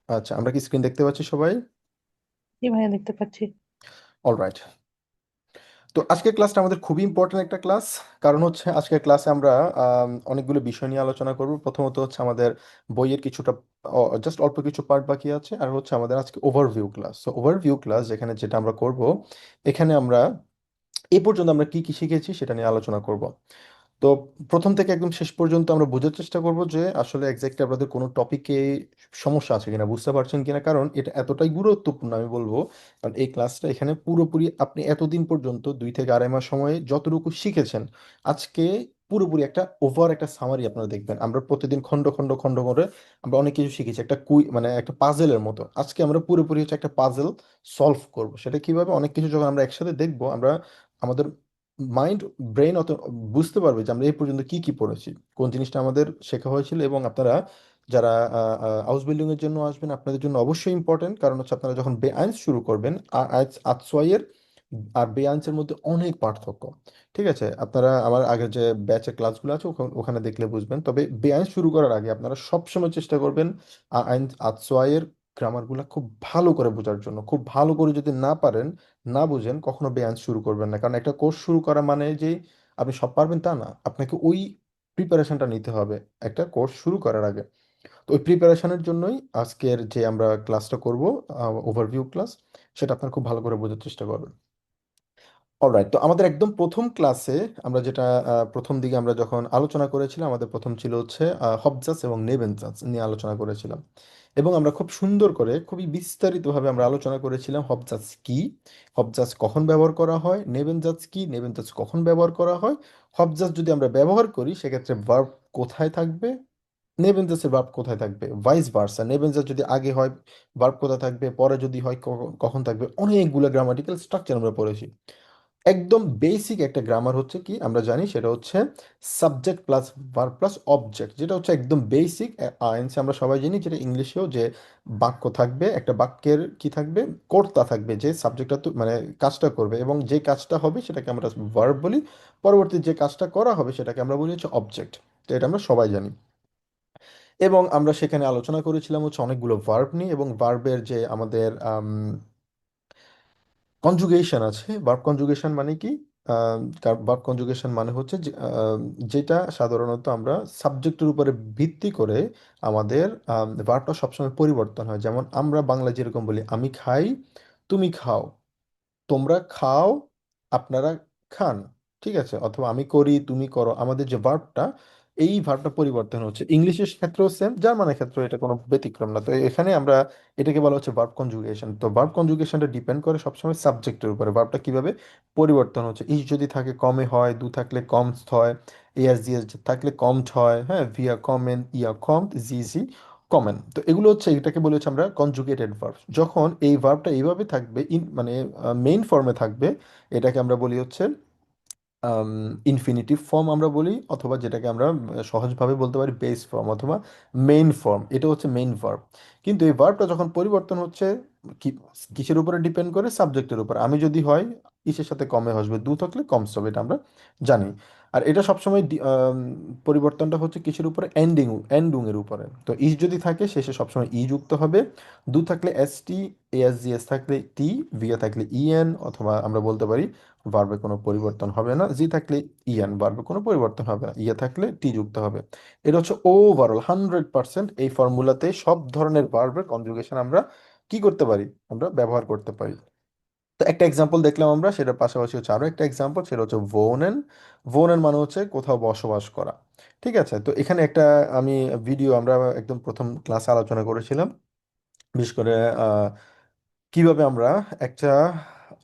আচ্ছা, আমরা কি স্ক্রিন দেখতে পাচ্ছি সবাই? জি ভাইয়া, দেখতে পাচ্ছি। অলরাইট। তো আজকের ক্লাসটা আমাদের খুবই ইম্পর্টেন্ট একটা ক্লাস। কারণ হচ্ছে আজকের ক্লাসে আমরা অনেকগুলো বিষয় নিয়ে আলোচনা করব। প্রথমত হচ্ছে আমাদের বইয়ের কিছুটা জাস্ট অল্প কিছু পার্ট বাকি আছে, আর হচ্ছে আমাদের আজকে overview class. So overview class যেখানে যেটা আমরা করব, এখানে আমরা এই পর্যন্ত আমরা কি কি শিখেছি সেটা নিয়ে আলোচনা করব। তো প্রথম থেকে একদম শেষ পর্যন্ত আমরা বোঝার চেষ্টা করব যে আসলে এক্স্যাক্টলি আপনাদের কোনো টপিকে সমস্যা আছে কিনা, বুঝতে পারছেন কিনা, কারণ এটা এতটাই গুরুত্বপূর্ণ আমি বলবো। কারণ এই ক্লাসটা এখানে পুরোপুরি আপনি এতদিন পর্যন্ত 2 থেকে আড়াই মাস সময়ে যতটুকু শিখেছেন, আজকে পুরোপুরি একটা ওভার একটা সামারি আপনারা দেখবেন। আমরা প্রতিদিন খন্ড খন্ড খন্ড করে আমরা অনেক কিছু শিখেছি, একটা মানে একটা পাজেলের মতো। আজকে আমরা পুরোপুরি হচ্ছে একটা পাজেল সলভ করব। সেটা কিভাবে, অনেক কিছু যখন আমরা একসাথে দেখবো, আমরা আমাদের মাইন্ড ব্রেন অত বুঝতে পারবে যে আমরা এই পর্যন্ত কি কি পড়েছি, কোন জিনিসটা আমাদের শেখা হয়েছিল। এবং আপনারা যারা হাউস বিল্ডিং এর জন্য আসবেন, আপনাদের জন্য অবশ্যই ইম্পর্টেন্ট। কারণ হচ্ছে আপনারা যখন বেআইন্স শুরু করবেন, আইনস আতসোয়াইয়ের আর বেআইন্সের মধ্যে অনেক পার্থক্য। ঠিক আছে, আপনারা আমার আগের যে ব্যাচের ক্লাসগুলো আছে ওখানে দেখলে বুঝবেন। তবে বেআইন্স শুরু করার আগে আপনারা সবসময় চেষ্টা করবেন আইন আতসোয়াইয়ের গ্রামারগুলো খুব ভালো করে বোঝার জন্য। খুব ভালো করে যদি না পারেন, না বুঝেন, কখনো বেয়ান শুরু করবেন না। কারণ একটা কোর্স শুরু করা মানে যে আপনি সব পারবেন তা না, আপনাকে ওই প্রিপারেশনটা নিতে হবে একটা কোর্স শুরু করার আগে। তো ওই প্রিপারেশনের জন্যই আজকের যে আমরা ক্লাসটা করব, ওভারভিউ ক্লাস, সেটা আপনার খুব ভালো করে বোঝার চেষ্টা করবেন। অলরাইট, তো আমাদের একদম প্রথম ক্লাসে আমরা যেটা প্রথম দিকে আমরা যখন আলোচনা করেছিলাম, আমাদের প্রথম ছিল হচ্ছে হবজাস এবং নেবেনজাস নিয়ে আলোচনা করেছিলাম। এবং আমরা খুব সুন্দর করে খুবই বিস্তারিতভাবে আমরা আলোচনা করেছিলাম হবজাস কি, হবজাস কখন ব্যবহার করা হয়, নেবেনজাস কি, নেবেনজাস কখন ব্যবহার করা হয়, হবজাস যদি আমরা ব্যবহার করি সেক্ষেত্রে ভার্ব কোথায় থাকবে, নেবেনজাসের ভার্ব কোথায় থাকবে, ভাইস ভার্সা। নেবেনজাস যদি আগে হয় ভার্ব কোথায় থাকবে, পরে যদি হয় কখন থাকবে। অনেকগুলো গ্রামাটিক্যাল স্ট্রাকচার আমরা পড়েছি। একদম বেসিক একটা গ্রামার হচ্ছে কি আমরা জানি, সেটা হচ্ছে subject plus verb plus object, যেটা হচ্ছে একদম বেসিক আইনসে আমরা সবাই জানি। যেটা ইংলিশেও যে বাক্য থাকবে, একটা বাক্যের কি থাকবে, কর্তা থাকবে, যে সাবজেক্টটা তো মানে কাজটা করবে, এবং যে কাজটা হবে সেটাকে আমরা ভার্ব বলি। পরবর্তী যে কাজটা করা হবে সেটাকে আমরা বলি হচ্ছে অবজেক্ট। তো এটা আমরা সবাই জানি। এবং আমরা সেখানে আলোচনা করেছিলাম হচ্ছে অনেকগুলো ভার্ব নিয়ে, এবং ভার্বের যে আমাদের কনজুগেশন আছে। ভার্ব কনজুগেশন মানে কি? ভার্ব কনজুগেশন মানে হচ্ছে যেটা সাধারণত আমরা সাবজেক্টের উপরে ভিত্তি করে আমাদের ভার্বটা সবসময় পরিবর্তন হয়। যেমন আমরা বাংলা যেরকম বলি, আমি খাই, তুমি খাও, তোমরা খাও, আপনারা খান। ঠিক আছে, অথবা আমি করি, তুমি করো। আমাদের যে ভার্বটা, এই ভার্বটা পরিবর্তন হচ্ছে। ইংলিশের ক্ষেত্রেও সেম, জার্মানের ক্ষেত্রেও এটা কোনো ব্যতিক্রম না। তো এখানে আমরা এটাকে বলা হচ্ছে ভার্ব কনজুগেশন। তো ভার্ব কনজুগেশনটা ডিপেন্ড করে সবসময় সাবজেক্টের উপরে, ভার্বটা কিভাবে পরিবর্তন হচ্ছে। ইস যদি থাকে কমে হয়, দু থাকলে কমস হয়, এস জি এস থাকলে কমড হয়, হ্যাঁ, ভিয়া কমেন, ইয়া কমড, জি জি কমেন। তো এগুলো হচ্ছে, এটাকে বলে হচ্ছে আমরা কনজুগেটেড ভার্ব। যখন এই ভার্বটা এইভাবে থাকবে, মানে মেইন ফর্মে থাকবে, এটাকে আমরা বলি হচ্ছে ইনফিনিটিভ ফর্ম আমরা বলি, অথবা যেটাকে আমরা সহজভাবে বলতে পারি বেস ফর্ম অথবা মেইন ফর্ম। এটা হচ্ছে মেইন ভার্ব। কিন্তু এই ভার্বটা যখন পরিবর্তন হচ্ছে, কি কিসের উপরে ডিপেন্ড করে? সাবজেক্টের উপর। আমি যদি হয় ইসের সাথে কমে আসবে, দু থাকলে কমস হবে, এটা আমরা জানি। আর এটা সবসময় পরিবর্তনটা হচ্ছে কিসের উপরে? এন্ডুং এর উপরে। তো ইস যদি থাকে শেষে সবসময় ই যুক্ত হবে, দু থাকলে S T, S G S থাকলে টি, ভিয়া থাকলে ইএন, অথবা আমরা বলতে পারি ভার্বে কোনো পরিবর্তন হবে না, জি থাকলে ইয়ান, ভার্বে কোনো পরিবর্তন হবে না, ইয়ে থাকলে টি যুক্ত হবে। এটা হচ্ছে ওভারঅল 100%। এই ফর্মুলাতে সব ধরনের ভার্বের কনজুগেশন আমরা কি করতে পারি, আমরা ব্যবহার করতে পারি। তো একটা এক্সাম্পল দেখলাম আমরা, সেটার পাশাপাশি হচ্ছে আরো একটা এক্সাম্পল, সেটা হচ্ছে ভোনেন। ভোনেন মানে হচ্ছে কোথাও বসবাস করা। ঠিক আছে, তো এখানে একটা আমি ভিডিও আমরা একদম প্রথম ক্লাসে আলোচনা করেছিলাম, বিশেষ করে আহ, কিভাবে আমরা একটা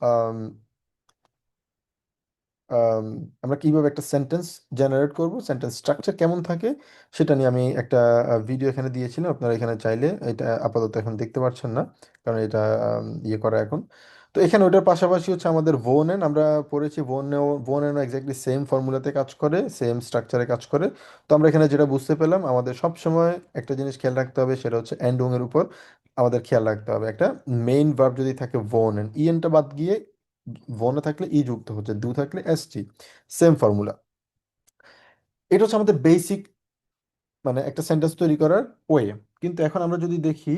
আম, আমরা কিভাবে একটা সেন্টেন্স জেনারেট করব, সেন্টেন্স স্ট্রাকচার কেমন থাকে, সেটা নিয়ে আমি একটা ভিডিও এখানে দিয়েছিলাম। আপনারা এখানে চাইলে, এটা আপাতত এখন দেখতে পাচ্ছেন না কারণ এটা ইয়ে করা এখন। তো এখানে ওটার পাশাপাশি হচ্ছে আমাদের ভোনেন আমরা পড়েছি। ভোনেনও এক্স্যাক্টলি সেম ফর্মুলাতে কাজ করে, সেম স্ট্রাকচারে কাজ করে। তো আমরা এখানে যেটা বুঝতে পেলাম, আমাদের সব সময় একটা জিনিস খেয়াল রাখতে হবে, সেটা হচ্ছে এন্ডং এর উপর আমাদের খেয়াল রাখতে হবে। একটা মেইন ভার্ব যদি থাকে ভোনেন, ইএনটা বাদ গিয়ে বনে থাকলে ই যুক্ত হচ্ছে, দু থাকলে এস টি, সেম ফর্মুলা। এটা হচ্ছে আমাদের বেসিক, মানে একটা সেন্টেন্স তৈরি করার ওয়ে। কিন্তু এখন আমরা যদি দেখি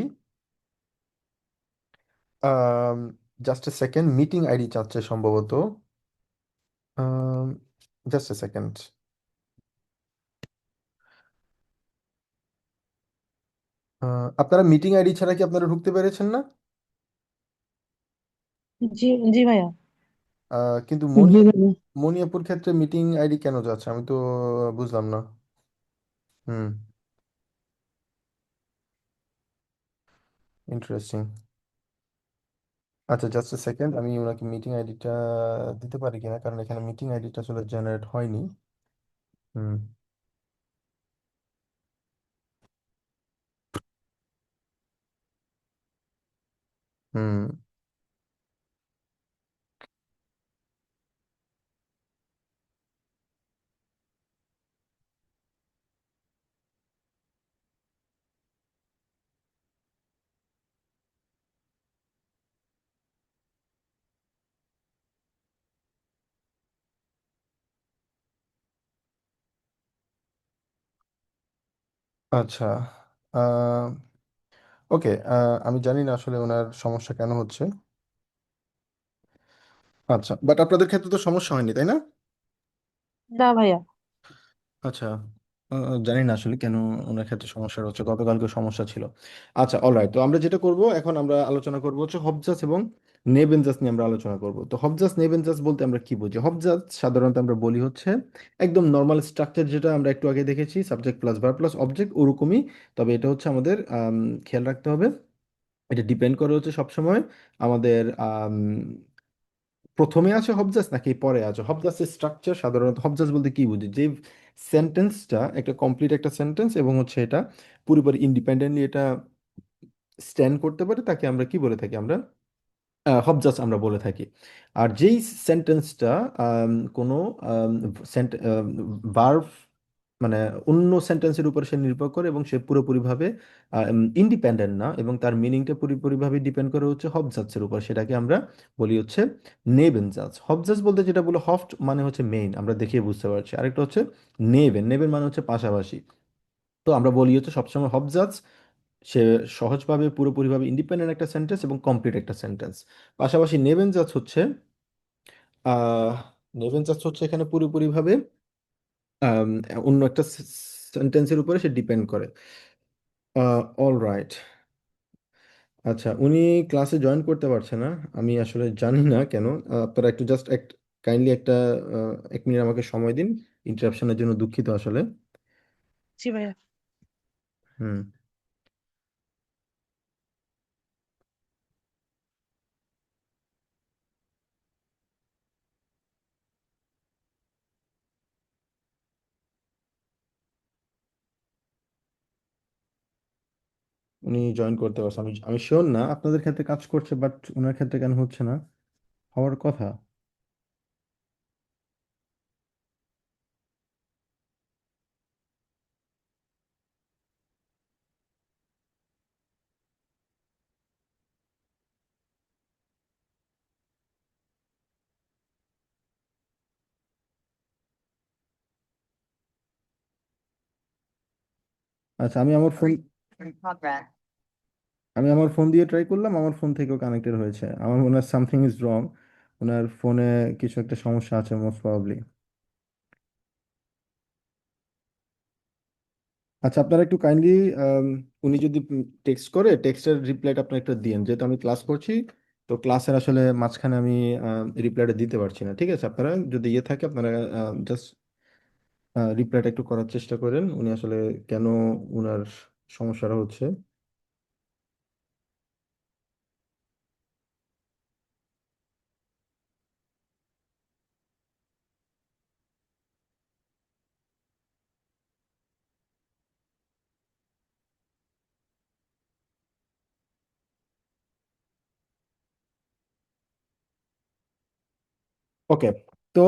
just a second, meeting ID চাচ্ছে সম্ভবত। Just a second. আপনারা মিটিং আইডি ছাড়া কি আপনারা ঢুকতে পেরেছেন না? জি জি ভাইয়া। কিন্তু জি ভাইয়া। মনিয়াপুর ক্ষেত্রে মিটিং আইডি কেন যাচ্ছে আমি তো বুঝলাম না। হুম। ইন্টারেস্টিং। আচ্ছা, জাস্ট এ সেকেন্ড, আমি ওনাকে মিটিং আইডিটা দিতে পারি কিনা, কারণ এখানে মিটিং আইডিটা আসলে জেনারেট হয়নি। হুম। হুম। আচ্ছা। ওকে। আমি জানি না আসলে ওনার সমস্যা কেন হচ্ছে। আচ্ছা, বাট আপনাদের ক্ষেত্রে তো সমস্যা হয়নি, তাই না? না ভাইয়া। আচ্ছা। জানি না আসলে কেন ওনার ক্ষেত্রে সমস্যা হচ্ছে, গতকালকে সমস্যা ছিল। আচ্ছা, অলরাইট, তো আমরা যেটা করব এখন, আমরা আলোচনা করব হচ্ছে হবজাস এবং নেবেনজাস নিয়ে আমরা আলোচনা করব। তো হবজাস নেবেনজাস বলতে আমরা কি বুঝি? হবজাস সাধারণত আমরা বলি হচ্ছে একদম নর্মাল স্ট্রাকচার, যেটা আমরা একটু আগে দেখেছি, subject plus verb plus object, ওরকমই। তবে এটা হচ্ছে আমাদের খেয়াল রাখতে হবে, এটা ডিপেন্ড করে হচ্ছে সবসময় আমাদের প্রথমে আছে হবজাস নাকি পরে আছে হবজাসের স্ট্রাকচার। সাধারণত হবজাস বলতে কি বুঝি? যে সেন্টেন্সটা একটা কমপ্লিট একটা সেন্টেন্স এবং হচ্ছে এটা পুরোপুরি ইন্ডিপেন্ডেন্টলি এটা স্ট্যান্ড করতে পারে, তাকে আমরা কি বলে থাকি? আমরা হবজাস আমরা বলে থাকি। আর যেই সেন্টেন্সটা কোনো ভার্ব, মানে অন্য সেন্টেন্সের উপর সে নির্ভর করে এবং সে পুরোপুরিভাবে ইন্ডিপেন্ডেন্ট না, এবং তার মিনিংটা পুরোপুরিভাবে ডিপেন্ড করে হচ্ছে হবজাসের উপর, সেটাকে আমরা বলি হচ্ছে নেবেনজাস। হবজাস বলতে যেটা বলে, হফট মানে হচ্ছে মেইন, আমরা দেখে বুঝতে পারছি। আরেকটা হচ্ছে নেবেন, নেবেন মানে হচ্ছে পাশাপাশি। তো আমরা বলি হচ্ছে সবসময় হবজাস সে সহজভাবে পুরোপুরিভাবে ইন্ডিপেন্ডেন্ট একটা সেন্টেন্স এবং কমপ্লিট একটা সেন্টেন্স। পাশাপাশি নেবেনজাস হচ্ছে আহ নেবেনজাস হচ্ছে এখানে পুরোপুরিভাবে আম, অন্য একটা সেন্টেন্সের উপরে সে ডিপেন্ড করে। All right. আচ্ছা, উনি ক্লাসে জয়েন করতে পারছে না। আমি আসলে জানি না কেন। আপনারা একটু জাস্ট কাইন্ডলি একটা 1 মিনিট আমাকে সময় দিন। ইন্টারাপশনের জন্য দুঃখিত আসলে। জি ভাইয়া। হুম। উনি জয়েন করতে পারছে, আমি আমি শিওর না আপনাদের ক্ষেত্রে কাজ করছে, বাট ওনার ক্ষেত্রে কেন হচ্ছে না? হওয়ার কথা। আচ্ছা, আমি আমার ফোন দিয়ে ট্রাই করলাম, আমার ফোন থেকেও কানেক্টেড হয়েছে। আমার মনে হয় সামথিং ইজ রং, ওনার ফোনে কিছু একটা সমস্যা আছে মোস্ট প্রবাবলি। আচ্ছা, আপনারা একটু কাইন্ডলি, উনি যদি টেক্সট করে, টেক্সটের রিপ্লাইটা আপনারা একটু দিন, যেহেতু আমি ক্লাস করছি। তো ক্লাসের আসলে মাঝখানে আমি রিপ্লাইটা দিতে পারছি না। ঠিক আছে, আপনারা যদি ইয়ে থাকে, আপনারা জাস্ট রিপ্লাইটা একটু করার চেষ্টা করেন, উনি আসলে কেন উনার সমস্যাটা হচ্ছে। ওকে। তো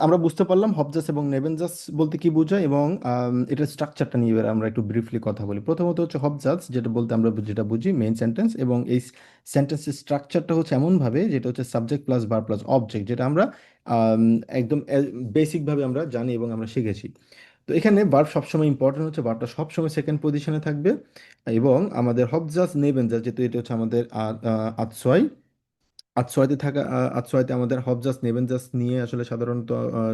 আমরা বুঝতে পারলাম হবজাস এবং নেবেনজাস বলতে কি বোঝায়, এবং এটার স্ট্রাকচারটা নিয়ে এবার আমরা একটু ব্রিফলি কথা বলি। প্রথমত হচ্ছে হবজাস, যেটা বলতে আমরা যেটা বুঝি মেইন সেন্টেন্স, এবং এই সেন্টেন্সের স্ট্রাকচারটা হচ্ছে এমনভাবে, যেটা হচ্ছে subject plus verb plus object, যেটা আমরা আম, একদম বেসিক ভাবে আমরা জানি এবং আমরা শিখেছি। তো এখানে ভার্ব সবসময় ইম্পর্টেন্ট, হচ্ছে ভার্বটা সবসময় সেকেন্ড পজিশনে থাকবে। এবং আমাদের হবজাস নেবেনজাস, যেহেতু এটা হচ্ছে আমাদের আদসয় আতসোয়াতে থাকা আতসোয়াতে আমাদের হবজাস নেবেনজাস নিয়ে আসলে সাধারণত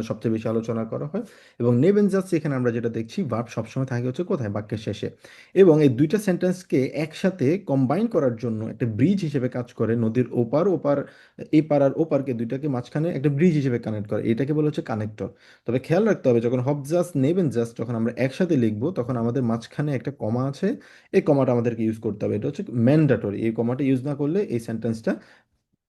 সবচেয়ে বেশি আলোচনা করা হয়। এবং নেবেনজাস এখানে আমরা যেটা দেখছি ভার্ব সবসময় থাকে হচ্ছে কোথায়, বাক্যের শেষে। এবং এই দুইটা সেন্টেন্সকে একসাথে কম্বাইন করার জন্য একটা ব্রিজ হিসেবে কাজ করে, নদীর ওপার ওপার, এই পার আর ওপারকে দুইটাকে মাঝখানে একটা ব্রিজ হিসেবে কানেক্ট করে, এটাকে বলা হচ্ছে কানেক্টর। তবে খেয়াল রাখতে হবে যখন হবজাস নেবেনজাস যখন আমরা একসাথে লিখবো তখন আমাদের মাঝখানে একটা কমা আছে, এই কমাটা আমাদেরকে ইউজ করতে হবে, এটা হচ্ছে ম্যান্ডেটরি। এই কমাটা ইউজ না করলে এই সেন্টেন্সটা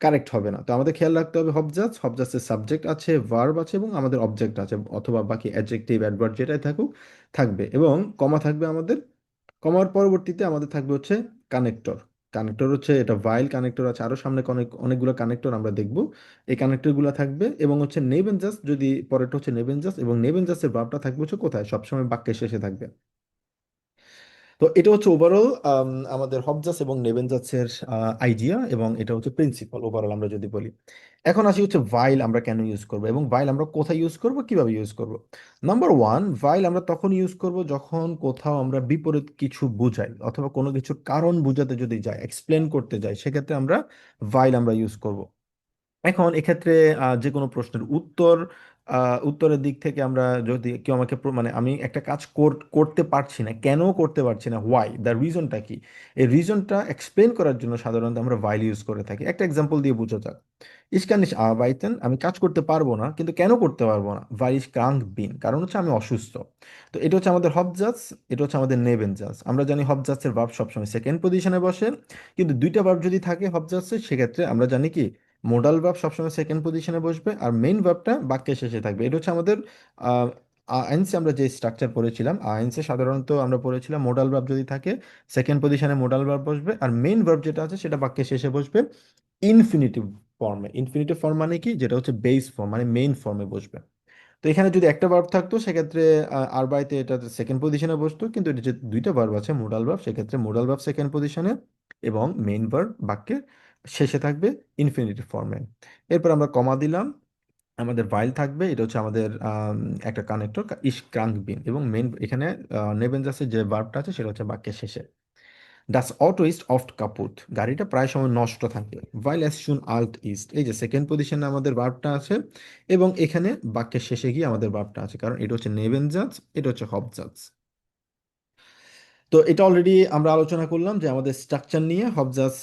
কারেক্ট হবে না। তো আমাদের খেয়াল রাখতে হবে হবজাস, হবজাসের সাবজেক্ট আছে, ভার্ব আছে এবং আমাদের অবজেক্ট আছে, অথবা বাকি অ্যাডজেক্টিভ অ্যাডভার্ব যেটাই থাকুক থাকবে, এবং কমা থাকবে আমাদের। কমার পরবর্তীতে আমাদের থাকবে হচ্ছে কানেক্টর। কানেক্টর হচ্ছে এটা ভাইল কানেক্টর আছে, আরো সামনে অনেকগুলো কানেক্টর আমরা দেখব। এই কানেক্টরগুলো থাকবে এবং হচ্ছে নেবেন জাস্ট, যদি পরেরটা হচ্ছে নেবেন জাস্ট, এবং নেবেন জাস্টের ভার্বটা থাকবে হচ্ছে কোথায়, সবসময় বাক্যের শেষে থাকবে। তো এটা হচ্ছে ওভারঅল আমাদের হবজাস এবং নেবেনজাসের আইডিয়া, এবং এটা হচ্ছে প্রিন্সিপাল ওভারঅল আমরা যদি বলি। এখন আসি হচ্ছে ভাইল আমরা কেন ইউজ করব এবং ভাইল আমরা কোথায় ইউজ করব, কিভাবে ইউজ করব। নাম্বার ওয়ান, ভাইল আমরা তখন ইউজ করব যখন কোথাও আমরা বিপরীত কিছু বুঝাই অথবা কোনো কিছুর কারণ বুঝাতে যদি যাই, এক্সপ্লেন করতে যাই, সেক্ষেত্রে আমরা ভাইল আমরা ইউজ করব। এখন এক্ষেত্রে যে কোনো প্রশ্নের উত্তরের দিক থেকে আমরা যদি কেউ আমাকে মানে আমি একটা কাজ করতে পারছি না, কেন করতে পারছি না, হোয়াই, দ্য রিজনটা কি, এই রিজনটা এক্সপ্লেন করার জন্য সাধারণত আমরা ভাইল ইউজ করে থাকি। একটা এক্সাম্পল দিয়ে বোঝা যাক। ইস্কান ইস আবাইতেন, আমি কাজ করতে পারবো না, কিন্তু কেন করতে পারবো না, ভাই ইস ক্রাঙ্ক বিন, কারণ হচ্ছে আমি অসুস্থ। তো এটা হচ্ছে আমাদের হবজাস, এটা হচ্ছে আমাদের নেবেনজাস। আমরা জানি হবজাসের ভার্ব সবসময় সেকেন্ড পজিশনে বসে, কিন্তু দুইটা ভার্ব যদি থাকে হবজাসে সেক্ষেত্রে আমরা জানি কি মোডাল ভার্ব সবসময় সেকেন্ড পজিশনে বসবে আর মেইন ভার্বটা বাক্যের শেষে থাকবে। এটা হচ্ছে আমাদের আইএনসি আমরা যে স্ট্রাকচার পড়েছিলাম, আইএনসি সাধারণত আমরা পড়েছিলাম মোডাল ভার্ব যদি থাকে সেকেন্ড পজিশনে মোডাল ভার্ব বসবে, আর মেইন ভার্ব যেটা আছে সেটা বাক্যের শেষে বসবে ইনফিনিটিভ ফর্মে। ইনফিনিটিভ ফর্ম মানে কি, যেটা হচ্ছে বেস ফর্ম মানে মেইন ফর্মে বসবে। তো এখানে যদি একটা ভার্ব থাকতো সেক্ষেত্রে আরবাইতে এটা সেকেন্ড পজিশনে বসতো, কিন্তু এটা যে দুইটা ভার্ব আছে মোডাল ভার্ব, সেক্ষেত্রে মোডাল ভার্ব সেকেন্ড পজিশনে এবং মেইন ভার্ব বাক্যের শেষে থাকবে ইনফিনিটিভ ফর্মে। এরপর আমরা কমা দিলাম, আমাদের ভাইল থাকবে, এটা হচ্ছে আমাদের একটা কানেক্টর ইশ ক্রাঙ্ক বিন, এবং মেইন এখানে নেবেনজাসের যে ভার্বটা আছে সেটা হচ্ছে বাক্যের শেষে। ডাস অটো ইস্ট অফট কাপুট, গাড়িটা প্রায় সময় নষ্ট থাকে। ভাইল এস শুন আল্ট ইস্ট, এই যে সেকেন্ড পজিশনে আমাদের ভার্বটা আছে এবং এখানে বাক্যের শেষে গিয়ে আমাদের ভার্বটা আছে, কারণ এটা হচ্ছে নেবেনজাস, এটা হচ্ছে হবজাস। তো এটা অলরেডি আমরা আলোচনা করলাম যে আমাদের স্ট্রাকচার নিয়ে হবজাস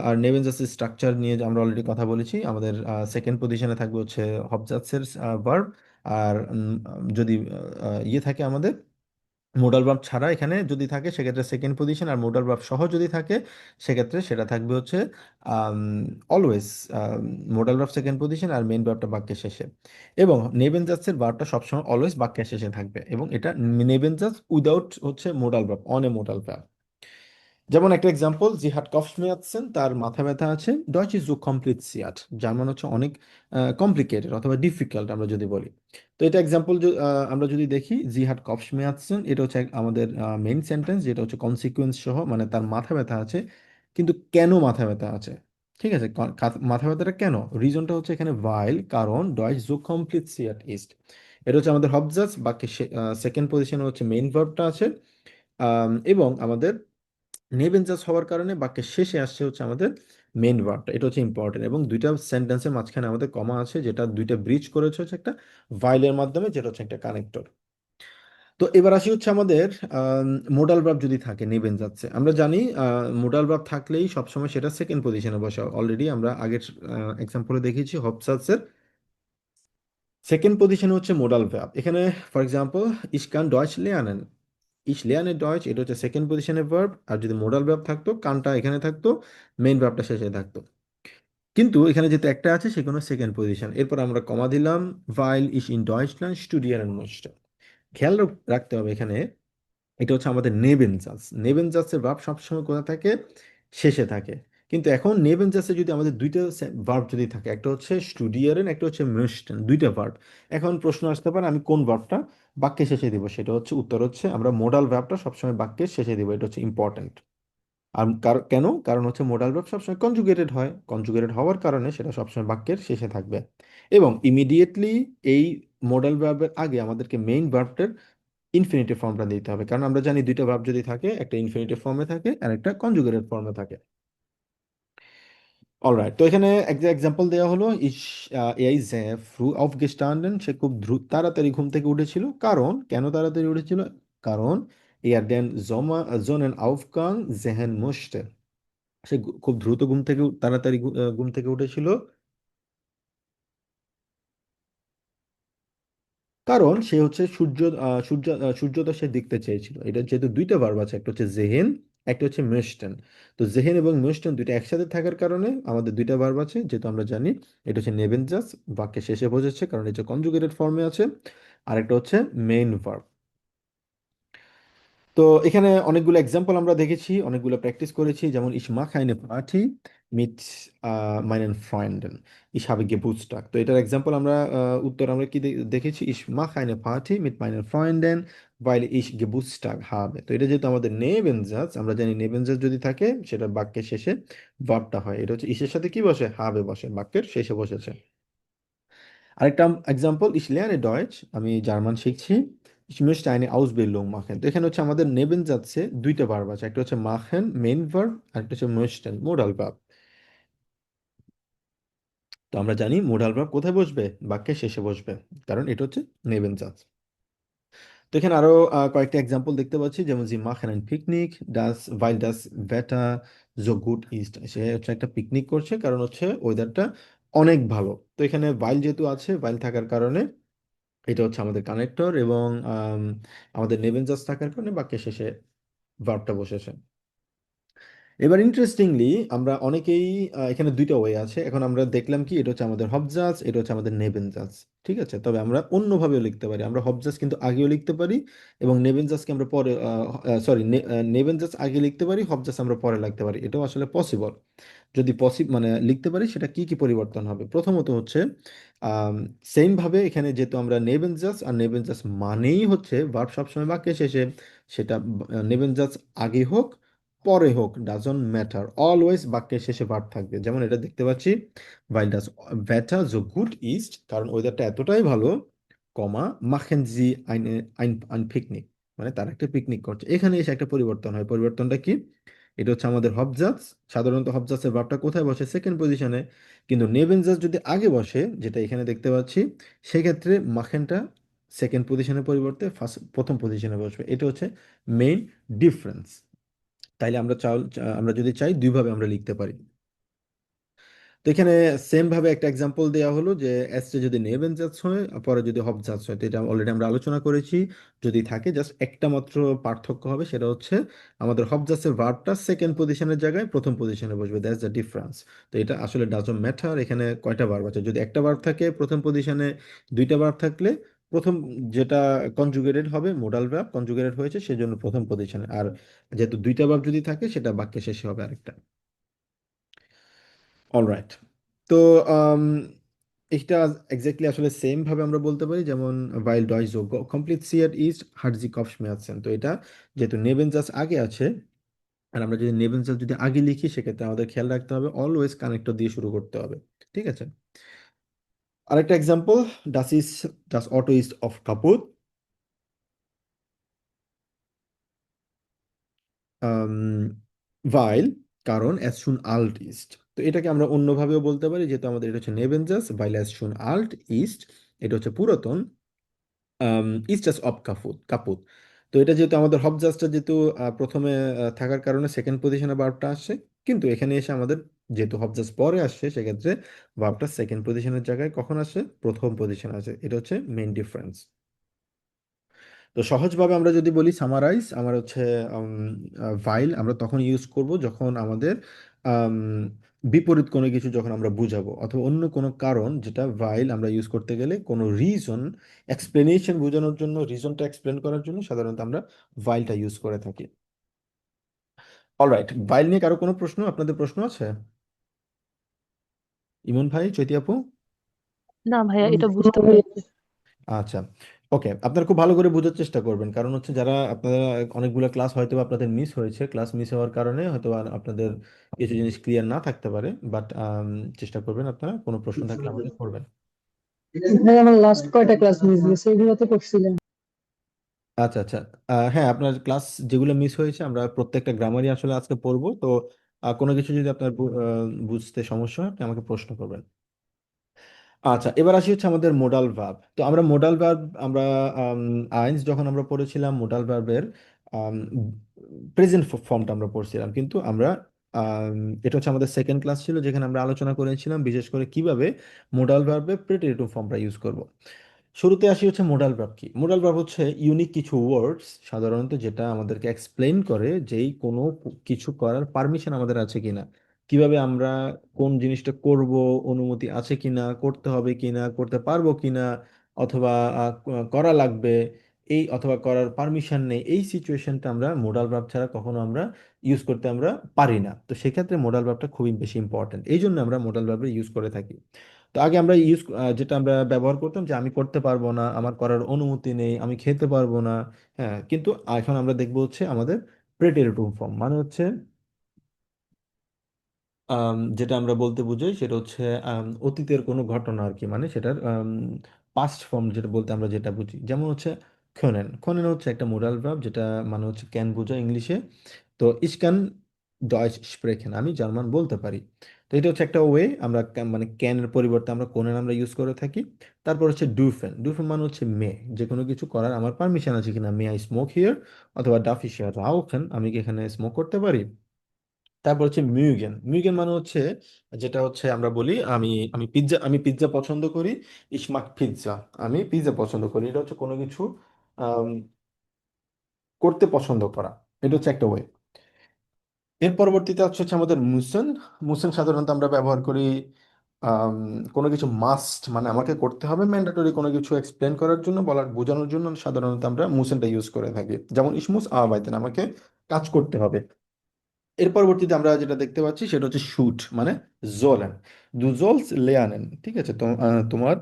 আর নেবেনজাসের স্ট্রাকচার নিয়ে যে আমরা অলরেডি কথা বলেছি। আমাদের সেকেন্ড পজিশনে থাকবে হচ্ছে হবজাসের ভার্ব, আর যদি ইয়ে থাকে আমাদের মোডাল ভার্ব ছাড়া এখানে যদি থাকে সেক্ষেত্রে সেকেন্ড পজিশন, আর মোডাল ভার্ব সহ যদি থাকে সেক্ষেত্রে সেটা থাকবে হচ্ছে always modal verb second position আর মেইন ভার্বটা বাক্যের শেষে। এবং নেবেনজাসের ভার্বটা সবসময় অলওয়েজ বাক্যের শেষে থাকবে, এবং এটা নেবেনজাস উইদাউট হচ্ছে modal verb, on a modal verb. যেমন একটা এক্সাম্পল, জি হাট কফশ্মেয়াতসেন, তার মাথা ব্যথা আছে। ডয়েচ ইজ সো কমপ্লিসিয়াট, জার্মান হচ্ছে অনেক কমপ্লিকেটেড অথবা ডিফিকাল্ট আমরা যদি বলি। তো এটা এক্সাম্পল আমরা যদি দেখি, জি হাট কফশ্মেয়াতসেন, এটা হচ্ছে আমাদের মেইন সেন্টেন্স, যেটা হচ্ছে কনসিকুয়েন্স সহ, মানে তার মাথা ব্যথা আছে, কিন্তু কেন মাথা ব্যথা আছে, ঠিক আছে, মাথা ব্যথাটা কেন, রিজনটা হচ্ছে এখানে ভাইল, কারণ ডয়েচ জো কমপ্লিসিয়াট ইস্ট। এটা হচ্ছে আমাদের হবজাস, বাকি সেকেন্ড পজিশনে হচ্ছে মেইন ভার্বটা আছে। এবং আমাদের নেবেনজাস হওয়ার কারণে বাক্যের শেষে আসছে হচ্ছে আমাদের মেন ভার্বটা, এটা হচ্ছে ইম্পর্টেন্ট। এবং দুইটা সেন্টেন্সের মাঝখানে আমাদের কমা আছে, যেটা দুইটা ব্রিজ করেছে হচ্ছে একটা ভাইলের মাধ্যমে, যেটা হচ্ছে একটা কানেক্টর। তো এবার আসি হচ্ছে আমাদের মোডাল ভার্ব যদি থাকে নেবেনজাসে, আমরা জানি মোডাল ভার্ব থাকলেই সবসময় সেটা সেকেন্ড পজিশনে বসে। অলরেডি আমরা আগের এক্সাম্পলে দেখিয়েছি হবসাসের সেকেন্ড পজিশনে হচ্ছে মোডাল ভার্ব। এখানে ফর এক্সাম্পল ইশ ডয়েচ লেয়ানেন, ইশ লেয়ানে ডয়েচ, এটা হচ্ছে সেকেন্ড পজিশনে ভার্ব, আর যদি মোডাল ভার্ব থাকতো কানটা এখানে থাকতো, মেইন ভার্বটা শেষে থাকতো। কিন্তু এখানে যেহেতু একটা আছে সেখানে সেকেন্ড পজিশন, এরপর আমরা কমা দিলাম, ভাইল ইশ ইন ডয়েচল্যান্ড স্টুডিয়ারেন মোস্ট। খেয়াল রাখতে হবে এখানে, এটা হচ্ছে আমাদের নেবেনজাস। নেবেনজাসের ভার্ব সবসময় কোথায় থাকে, শেষে থাকে। কিন্তু এখন নেবেনজাসে যদি আমাদের দুইটা ভার্ব যদি থাকে, একটা হচ্ছে স্টুডিয়ারেন, একটা হচ্ছে মিস্টেন, দুইটা ভার্ব। এখন প্রশ্ন আসতে পারে আমি কোন ভার্বটা বাক্যের শেষে দিব, সেটা হচ্ছে উত্তর হচ্ছে আমরা মোডাল ভার্বটা সবসময় বাক্যের শেষে দিব, এটা হচ্ছে ইম্পর্টেন্ট। আর কেন, কারণ হচ্ছে মোডাল ভার্ব সবসময় কনজুগেটেড হয়, কনজুগেটেড হওয়ার কারণে সেটা সবসময় বাক্যের শেষে থাকবে। এবং ইমিডিয়েটলি এই মোডাল ভার্বের আগে আমাদেরকে মেইন ভার্বটার ইনফিনিটিভ ফর্মটা দিতে হবে, কারণ আমরা জানি দুইটা ভার্ব যদি থাকে একটা ইনফিনিটিভ ফর্মে থাকে আর একটা কনজুগেটেড ফর্মে থাকে। অলরাইট, তো এখানে একটা এক্সাম্পল দেওয়া হলো er ist sehr früh aufgestanden, সে খুব দ্রুত তাড়াতাড়ি ঘুম থেকে উঠেছিল। কারণ, কেন তাড়াতাড়ি উঠেছিল? কারণ den Sonnenaufgang sehen musste, সে খুব দ্রুত তাড়াতাড়ি ঘুম থেকে উঠেছিল, কারণ সে হচ্ছে সূর্যোদয় সে দেখতে চেয়েছিল। এটা যেহেতু দুইটা ভার্ব আছে, একটা হচ্ছে জেহেন, একটা হচ্ছে মেশটেন। তো জেহেন এবং মেশটেন দুইটা একসাথে থাকার কারণে আমাদের দুইটা ভার্ব আছে, যেহেতু আমরা জানি এটা হচ্ছে নেবেনজাস, বাক্যের শেষে বসেছে কারণ এটা কনজুগেটেড ফর্মে আছে। আরেকটা হচ্ছে মেইন ভার্ব। তো এখানে অনেকগুলো এক্সাম্পল আমরা দেখেছি, অনেকগুলো প্র্যাকটিস করেছি, যেমন ich mache eine Party mit meinen Freunden, ich habe Geburtstag। তো এটার এক্সাম্পল আমরা উত্তর আমরা কি দেখেছি, ich mache eine Party mit meinen Freunden weil ich Geburtstag habe। তো এটা যেহেতু আমাদের নেবেনজাস, আমরা জানি নেবেনজাস যদি থাকে সেটা বাক্যের শেষে ভার্বটা হয়। এটা হচ্ছে ইসের সাথে কি বসে, হবে বসে, বাক্যের শেষে বসেছে। আরেকটা এক্সাম্পল, ich lerne Deutsch, আমি জার্মান শিখছি। Ich möchte eine Ausbildung machen। তো এখানে হচ্ছে আমাদের নেবেন যাচ্ছে দুইটা ভার্ব আছে, একটা হচ্ছে machen মেইন ভার্ব, আর একটা হচ্ছে möchten মোডাল ভার্ব। তো আমরা জানি মোডাল ভার্ব কোথায় বসবে, বাক্যের শেষে বসবে, কারণ এটা হচ্ছে নেবেন যাচ্ছে। তো এখানে আরো কয়েকটা এক্সাম্পল দেখতে পাচ্ছি, যেমন জি machen ein Picknick das weil das Wetter so gut ist, সে হচ্ছে একটা পিকনিক করছে কারণ হচ্ছে ওয়েদারটা অনেক ভালো। তো এখানে ভাইল যেহেতু আছে, ভাইল থাকার কারণে এটা হচ্ছে আমাদের কানেক্টর, এবং আমাদের নেভেন জাস্ট থাকার কারণে বাক্যের শেষে ভার্বটা বসেছে। এবার ইন্টারেস্টিংলি আমরা অনেকেই এখানে দুইটা ওয়ে আছে, এখন আমরা দেখলাম কি এটা হচ্ছে আমাদের হবজাস, এটা হচ্ছে আমাদের নেবেনজাস। ঠিক আছে, তবে আমরা অন্যভাবেও লিখতে পারি, আমরা হবজাস কিন্তু আগেও লিখতে পারি, এবং নেবেনজাসকে আমরা পরে, সরি, নেবেনজাস আগে লিখতে পারি, হবজাস আমরা পরে লিখতে পারি, এটাও আসলে পসিবল। যদি মানে লিখতে পারি, সেটা কি কি পরিবর্তন হবে? প্রথমত হচ্ছে সেম ভাবে এখানে যেহেতু আমরা নেবেন জাস্ট, আর নেবেন জাস্ট মানেই হচ্ছে ভার্ব সবসময় বাক্যের শেষে, সেটা নেবেন জাস্ট আগে হোক পরে হোক ডাজন্ট ম্যাটার, অলওয়েজ বাক্যের শেষে ভার্ব থাকবে। যেমন এটা দেখতে পাচ্ছি, ভাইল ডাস ভেটার জো গুড ইস্ট, কারণ ওয়েদারটা এতটাই ভালো, কমা মাখেন জি আইন পিকনিক, মানে তারা একটা পিকনিক করছে। এখানে এসে একটা পরিবর্তন হয়, পরিবর্তনটা কি? এটা হচ্ছে আমাদের হবজাস। সাধারণত হবজাসের ভার্বটা কোথায় বসে, সেকেন্ড পজিশনে, কিন্তু নেবেনজাস যদি আগে বসে, যেটা এখানে দেখতে পাচ্ছি, সেক্ষেত্রে মাখেনটা সেকেন্ড পজিশনের পরিবর্তে প্রথম পজিশনে বসবে। এটা হচ্ছে মেইন ডিফারেন্স। তাইলে আমরা যদি চাই দুইভাবে আমরা লিখতে পারি। তো এখানে সেম ভাবে একটা এক্সাম্পল দেওয়া হলো যে এসটা যদি নেবেন জাজ হয়, পরে যদি হব জাজ হয়, তো এটা অলরেডি আমরা আলোচনা করেছি। যদি থাকে জাস্ট একটা মাত্র পার্থক্য হবে, সেটা হচ্ছে আমাদের হব জাজের ভার্বটা সেকেন্ড পজিশনের জায়গায় প্রথম পজিশনে বসবে, দ্যাটস দ্য ডিফারেন্স। তো এটা আসলে ডাজন্ট ম্যাটার এখানে কয়টা ভার্ব আছে, যদি একটা ভার্ব থাকে প্রথম পজিশনে, দুইটা ভার্ব থাকলে প্রথম যেটা কনজুগেটেড হবে, মোডাল ভার্ব কনজুগেটেড হয়েছে সেজন্য প্রথম পজিশনে, আর যেহেতু দুইটা ভার্ব যদি থাকে সেটা বাক্যে শেষে হবে আরেকটা। অলরাইট, তো আম, এটা এক্স্যাক্টলি আসলে সেম ভাবে আমরা বলতে পারি, যেমন ভাইল ডয় যোগ কমপ্লিট সিয়ার ইজ হার্জি কফ আছেন। তো এটা যেহেতু নেবেন জাস্ট আগে আছে, আর আমরা যদি নেবেন জাস্ট যদি আগে লিখি, সেক্ষেত্রে আমাদের খেয়াল রাখতে হবে অলওয়েজ কানেক্টর দিয়ে শুরু করতে হবে। ঠিক আছে, আরেকটা এক্সাম্পল, ডাস অটো ইজ অফ কাপুট ভাইল, কারণ অ্যাজ শুন আল্ট ইস্ট। তো এটাকে আমরা অন্যভাবেও বলতে পারি, যেহেতু আমাদের এটা হচ্ছে নেবেনজাস, ভাইল অ্যাজ শুন আল্ট ইস্ট, এটা হচ্ছে পুরাতন, ইস্ট জাস্ট অফ কাপুত। তো এটা যেহেতু আমাদের হব জাস্টটা যেহেতু প্রথমে থাকার কারণে সেকেন্ড পজিশনে ভার্বটা আসছে, কিন্তু এখানে এসে আমাদের যেহেতু হব জাস্ট পরে আসছে, সেক্ষেত্রে ভার্বটা সেকেন্ড পজিশনের জায়গায় কখন আসে, প্রথম পজিশনে আসে। এটা হচ্ছে মেইন ডিফারেন্স। তো সহজভাবে আমরা যদি বলি সামারাইজ, আমার হচ্ছে ভাইল আমরা তখন ইউজ করব যখন আমাদের আম, বিপরীত কোনো কিছু যখন আমরা বুঝাবো, অথবা অন্য কোনো কারণ, যেটা ভাইল আমরা ইউজ করতে গেলে কোনো রিজন, এক্সপ্লেনেশন বোঝানোর জন্য, রিজনটা এক্সপ্লেন করার জন্য সাধারণত আমরা ভাইলটা ইউজ করে থাকি। অলরাইট, ভাইল নিয়ে কারো কোনো প্রশ্ন, আপনাদের প্রশ্ন আছে? ইমন ভাই, চৈতি আপু? না ভাইয়া, এটা বুঝতে পেরেছি। আচ্ছা, ওকে, আপনারা খুব ভালো করে বোঝার চেষ্টা করবেন, কারণ হচ্ছে যারা আপনারা অনেকগুলো ক্লাস হয়তো বা আপনাদের মিস হয়েছে, ক্লাস মিস হওয়ার কারণে হয়তো বা আপনাদের কিছু জিনিস ক্লিয়ার না থাকতে পারে, বাট চেষ্টা করবেন আপনারা, কোনো প্রশ্ন থাকলে আমাকে করবেন। ভাই আমার লাস্ট কয়টা ক্লাস মিস গেছে এগুলো তো করছিলেন। আচ্ছা আচ্ছা, হ্যাঁ, আপনার ক্লাস যেগুলো মিস হয়েছে আমরা প্রত্যেকটা গ্রামারই আসলে আজকে পড়বো। তো কোনো কিছু যদি আপনার বুঝতে সমস্যা হয় আপনি আমাকে প্রশ্ন করবেন। আচ্ছা, এবার আসি হচ্ছে আমাদের মোডাল ভার্ব। তো আমরা মোডাল ভার্ব আমরা আইনস যখন আমরা পড়েছিলাম মোডাল ভার্বের প্রেজেন্ট ফর্মটা আমরা পড়ছিলাম, কিন্তু আমরা এটা হচ্ছে আমাদের সেকেন্ড ক্লাস ছিল যেখানে আমরা আলোচনা করেছিলাম বিশেষ করে কিভাবে মোডাল ভার্বে প্রেটেরিটিভ ফর্মটা ইউজ করব। শুরুতে আসি হচ্ছে মোডাল ভার্ব কি। মোডাল ভার্ব হচ্ছে ইউনিক কিছু ওয়ার্ডস সাধারণত যেটা আমাদেরকে এক্সপ্লেইন করে যেই কোনো কিছু করার পারমিশন আমাদের আছে কিনা, কিভাবে আমরা কোন জিনিসটা করব, অনুমতি আছে কিনা, করতে হবে কিনা, করতে পারবো কিনা, অথবা করা লাগবে এই, অথবা করার পারমিশন নেই, এই সিচুয়েশনটা আমরা মোডাল ভার্ব ছাড়া কখনো আমরা ইউজ করতে আমরা পারি না। তো সেক্ষেত্রে মোডাল ভার্বটা খুবই বেশি ইম্পর্টেন্ট, এই জন্য আমরা মোডাল ভার্বের ইউজ করে থাকি। তো আগে আমরা যেটা আমরা ব্যবহার করতাম যে আমি করতে পারবো না, আমার করার অনুমতি নেই, আমি খেতে পারবো না। হ্যাঁ, কিন্তু এখন আমরা দেখবো হচ্ছে আমাদের প্রেটেরিটিভ ফর্ম মানে হচ্ছে যেটা আমরা বলতে বুঝাই সেটা হচ্ছে অতীতের কোনো ঘটনা আর কি, মানে সেটার পাস্ট ফর্ম যেটা বলতে আমরা যেটা বুঝি, যেমন হচ্ছে খনেন। খনেন হচ্ছে একটা মোডাল ভার্ব যেটা মানে হচ্ছে ক্যান বোঝায় ইংলিশে। তো ইস্কান ডয়েচ স্প্রেখেন, আমি জার্মান বলতে পারি। তো এটা হচ্ছে একটা ওয়ে আমরা মানে ক্যানের পরিবর্তে আমরা কোনেন আমরা ইউজ করে থাকি। তারপর হচ্ছে ডুফেন। ডুফেন মানে হচ্ছে মে, যে কোনো কিছু করার আমার পারমিশন আছে কিনা, মে আই স্মোক হিয়ার, অথবা ডাফ ইস হিয়ার রাউখেন, আমি কি এখানে স্মোক করতে পারি। তারপর হচ্ছে মিউগেন। মিউগেন মানে হচ্ছে যেটা হচ্ছে আমরা বলি আমি আমি পিৎজা পছন্দ করি, ইসমাক পিৎজা, আমি পিৎজা পছন্দ করি। এটা হচ্ছে কোনো কিছু আম, করতে পছন্দ করা, এটা হচ্ছে একটা ওয়ে। এর পরবর্তীতে হচ্ছে আমাদের মুসেন। মুসেন সাধারণত আমরা ব্যবহার করি আম, কোনো কিছু মাস্ট মানে আমাকে করতে হবে, ম্যান্ডেটরি কোনো কিছু এক্সপ্লেন করার জন্য, বলার বোঝানোর জন্য সাধারণত আমরা মুসেনটা ইউজ করে থাকি। যেমন ইসমুস আবাইতেন, আমাকে কাজ করতে হবে। এর পরবর্তীতে আমরা যেটা দেখতে পাচ্ছি সেটা হচ্ছে শুট মানে জোলেন। দু জোলস লেয়ানেন, ঠিক আছে, তোমার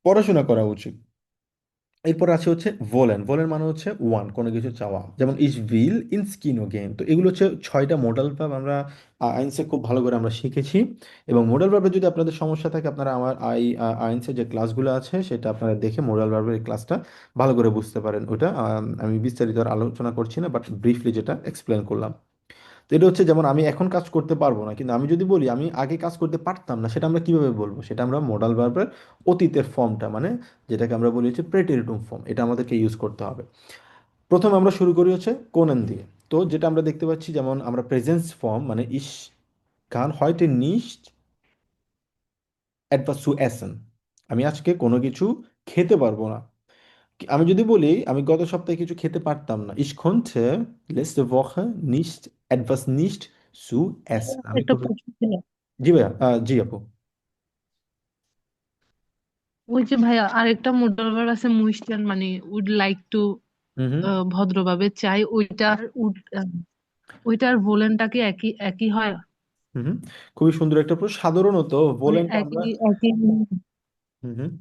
পড়াশোনা করা উচিত। এরপর আছে হচ্ছে ভোলেন। ভোলেন মানে হচ্ছে ওয়ান, কোনো কিছু চাওয়া, যেমন ইস ভিল ইন স্কিনো গেম। তো এগুলো হচ্ছে ছয়টা মোডাল ভার্ব আমরা আইনসে খুব ভালো করে আমরা শিখেছি। এবং মোডাল ভার্বে যদি আপনাদের সমস্যা থাকে আপনারা আমার আইনসে যে ক্লাসগুলো আছে সেটা আপনারা দেখে মোডাল ভার্বের এই ক্লাসটা ভালো করে বুঝতে পারেন। ওটা আমি বিস্তারিত আর আলোচনা করছি না, বাট ব্রিফলি যেটা এক্সপ্লেন করলাম। তো এটা হচ্ছে যেমন আমি এখন কাজ করতে পারবো না, কিন্তু আমি যদি বলি আমি আগে কাজ করতে পারতাম না, সেটা আমরা কিভাবে বলবো, সেটা আমরা মোডাল ভার্বের অতীতের ফর্মটা মানে যেটাকে আমরা বলি হচ্ছে প্রেটেরিটুম ফর্ম, এটা আমাদেরকে ইউজ করতে হবে। প্রথমে আমরা শুরু করি হচ্ছে কোনেন দিয়ে। তো যেটা আমরা দেখতে পাচ্ছি যেমন আমরা প্রেজেন্স ফর্ম মানে ইস কান হয়তো নিশ্ট etwas zu essen, আমি আজকে কোনো কিছু খেতে পারবো না। আমি যদি বলি আমি গত সপ্তাহে কিছু খেতে পারতাম না, ich konnte letzte Woche nicht etwas nicht zu essen, আমি একটা খুব। প্রশ্ন ছিল। জি ভাইয়া, জি আপু। ওই যে ভাইয়া আরেকটা মোডাল ভার্ব আছে মুইস্টান, মানে উড লাইক টু, হুম হুম ভদ্রভাবে চাই, ওইটার ওইটার ভোলেনটা কি একই একই হয়? হুম হুম। খুবই সুন্দর একটা প্রশ্ন। সাধারণত মানে ভোলেন্ট আমরা একই একই। হুম হুম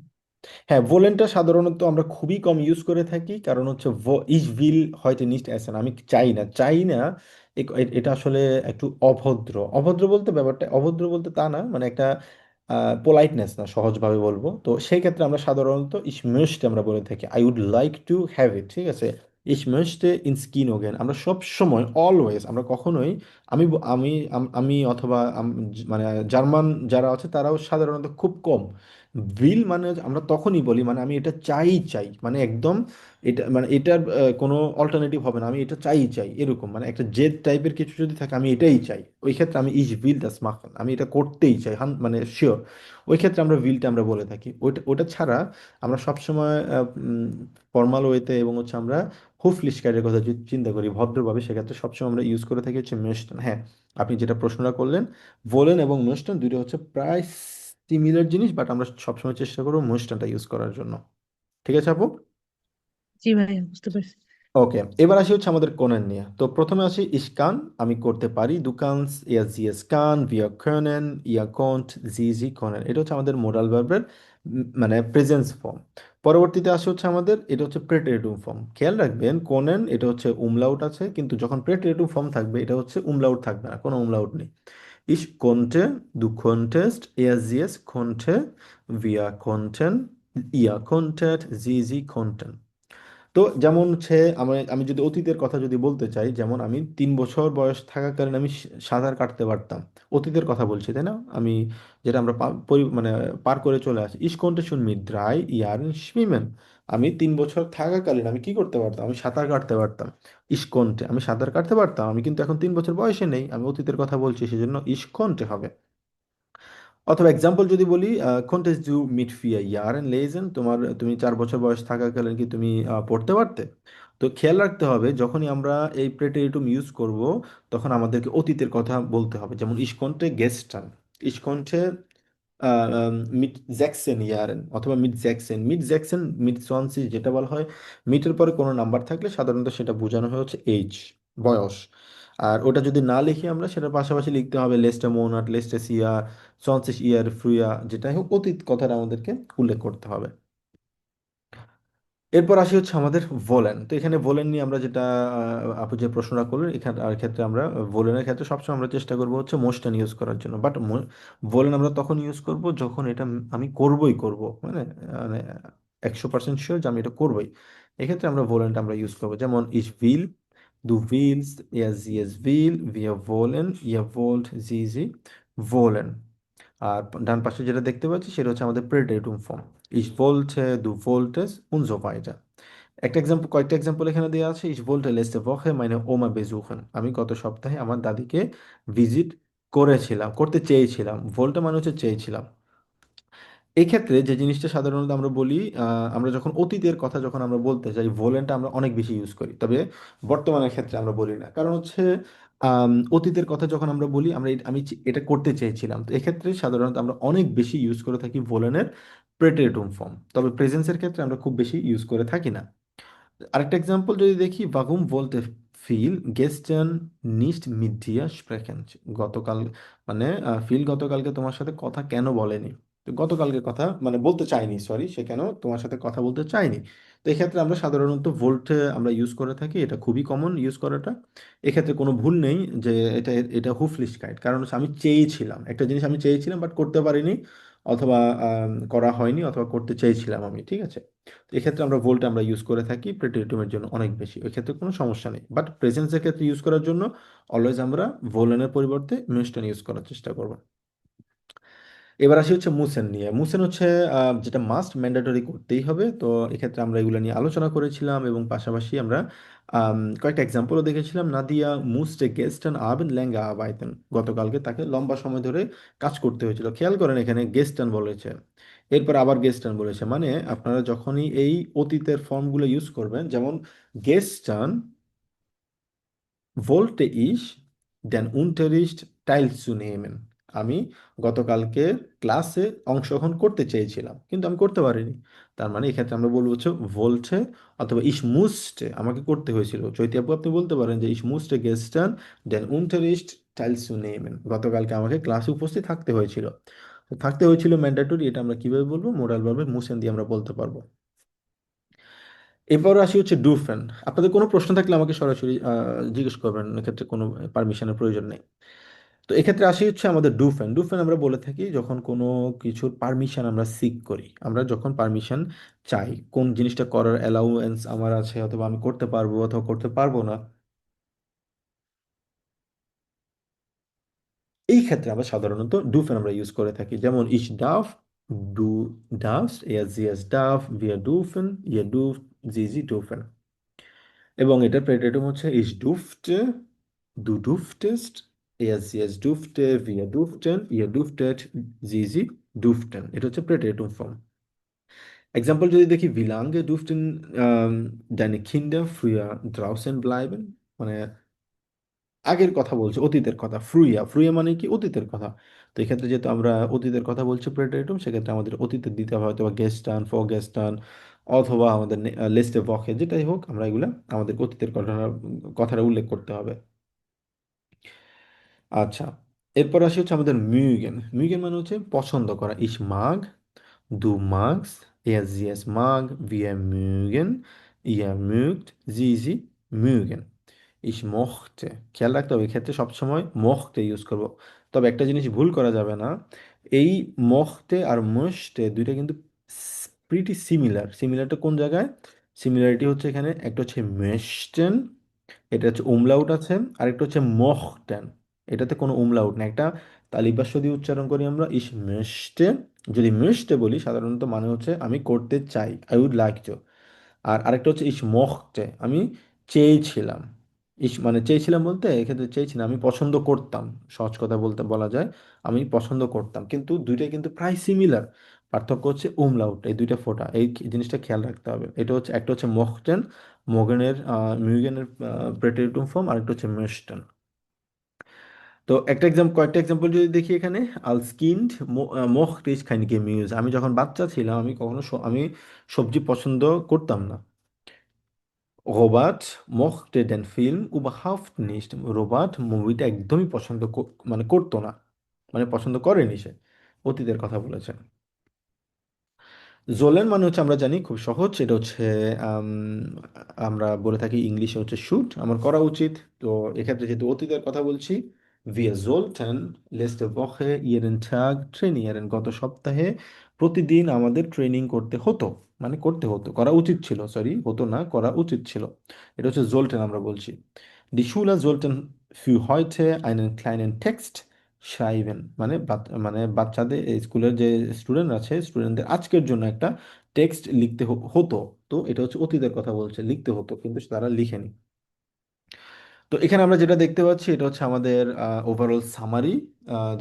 হ্যাঁ, ভোলেন্টটা সাধারণত আমরা খুবই কম ইউজ করে থাকি, কারণ হচ্ছে ইস ভিল হয়তো নিস্ট অ্যাসেন, আমি চাই না, চাই না। এটা আসলে একটু অভদ্র। অভদ্র বলতে ব্যাপারটা অভদ্র বলতে তা না, মানে একটা পোলাইটনেস না, সহজভাবে বলবো। তো সেই ক্ষেত্রে আমরা সাধারণত ইস möchte আমরা বলে থাকি, I would like to have it, ঠিক আছে। ইস möchte ins Kino gehen, আমরা সব সময় অলওয়েজ, আমরা কখনোই আমি অথবা মানে জার্মান যারা আছে তারাও সাধারণত খুব কম উইল মানে আমরা তখনই বলি মানে আমি এটা চাই চাই, মানে একদম এটা মানে এটার কোনো অল্টারনেটিভ হবে না, আমি এটা চাই চাই এরকম, মানে একটা জেদ টাইপের কিছু যদি থাকে আমি এটাই চাই, ওই ক্ষেত্রে আমি ইজ উইল দাস মাখন, আমি এটা করতেই চাই মানে শিওর, ওই ক্ষেত্রে আমরা উইলটা আমরা বলে থাকি। ওইটা ওটা ছাড়া আমরা সবসময় ফর্মাল ওয়েতে এবং হচ্ছে আমরা হুফলিশকারের কথা যদি চিন্তা করি ভদ্রভাবে, সেক্ষেত্রে সবসময় আমরা ইউজ করে থাকি হচ্ছে মেস্টন। হ্যাঁ, আপনি যেটা প্রশ্নটা করলেন, ভোলেন এবং মেস্টন দুটো হচ্ছে প্রায় সিমিলার জিনিস, বাট আমরা সবসময় চেষ্টা করবো মুস্টানটা ইউজ করার জন্য। ঠিক আছে আপু। জি ভাইয়া, বুঝতে পারছি। ওকে, এবার আসি হচ্ছে আমাদের কোনেন নিয়ে। তো প্রথমে আসি ইসকান, আমি করতে পারি, দুকানস ইয়া জি এস কান ভিয়া können ইয়া কন্ট জি জি können, এটা হচ্ছে আমাদের মোডাল ভার্বের মানে প্রেজেন্স ফর্ম। পরবর্তীতে আসে হচ্ছে আমাদের এটা হচ্ছে প্রেটেরিটিভ ফর্ম। খেয়াল রাখবেন কোনেন এটা হচ্ছে উমলাউট আছে, কিন্তু যখন প্রেটেরিটিভ ফর্ম থাকবে এটা হচ্ছে উমলাউট থাকবে না, কোনো উমলাউট নেই। Ich konnte, du konntest, er sie es konnte, wir konnten, ihr konntet, sie konnten। তো যেমন হচ্ছে আমি আমি যদি অতীতের কথা যদি বলতে চাই, যেমন আমি 3 বছর বয়স থাকাকালীন আমি সাঁতার কাটতে পারতাম। অতীতের কথা বলছি, তাই না? আমি যেটা আমরা মানে পার করে চলে আসি, Ich konnte schon mit 3 Jahren schwimmen। আমি 3 বছর থাকাকালীন আমি কি করতে পারতাম? আমি সাঁতার কাটতে পারতাম। Ich konnte, আমি সাঁতার কাটতে পারতাম, আমি কিন্তু এখন 3 বছর বয়সে নেই, আমি অতীতের কথা বলছি, সেজন্য Ich konnte হবে। অথবা এক্সাম্পল যদি বলি, konntest du mit 4 Jahren lesen, তুমি 4 বছর বয়স থাকাকালীন কি তুমি পড়তে পারতে? তো খেয়াল রাখতে হবে, যখনই আমরা এই প্রেটেরিটুম ইউজ করব, তখন আমাদেরকে অতীতের কথা বলতে হবে। যেমন ich konnte gestern, ich konnte mit 16 Jahren, অথবা mit 20, যেটা বলা হয় মিটের পরে কোনো নাম্বার থাকলে সাধারণত সেটা বোঝানো হয় হচ্ছে এইজ, বয়স। আর ওটা যদি না লিখি আমরা, সেটার পাশাপাশি লিখতে হবে লেস্টে মোনাট, লেস্টে সিয়া, 20 ইয়ার ফ্রুয়া, যেটাই হোক অতীত কথাটা আমাদেরকে উল্লেখ করতে হবে। এরপর আসি হচ্ছে আমাদের ভোলেন। তো এখানে ভোলেন নিয়ে আমরা যেটা আপু যে প্রশ্নটা করলেন, এখানে আর ক্ষেত্রে আমরা ভোলেনের ক্ষেত্রে সবসময় আমরা চেষ্টা করবো হচ্ছে মোস্টেন ইউজ করার জন্য। বাট ভোলেন আমরা তখন ইউজ করব যখন এটা আমি করবই করব, মানে 100% শিওর যে আমি এটা করবই। এক্ষেত্রে আমরা ভোলেনটা আমরা ইউজ করবো, যেমন ich will, du willst, sie es will, wir wollen, ihr wollt, sie wollen। আর ডান পাশে যেটা দেখতে পাচ্ছি সেটা হচ্ছে আমাদের প্রেটেরিটুম form, ich wollte, du wolltest und so weiter। কয়েকটা এক্সাম্পল এখানে দেওয়া আছে। ich wollte letzte Woche meine Oma besuchen, আমি গত সপ্তাহে আমার দাদিকে ভিজিট করতে চেয়েছিলাম। ভোল্টা মানে হচ্ছে চেয়েছিলাম। এই ক্ষেত্রে যে জিনিসটা সাধারণত আমরা বলি, আমরা যখন অতীতের কথা যখন আমরা বলতে চাই, ভোলেনটা আমরা অনেক বেশি ইউজ করি, তবে বর্তমানের ক্ষেত্রে আমরা বলি না। কারণ হচ্ছে অতীতের কথা যখন আমরা বলি, এটা করতে চেয়েছিলাম, তো এক্ষেত্রে সাধারণত আমরা অনেক বেশি ইউজ করে থাকি ভোলেনের প্রেটেরিটুম ফর্ম, তবে প্রেজেন্সের ক্ষেত্রে আমরা খুব বেশি ইউজ করে থাকি না। আরেকটা এক্সাম্পল যদি দেখি, warum wollte ফিল gestern nicht mit dir sprechen? গতকাল মানে ফিল গতকালকে তোমার সাথে কথা কেন বলেনি? তো গতকালকে কথা মানে বলতে চাইনি, সরি, সে কেন তোমার সাথে কথা বলতে চাইনি। তো এক্ষেত্রে আমরা সাধারণত ভোল্টে আমরা ইউজ করে থাকি, এটা খুবই কমন ইউজ করাটা। এক্ষেত্রে কোনো ভুল নেই যে এটা এটা হুফলিশকাইট, কারণ হচ্ছে আমি চেয়েছিলাম একটা জিনিস, আমি চেয়েছিলাম বাট করতে পারিনি, অথবা করা হয়নি, অথবা করতে চেয়েছিলাম আমি, ঠিক আছে? তো এক্ষেত্রে আমরা ভোল্ট আমরা ইউজ করে থাকি প্রেটেরিটুমের জন্য অনেক বেশি, ওই ক্ষেত্রে কোনো সমস্যা নেই। বাট প্রেজেন্সের ক্ষেত্রে ইউজ করার জন্য অলওয়েজ আমরা ভোলেনের পরিবর্তে মিউস্টেন ইউজ করার চেষ্টা করব। এবার আসি হচ্ছে মুসেন নিয়ে। মুসেন হচ্ছে যেটা মাস্ট ম্যান্ডেটরি করতেই হবে। তো এক্ষেত্রে আমরা এগুলো নিয়ে আলোচনা করেছিলাম, এবং পাশাপাশি আমরা কয়েকটা এক্সাম্পলও দেখেছিলাম। নাদিয়া মুসটে গেস্টান আবেন ল্যাঙ্গা আবাইতেন, গতকালকে তাকে লম্বা সময় ধরে কাজ করতে হয়েছিল। খেয়াল করেন এখানে গেস্টান বলেছে, এরপর আবার গেস্টান বলেছে, মানে আপনারা যখনই এই অতীতের ফর্মগুলো ইউজ করবেন, যেমন গেস্টান wollte ich den Unterricht teilzunehmen, আমি গতকালকে ক্লাসে অংশগ্রহণ করতে চেয়েছিলাম কিন্তু আমি করতে পারিনি। তার মানে এক্ষেত্রে আমরা বলবো হচ্ছে wollte, অথবা ich musste, আমাকে করতে হয়েছিল। চৈতি আপু আপনি বলতে পারেন যে ich musste gestern den Unterricht teilzunehmen, গতকালকে আমাকে ক্লাসে উপস্থিত থাকতে হয়েছিল। তো থাকতে হয়েছিল ম্যান্ডেটরি, এটা আমরা কিভাবে বলবো? মোডাল ভার্বে মুসেন দিয়ে আমরা বলতে পারবো। এরপর আসি হচ্ছে ডুফেন। আপনাদের কোনো প্রশ্ন থাকলে আমাকে সরাসরি জিজ্ঞেস করবেন, এক্ষেত্রে কোনো পারমিশনের প্রয়োজন নেই। তো এক্ষেত্রে আসি হচ্ছে আমাদের ডুফেন। ডুফেন আমরা বলে থাকি যখন কোনো কিছুর পারমিশন আমরা সিক করি, আমরা যখন পারমিশন চাই, কোন জিনিসটা করার অ্যালাউয়েন্স আমার আছে, অথবা আমি করতে পারবো অথবা করতে পারবো না, এই ক্ষেত্রে আমরা সাধারণত ডুফেন আমরা ইউজ করে থাকি। যেমন ich darf, du darfst, er sie es darf, wir dürfen, ihr dürft, sie dürfen। এবং এটার প্রেডিকেটম হচ্ছে ich durfte, du durftest, er sie es durfte, wir durften, ihr durftet, sie durften। এটা হচ্ছে প্রেডিকেটম ফর্ম। এক্সাম্পল যদি দেখি, wie lange durften deine Kinder früher draußen bleiben? মানে আগের কথা বলছে, অতীতের কথা। ফ্রুইয়া, ফ্রুইয়া মানে কি? অতীতের কথা। তো এক্ষেত্রে যেহেতু আমরা অতীতের কথা বলছি প্রেডিকেটম, সেক্ষেত্রে আমাদের অতীতের দিতে হবে হয়তো গেস্টান, ফর গেস্টান, অথবা আমাদের লেস্টে ভকে, যেটাই হোক, আমরা এগুলা আমাদের অতীতের কথাটা উল্লেখ করতে হবে। আচ্ছা, এরপর আসি হচ্ছে আমাদের মিউগেন। মিউগেন মানে হচ্ছে পছন্দ করা। ich mag, du magst, sie es mag, wir mögen, ihr mögt, sie mögen। ich mochte, খেয়াল রাখতে হবে এক্ষেত্রে সবসময় mochte ইউজ করব। তবে একটা জিনিস ভুল করা যাবে না, এই mochte আর möchte দুইটা কিন্তু প্রিটি সিমিলার। সিমিলারটা কোন জায়গায়? সিমিলারিটি হচ্ছে এখানে একটা হচ্ছে মেশটেন, এটা হচ্ছে umlaut আছে, আর একটা হচ্ছে mochten, এটাতে কোনো umlaut নেই। একটা তালিবাস্য দিয়ে উচ্চারণ করি আমরা ইস মেশটে, যদি মেশটে বলি সাধারণত মানে হচ্ছে আমি করতে চাই, আই উড লাইক টু। আর আরেকটা হচ্ছে ইস মখতে, আমি চেয়েছিলাম। ইস মানে চেয়েছিলাম বলতে এক্ষেত্রে চেয়েছিলাম আমি পছন্দ করতাম, সহজ কথা বলতে বলা যায় আমি পছন্দ করতাম, কিন্তু দুইটাই কিন্তু প্রায় সিমিলার। পার্থক্য হচ্ছে উমলাউট, এই দুইটা ফোঁটা, এই জিনিসটা খেয়াল রাখতে হবে। এটা হচ্ছে একটা হচ্ছে মখটেন, মোগেনের মিউগেনের প্রেটেরিটুম ফর্ম, আরেকটা হচ্ছে মেশটেন। তো একটা কয়েকটা এক্সাম্পল যদি দেখি এখানে, আলস্কিন্ড মোখ রিস খাইন মিউজ, আমি যখন বাচ্চা ছিলাম আমি কখনো আমি সবজি পছন্দ করতাম না। Robert mochte den Film überhaupt nicht, Robert মুভিটা একদমই পছন্দ মানে করতো না, মানে পছন্দ করেনি সে, অতীতের কথা বলেছেন। জোলেন মানে হচ্ছে আমরা জানি খুব সহজ, এটা হচ্ছে আম, আমরা বলে থাকি ইংলিশে হচ্ছে শুট, আমার করা উচিত। তো এক্ষেত্রে যেহেতু অতীতের কথা বলছি, wir sollten letzte Woche jeden Tag trainieren, গত সপ্তাহে প্রতিদিন আমাদের ট্রেনিং করতে হতো, মানে করতে হতো, করা উচিত ছিল, সরি হতো না, করা উচিত ছিল। এটা হচ্ছে জোলটেন আমরা বলছি। Die Schüler sollten für heute einen kleinen Text সাইবেন, মানে মানে বাচ্চাদের এই স্কুলের যে স্টুডেন্ট আছে স্টুডেন্টদের আজকের জন্য একটা টেক্সট লিখতে হতো। তো এটা হচ্ছে অতীতের কথা বলছে, লিখতে হতো কিন্তু তারা লিখেনি। তো এখানে আমরা যেটা দেখতে পাচ্ছি এটা হচ্ছে আমাদের ওভারঅল সামারি,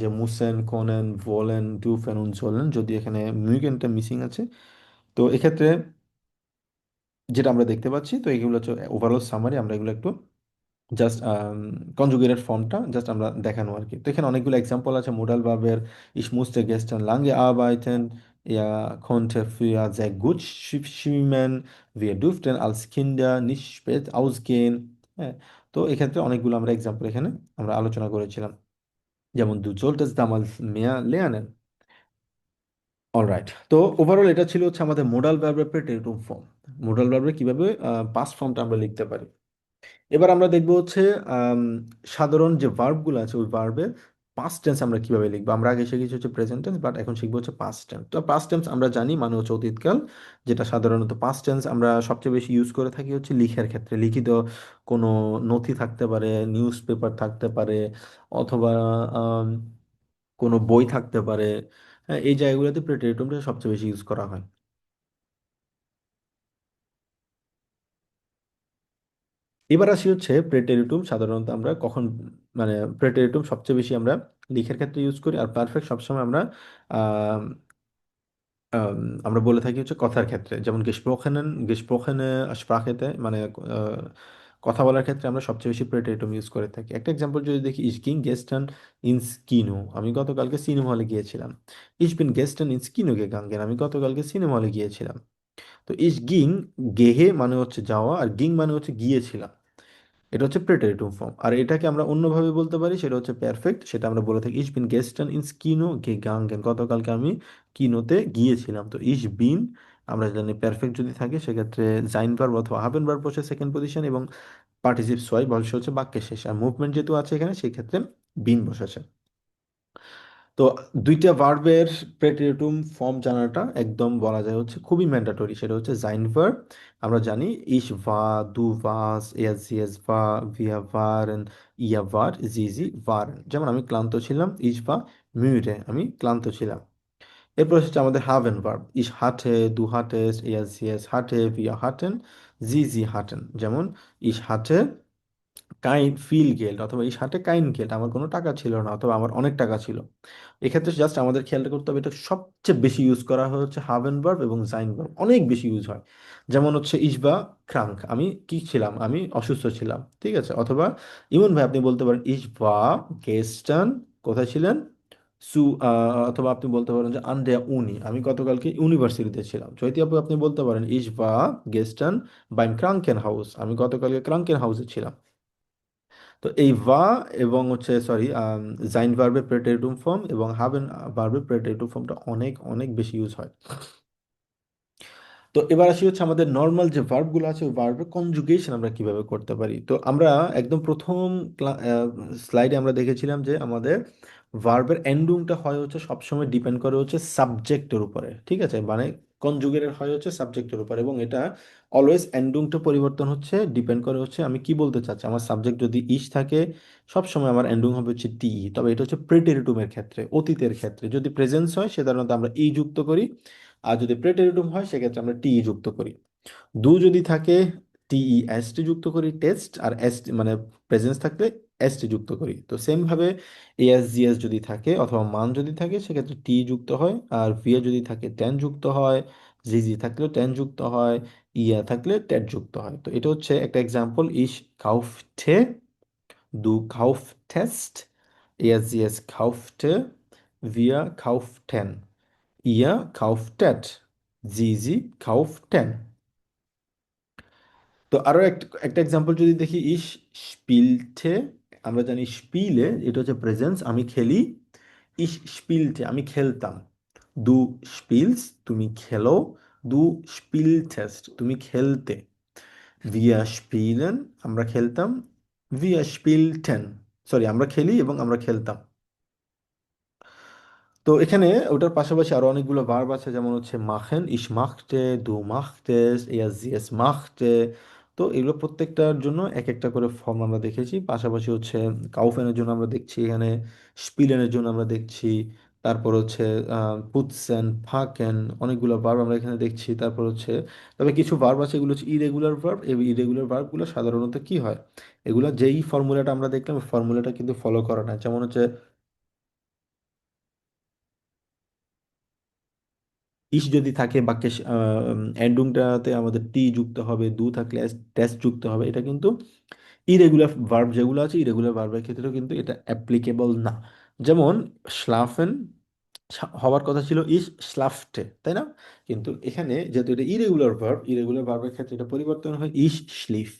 যে মুসেন কোনেন ভোলেন ডুফেন উন সোলেন, যদি এখানে মিউগেনটা মিসিং আছে। তো এক্ষেত্রে যেটা আমরা দেখতে পাচ্ছি, তো এগুলো হচ্ছে ওভারঅল সামারি, আমরা এগুলো একটু জাস্ট কনজুগেটেড ফর্মটা জাস্ট আমরা দেখানো আর কি। তো এখানে অনেকগুলো এক্সাম্পল আছে মোডাল ভার্বের, ich musste gestern lange arbeiten, er konnte früher sehr gut schwimmen, wir durften als Kinder nicht spät ausgehen। হ্যাঁ, তো এক্ষেত্রে অনেকগুলো আমরা এক্সাম্পল এখানে আমরা আলোচনা করেছিলাম, যেমন du solltest damals mehr lernen। Alright, তো ওভারঅল এটা ছিল হচ্ছে আমাদের মোডাল ভার্বের প্রেটেরিটিভ ফর্ম, মোডাল ভার্বের কিভাবে পাস্ট ফর্মটা আমরা লিখতে পারি। এবার আমরা দেখবো হচ্ছে আম, সাধারণ যে ভার্বগুলো আছে ওই ভার্বের পাস্ট টেন্স আমরা কিভাবে লিখবো। আমরা আগে শিখেছি হচ্ছে প্রেজেন্ট টেন্স, বাট এখন শিখবো হচ্ছে পাস্ট টেন্স। তো পাস্ট টেন্স আমরা জানি মানে হচ্ছে অতীতকাল, যেটা সাধারণত পাস্ট টেন্স আমরা সবচেয়ে বেশি ইউজ করে থাকি হচ্ছে লিখার ক্ষেত্রে, লিখিত কোনো নথি থাকতে পারে, নিউজ পেপার থাকতে পারে, অথবা আম, কোনো বই থাকতে পারে। হ্যাঁ, এই জায়গাগুলোতে প্রেটেরিটুমটা সবচেয়ে বেশি ইউজ করা হয়। এবার আসি হচ্ছে প্রেটেরিটুম সাধারণত আমরা কখন, মানে প্রেটেরিটুম সবচেয়ে বেশি আমরা লিখার ক্ষেত্রে ইউজ করি, আর পারফেক্ট সবসময় আমরা আম, আম, আমরা বলে থাকি হচ্ছে কথার ক্ষেত্রে, যেমন gesprochene স্প্রাখেতে, মানে আহ, কথা বলার ক্ষেত্রে আমরা সবচেয়ে বেশি প্রেটেরিটুম ইউজ করে থাকি। একটা এক্সাম্পল যদি দেখি, ich ging gestern ins Kino, আমি গতকালকে সিনেমা হলে গিয়েছিলাম। ich bin gestern ins Kino gegangen, আমি গতকালকে সিনেমা হলে গিয়েছিলাম। তো ich ging, gehe মানে হচ্ছে যাওয়া, আর ging মানে হচ্ছে গিয়েছিলাম, এটা হচ্ছে প্রেটেরিটিভ ফর্ম। আর এটাকে আমরা অন্যভাবে বলতে পারি, সেটা হচ্ছে পারফেক্ট, সেটা আমরা বলে থাকি ইস বিন গেস্টান ইনস কিনো গেগাঙ্গেন, গতকালকে আমি কিনোতে গিয়েছিলাম। তো ইস বিন আমরা জানি পারফেক্ট যদি থাকে সেক্ষেত্রে জাইন ভার্ব অথবা হাবেন ভার্ব বসে সেকেন্ড পজিশন, এবং পার্টিসিপ সোয়াই বসে হচ্ছে বাক্যের শেষে, আর মুভমেন্ট যেহেতু আছে এখানে সেই ক্ষেত্রে বিন বসেছে। তো দুইটা ভার্বের প্রেটেরিটুম ফর্ম জানাটা একদম বলা যায় হচ্ছে খুবই ম্যান্ডেটরি, সেটা হচ্ছে জাইন ভার্ব। আমরা জানি ইশ ভা, দু ভাস, এস ইয়েস ভা, ভিয়া ভারেন, ইয়া ভার, জি জি ভারেন। যেমন আমি ক্লান্ত ছিলাম, ইশ ভা মিউরে, আমি ক্লান্ত ছিলাম। এরপর হচ্ছে আমাদের হাভেন ভার্ব, ইশ হাটে, দু হাটেস, এস ইয়েস হাটে, ভিয়া হাটেন, জি জি হাটেন। যেমন ইশ হাটে কাইন ফিল গেল্ড, অথবা এই সাথে কাইন গেল্ড, আমার কোনো টাকা ছিল না অথবা আমার অনেক টাকা ছিল। এক্ষেত্রে জাস্ট আমাদের খেয়াল করতে হবে এটা সবচেয়ে বেশি ইউজ করা হয় হচ্ছে হাভেন ভার্ব এবং জাইন ভার্ব, অনেক বেশি ইউজ হয়। যেমন হচ্ছে ইসবা ক্রাঙ্ক, আমি কি ছিলাম, আমি অসুস্থ ছিলাম, ঠিক আছে। অথবা ইমন ভাই আপনি বলতে পারেন ইসবা গেস্টান, কোথায় ছিলেন, সু অথবা আপনি বলতে পারেন যে আন দেয়া উনি, আমি গতকালকে ইউনিভার্সিটিতে ছিলাম। চৈতি আপু আপনি বলতে পারেন ইসবা গেস্টান বাইম ক্রাঙ্কেন হাউস, আমি গতকালকে ক্রাঙ্কেন হাউসে ছিলাম। তো এই ভা এবং হচ্ছে সরি জাইন ভার্বের প্রেটেরিটুম ফর্ম এবং হাবেন ভার্বের প্রেটেরিটুম ফর্মটা অনেক অনেক বেশি ইউজ হয়। তো এবার আসি হচ্ছে আমাদের নর্মাল যে ভার্বগুলো আছে ওই ভার্বের কনজুগেশন আমরা কিভাবে করতে পারি। তো আমরা একদম প্রথম স্লাইডে আমরা দেখেছিলাম যে আমাদের ভার্বের এন্ডিংটা হয় হচ্ছে সবসময় ডিপেন্ড করে হচ্ছে সাবজেক্টের উপরে, ঠিক আছে। মানে কনজুগেটেড হয় হচ্ছে সাবজেক্টের উপর, এবং এটা অলওয়েজ এন্ডুংটা পরিবর্তন হচ্ছে ডিপেন্ড করে হচ্ছে আমি কি বলতে চাচ্ছি। আমার সাবজেক্ট যদি ইস থাকে সবসময় আমার এন্ডুং হবে হচ্ছে টি, তবে এটা হচ্ছে প্রেটেরিটুমের ক্ষেত্রে, অতীতের ক্ষেত্রে। যদি প্রেজেন্স হয় সাধারণত আমরা ই যুক্ত করি, আর যদি প্রেটেরিটুম হয় সেক্ষেত্রে আমরা টি যুক্ত করি। দু যদি থাকে টিই এস টি যুক্ত করি টেস্ট, আর এস মানে প্রেজেন্স থাকলে এস টি যুক্ত করি। তো সেম ভাবে এস জিএস যদি থাকে অথবা মান যদি থাকে সেক্ষেত্রে টি যুক্ত হয়, আর ভিএ যদি থাকে টেন যুক্ত হয়, জিজি থাকলেও টেন যুক্ত হয়, ইয়া থাকলে টেট যুক্ত হয়। তো এটা হচ্ছে একটা এক্সাম্পল, ইস কাউফটে, দু কাউফটেস্ট, এস জিএস কাউফটে, ভিয়া কাউফটেন, ইয়া কাউফটেট, জিজি কাউফটেন। তো আরো একটা একটা এক্সাম্পল যদি দেখি, ইস স্পিলতে, আমরা জানি স্পিলে এটা হচ্ছে প্রেজেন্স, আমি খেলি। ইস স্পিলতে আমি খেলতাম। দু স্পিলস তুমি খেলো, দু স্পিলটেস্ট তুমি খেলতে। ভিয়া স্পিলেন আমরা খেলতাম, ভিয়া স্পিলটেন সরি আমরা খেলি এবং আমরা খেলতাম। তো এখানে ওটার পাশাপাশি আরো অনেকগুলো ভার্ব আছে, যেমন হচ্ছে মাখেন, ইস মাখতে, দু মাখতেস, এস জিএস মাখতে। তো এগুলো প্রত্যেকটার জন্য এক একটা করে ফর্ম আমরা দেখেছি। পাশাপাশি হচ্ছে কাউফেনের জন্য আমরা দেখছি এখানে, স্পিলেনের জন্য আমরা দেখছি, তারপর হচ্ছে পুতসেন, ফাকেন, অনেকগুলো ভার্ব আমরা এখানে দেখছি। তারপর হচ্ছে তবে কিছু ভার্ব আছে এগুলো হচ্ছে ইরেগুলার ভার্ব, এই ইরেগুলার ভার্বগুলো সাধারণত কি হয়, এগুলো যেই ফর্মুলাটা আমরা দেখলাম ফর্মুলাটা কিন্তু ফলো করে না। যেমন হচ্ছে ইস যদি থাকে বাক্যে এন্ডুংটাতে আমাদের টি যুক্ত হবে, দু থাকলে টেস যুক্ত হবে। এটা কিন্তু ইরেগুলার ভার্ব যেগুলো আছে, ইরেগুলার ভার্বের ক্ষেত্রেও কিন্তু এটা অ্যাপ্লিকেবল না। যেমন স্লাফেন হওয়ার কথা ছিল ইস স্লাফটে, তাই না? কিন্তু এখানে যেহেতু এটা ইরেগুলার ভার্ব, ইরেগুলার ভার্বের ক্ষেত্রে এটা পরিবর্তন হয় ইস schlief,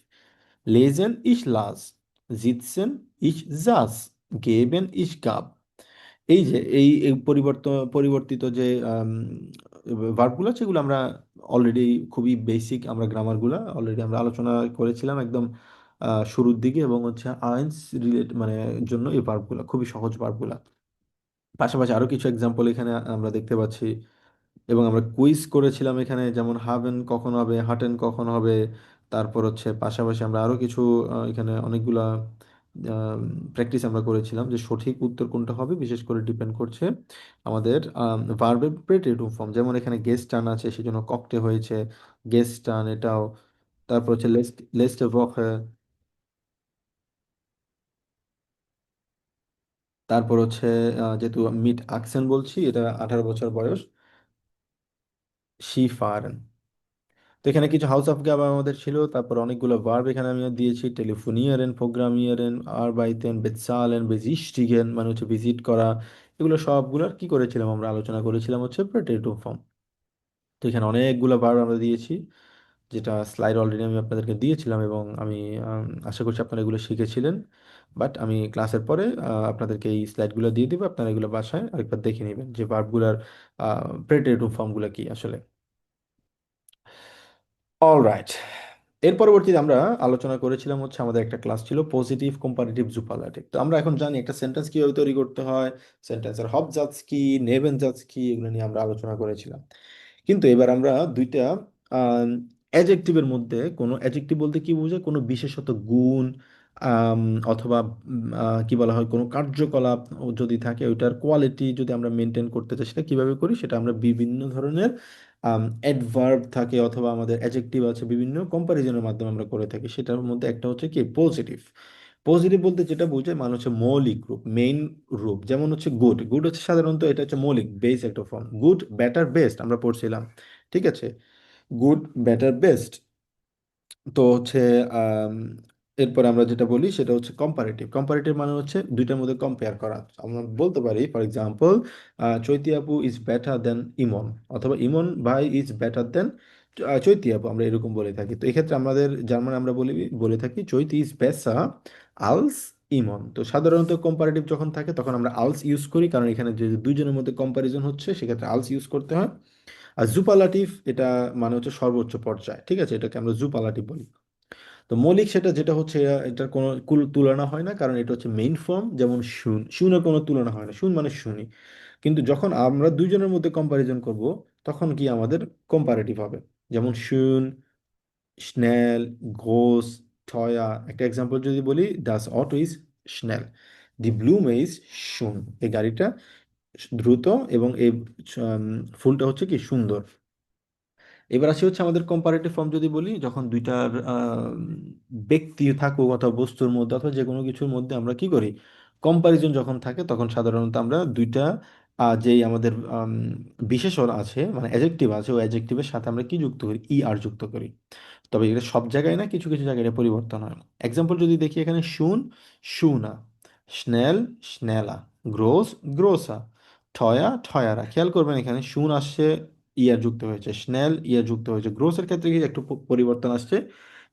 lesen ich las, sitzen ich saß, geben ich gab। এই যে এই পরিবর্তিত যে ভার্বগুলো আছে এগুলো আমরা অলরেডি খুবই বেসিক, আমরা গ্রামারগুলো অলরেডি আমরা আলোচনা করেছিলাম একদম শুরুর দিকে, এবং হচ্ছে আইনস রিলেট মানে জন্য এই ভার্বগুলো খুবই সহজ ভার্বগুলো। পাশাপাশি আরো কিছু এক্সাম্পল এখানে আমরা দেখতে পাচ্ছি, এবং আমরা কুইজ করেছিলাম এখানে, যেমন হাভেন কখন হবে, হাটেন কখন হবে। তারপর হচ্ছে পাশাপাশি আমরা আরো কিছু এখানে অনেকগুলা প্র্যাকটিস আমরা করেছিলাম যে সঠিক উত্তর কোনটা হবে বিশেষ করে ডিপেন্ড করছে আমাদের ভার্বের প্রেটেটিভ ফর্ম। যেমন এখানে গেস্ট টার্ন আছে সেজন্য ককটে হয়েছে, গেস্ট টার্ন এটাও। তারপর হচ্ছে লেস্টে ভখে, তারপর হচ্ছে যেহেতু মিট আকসেন বলছি, এটা 18 বছর বয়স, শি ফারেন। তো এখানে কিছু হাউস অফ গাব আমাদের ছিল, তারপর অনেকগুলো ভার্ব এখানে আমি দিয়েছি, টেলিফোনিয়ারেন, প্রোগ্রামিয়ারেন, আরবাইতেন, বেতসালেন, বেজিস্টিগেন মানে হচ্ছে ভিজিট করা। এগুলো সবগুলোর কি করেছিলাম আমরা আলোচনা করেছিলাম হচ্ছে প্রেটেটিভ ফর্ম। তো এখানে অনেকগুলো ভার্ব আমরা দিয়েছি, যেটা স্লাইড অলরেডি আমি আপনাদেরকে দিয়েছিলাম, এবং আমি আশা করছি আপনারা এগুলো শিখেছিলেন। বাট আমি ক্লাসের পরে আপনাদেরকে এই স্লাইডগুলো দিয়ে দিব, আপনারা এগুলো বাসায় আরেকবার দেখে নেবেন যে ভার্বগুলার প্রেটেটিভ ফর্মগুলো কি আসলে। অলরাইট, এর পরবর্তীতে আমরা আলোচনা করেছিলাম হচ্ছে আমাদের একটা ক্লাস ছিল পজিটিভ কম্পারেটিভ জুপারলেটিভ। তো আমরা এখন জানি একটা সেন্টেন্স কিভাবে তৈরি করতে হয়, সেন্টেন্সের হবজাজ কি, নেবেনজাজ কি, এগুলো নিয়ে আমরা আলোচনা করেছিলাম। কিন্তু এবার আমরা দুইটা অ্যাডজেক্টিভের মধ্যে, কোনো অ্যাডজেক্টিভ বলতে কি বোঝায়, কোনো বিশেষত গুণ আম, অথবা কি বলা হয় কোনো কার্যকলাপ যদি থাকে ওইটার কোয়ালিটি যদি আমরা মেনটেন করতে চাই সেটা কিভাবে করি, সেটা আমরা বিভিন্ন ধরনের অ্যাডভার্ব থাকে অথবা আমাদের অ্যাডজেক্টিভ আছে, বিভিন্ন কম্প্যারিজনের মাধ্যমে আমরা করে থাকি। সেটার মধ্যে একটা হচ্ছে কি পজিটিভ। পজিটিভ বলতে যেটা বোঝায় মানে হচ্ছে মৌলিক রূপ, মেইন রূপ। যেমন হচ্ছে গুড, গুড হচ্ছে সাধারণত এটা হচ্ছে মৌলিক বেস একটা ফর্ম, গুড বেটার বেস্ট আমরা পড়ছিলাম, ঠিক আছে? Good better best. তো হচ্ছে আম, এরপর আমরা যেটা বলি সেটা হচ্ছে কম্পারেটিভ। কম্পারেটিভ মানে হচ্ছে দুইটার মধ্যে কম্পেয়ার করা। আমরা বলতে পারি ফর এক্সাম্পল চৈতি আপু ইজ বেটার দেন ইমন, অথবা ইমন ভাই ইজ বেটার দেন চৈতি আপু, আমরা এরকম বলে থাকি। তো এক্ষেত্রে আমাদের জার্মানে আমরা বলে থাকি চৈতি ইজ বেসা আলস ইমন। তো সাধারণত কম্পারেটিভ যখন থাকে তখন আমরা আলস ইউজ করি, কারণ এখানে যে দুইজনের মধ্যে কম্পারিজন হচ্ছে সেক্ষেত্রে আলস ইউজ করতে হয়। আর জুপালাটিভ এটা মানে হচ্ছে সর্বোচ্চ পর্যায়, ঠিক আছে, এটাকে আমরা জুপালাটিভ বলি। তো মৌলিক সেটা যেটা হচ্ছে এটার কোনো তুলনা হয় না, কারণ এটা হচ্ছে মেইন ফর্ম। যেমন শুন, শুনের কোনো তুলনা হয় না, শুন মানে শুনি। কিন্তু যখন আমরা দুইজনের মধ্যে কম্পারিজন করব তখন কি আমাদের কম্পারেটিভ হবে। যেমন শুন, স্নেল, groß, teuer। একটা এক্সাম্পল যদি বলি, das Auto ist schnell, die Blume ist schön। এই গাড়িটা দ্রুত এবং এই উম, ফুলটা হচ্ছে কি সুন্দর। এবার আসি হচ্ছে আমাদের কম্পারেটিভ ফর্ম যদি বলি, যখন দুইটার ব্যক্তি থাকুক অথবা বস্তুর মধ্যে অথবা যে কোনো কিছুর মধ্যে আমরা কি করি, কম্পারিজন যখন থাকে তখন সাধারণত আমরা দুইটা যেই আমাদের বিশেষণ আছে মানে অ্যাজেক্টিভ আছে, ওই অ্যাজেক্টিভের সাথে আমরা কি যুক্ত করি, ই আর যুক্ত করি। তবে এটা সব জায়গায় না, কিছু কিছু জায়গায় এটা পরিবর্তন হয়। এক্সাম্পল যদি দেখি এখানে শুন, শুনা, স্নেল, স্নেলা, গ্রোস, গ্রোসা, ঠয়া, ঠয়ারা। খেয়াল করবেন এখানে শুন আসছে, ইয়ার যুক্ত হয়েছে, স্নেল ইয়ার যুক্ত হয়েছে, গ্রোসের ক্ষেত্রে কি একটু পরিবর্তন আসছে,